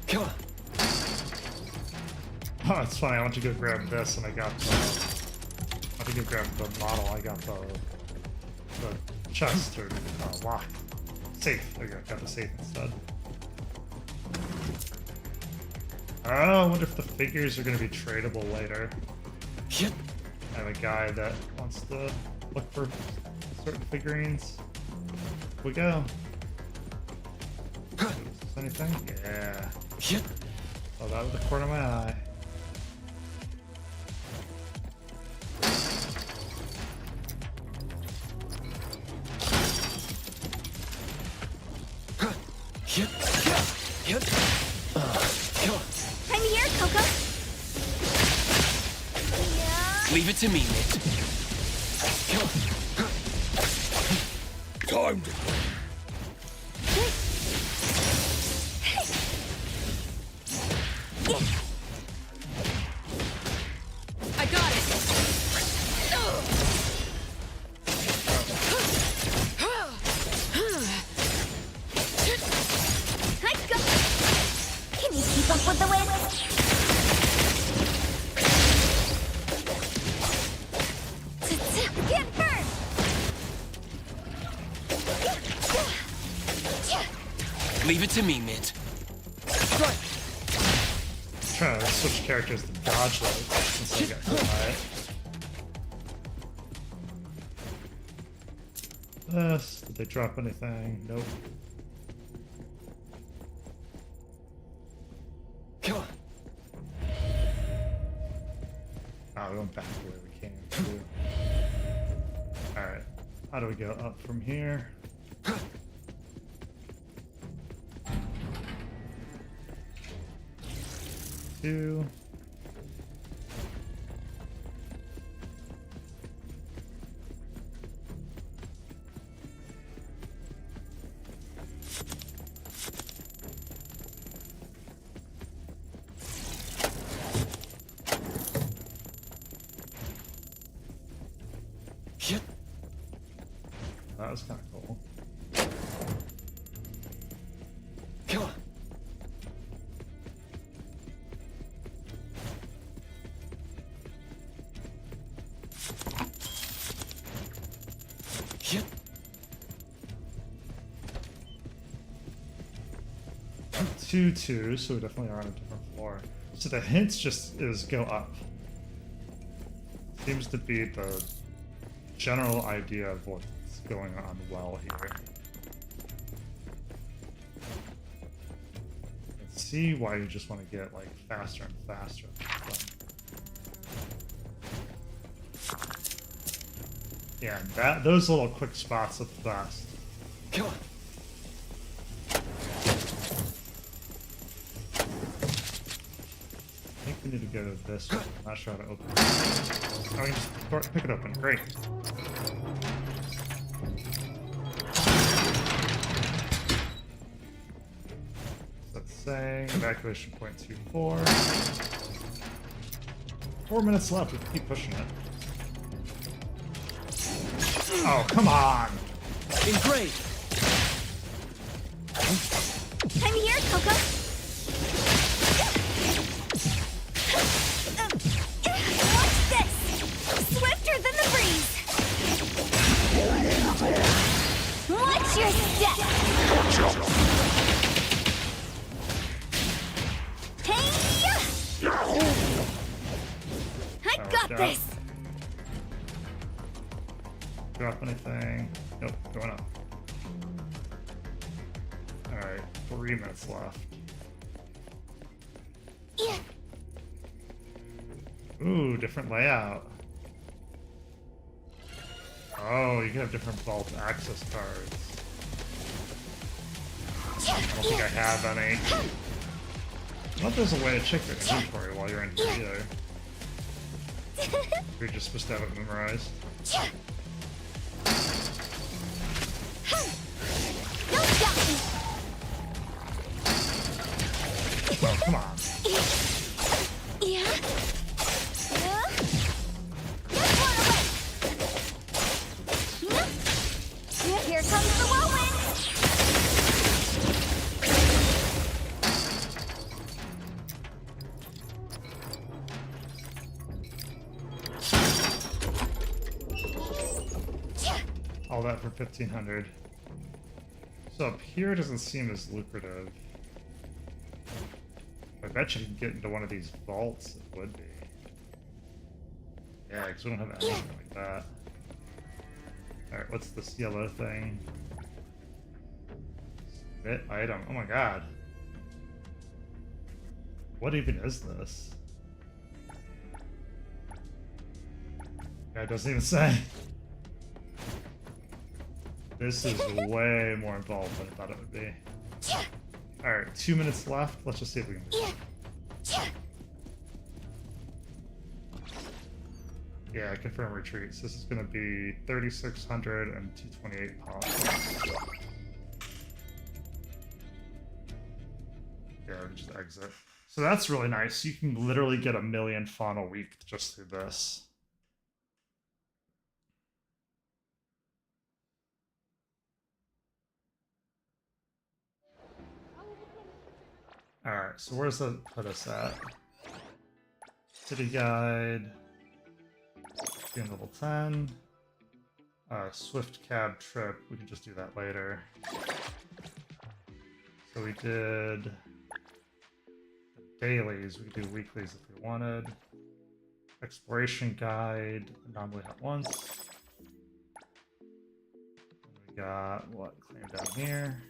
Come on. Oh, it's funny. I went to go grab this, and I got the. I went to go grab the model. I got the chest or lock. Safe. There you go. Got the safe instead. Oh, I wonder if the figures are going to be tradable later. I have a guy that wants to look for certain figurines. Here we go. Is this anything? Yeah. Oh, that was the corner of my eye. I'm here, Coco. Leave it to me, Mitt. Time to I got it. Let's go. Can you keep up with the wind? Get burned. Leave it to me, Mitt. Trying to switch characters to dodge those since I got hit by it. This. Did they drop anything? Nope. Come on. Oh, we went back to where we came to. Alright. How do we go up from here? Two. That was kind of cool. Come on. Yep. 2-2, so we definitely are on a different floor. So the hints just is go up. Seems to be the general idea of what's going on well here. Let's see why you just want to get like faster and faster. Yeah, those little quick spots are the best. Come on. I think we need to go to this one. I'm not sure how to open it. Oh, we can just pick it open. Great. So that's saying evacuation point 24. 4 minutes left. We can keep pushing it. Oh, come on! Great! I'm here, Coco! Watch this! Swifter than the breeze! Watch your step! Hey-ya! I got this! Drop anything? Nope, going up. Alright, 3 minutes left. Yeah. Ooh, different layout. Oh, you can have different vault access cards. I don't think I have any. I thought there's a way to check your inventory while you're in here either. You're just supposed to have it memorized. Oh, come on. Yeah. Here comes the whirlwind. All that for 1,500. So up here doesn't seem as lucrative. I bet you can get into one of these vaults. It would be. Yeah, because we don't have anything like that. Alright, what's this yellow thing? Submit item. Oh my god. What even is this? Yeah, it doesn't even say. This is way more involved than I thought it would be. Alright, 2 minutes left. Let's just see if we can. Yeah, confirm retreats. This is going to be 3,600 and 228 pounds. Yeah, we can just exit. So that's really nice. You can literally get 1 million fawn a week just through this. Alright, so where's that put us at? City guide. Being level 10. Swift cab trip. We can just do that later. So we did the dailies. We could do weeklies if we wanted. Exploration guide. Anomaly at once. And we got what? Claim down here.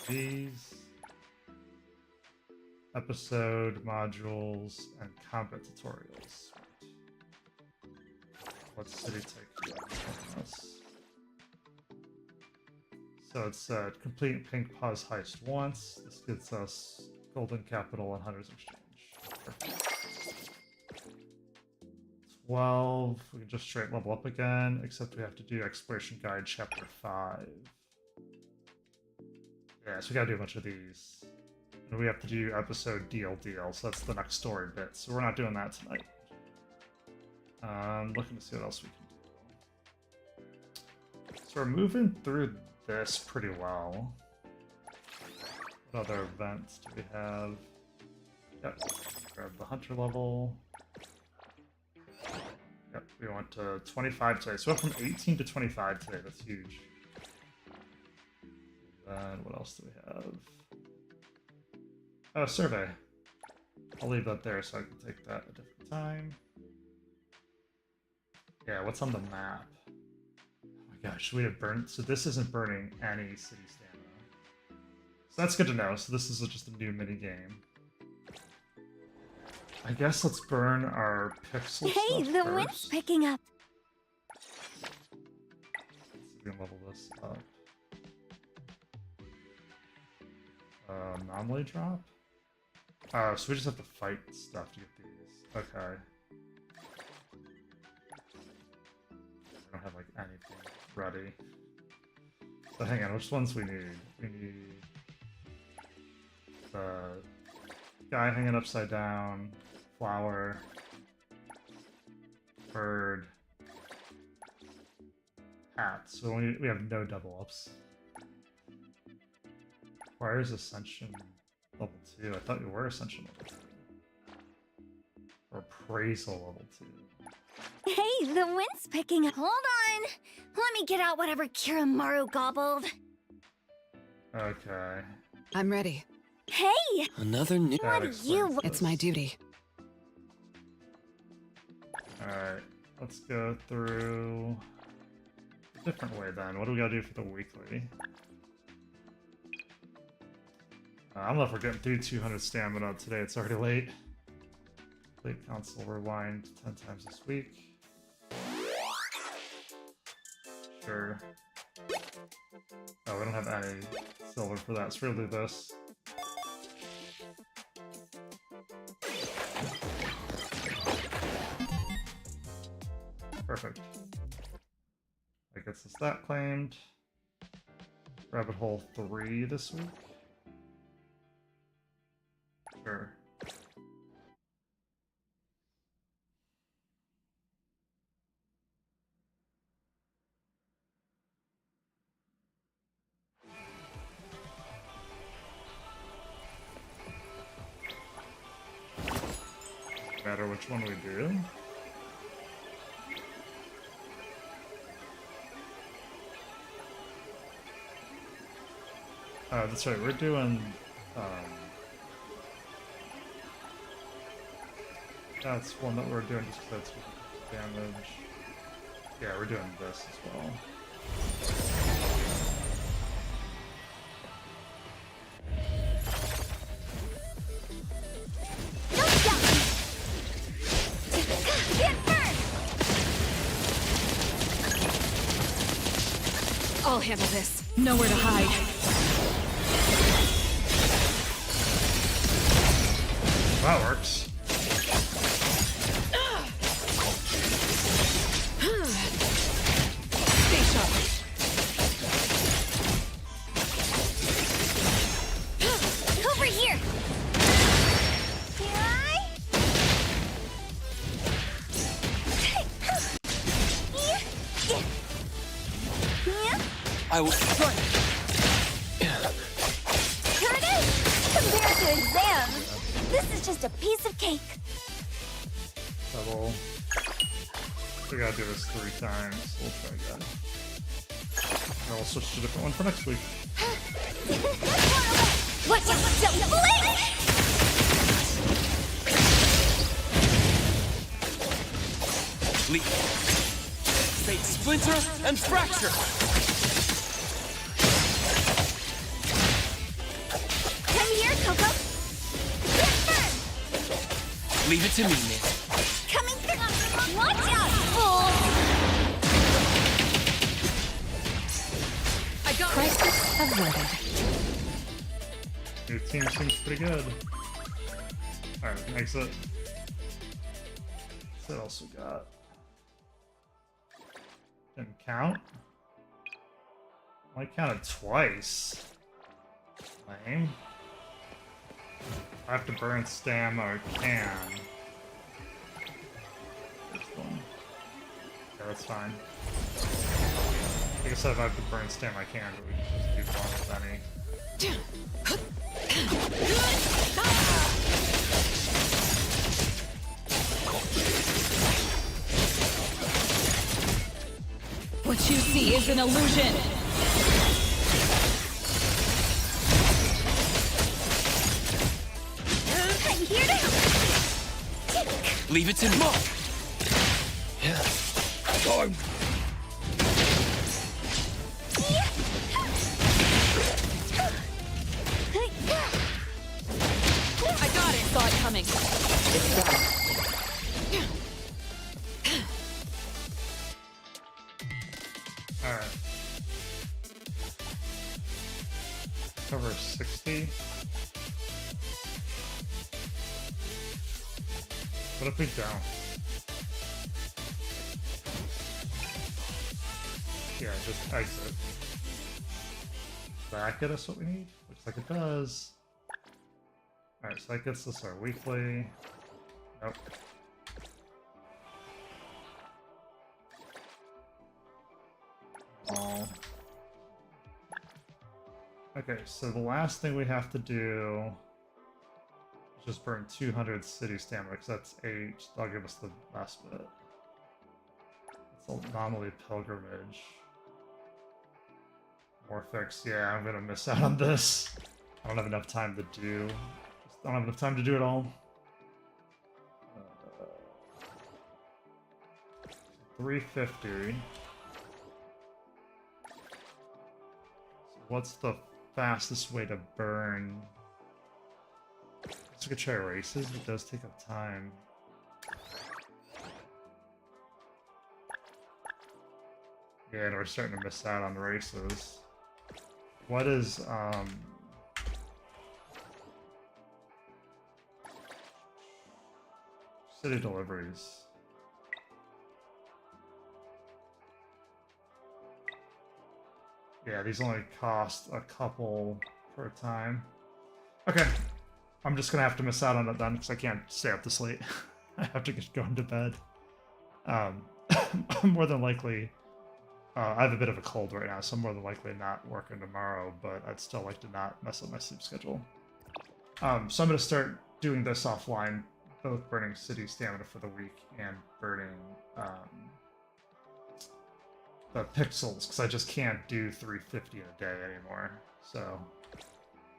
These episode modules and combat tutorials. What city take us? So it's complete Pink Pause Heist once. This gets us Golden Capital and Hunter's Exchange. Perfect. 12. We can just straight level up again, except we have to do Exploration Guide Chapter 5. Yeah, so we gotta do a bunch of these. And we have to do episode deal, so that's the next story bit. So we're not doing that tonight. Looking to see what else we can do. So we're moving through this pretty well. What other events do we have? Yep, grab the hunter level. Yep, we went to 25 today. So we went from 18 to 25 today, that's huge. And what else do we have? Oh, survey. I'll leave that there so I can take that at a different time. Yeah, what's on the map? Oh my gosh, we have burned. So this isn't burning any city stamina. So that's good to know. So this is just a new mini game. I guess let's burn our pixel Hey, stuff the first. wind's picking up. we can level this up. Anomaly drop? Oh, so we just have to fight stuff to get these. Okay. I don't have like anything ready. So hang on, which ones we need? We need the guy hanging upside down, flower, bird, hat. So we have no double ups. Requires Ascension level 2. I thought you were Ascension level 2. Or Appraisal level 2. Hey, the wind's picking up. Hold on. Let me get out whatever Kiramaru gobbled. Okay. I'm ready. Hey! Another new. What do you? It's my duty. Alright, let's go through a different way then. What do we gotta do for the weekly? I don't know if we're getting through 200 stamina today. It's already late. Late console rewind 10 times this week. Sure. Oh, we don't have any silver for that, so we're gonna do this. Perfect. That gets us that claimed. Rabbit hole 3 this week. Sure. Matter which one we do. That's right, we're doing that's one that we're doing just because that's damage. Yeah, we're doing this as well. I'll handle this. Nowhere to hide. That works. Stay sharp. Over here. I will try. Here it is. Compared to exams, this is just a piece of cake. Double. We gotta do this 3 times. We'll try again. And we'll switch to a different one for next week. What? Don't blink! Leap. Fate splinter and fracture. Come here, Coco. Leave it to me, man. Coming through. Watch out, fool! I got crisis averted. Your team seems pretty good. Alright, exit. What else we got? Didn't count? I counted twice. Lame. I have to burn stam or can. First one. Yeah, that's fine. Like I said, if I have to burn stam, I can, but we can just do one with any. What you see is an illusion. I'm here to help. Leave it to me. Yeah. Time. I got it. Saw it coming. It's done. Alright. Cover 60. What if we don't? Yeah, just exit. Does that get us what we need? Looks like it does. Alright, so that gets us our weekly. Nope. Okay, so the last thing we have to do is just burn 200 city stamina, because that's 8. That'll give us the last bit. It's anomaly pilgrimage. Morphix, yeah, I'm gonna miss out on this. I don't have enough time to do. Just don't have enough time to do it all. 350. So what's the fastest way to burn? Let's look at try races. It does take up time. Yeah, and we're starting to miss out on the races. What is city deliveries? Yeah, these only cost a couple per time. Okay, I'm just gonna have to miss out on it then, because I can't stay up this late. I have to get going to bed. More than likely, I have a bit of a cold right now, so I'm more than likely not working tomorrow, but I'd still like to not mess up my sleep schedule. So I'm gonna start doing this offline, both burning city stamina for the week and burning the pixels, because I just can't do 350 in a day anymore. So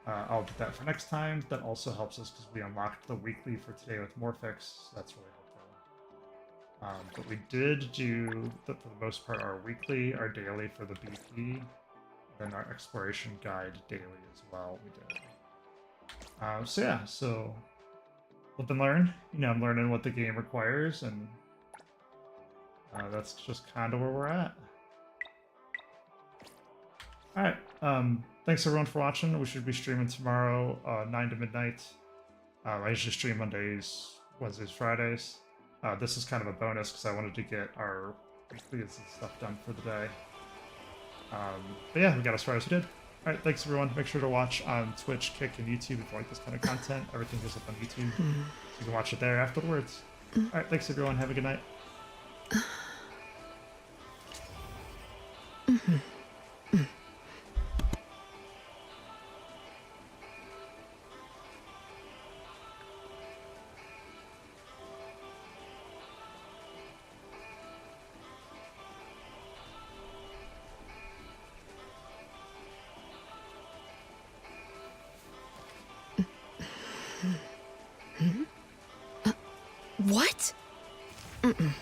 I'll do that for next time. That also helps us because we unlocked the weekly for today with Morphix, so that's really helpful. But we did do, for the most part, our weekly, our daily for the BP, then our exploration guide daily as well. We did. So yeah, so live and learn. You know, I'm learning what the game requires, and that's just kind of where we're at. Alright, thanks everyone for watching. We should be streaming tomorrow, 9 to midnight. I usually stream Mondays, Wednesdays, Fridays. This is kind of a bonus because I wanted to get our weeklies and stuff done for the day. But yeah, we got as far as we did. Alright, thanks everyone. Make sure to watch on Twitch, Kick, and YouTube if you like this kind of content. Everything goes up on YouTube, so you can watch it there afterwards. Alright, thanks everyone. Have a good night. What? Mm-mm.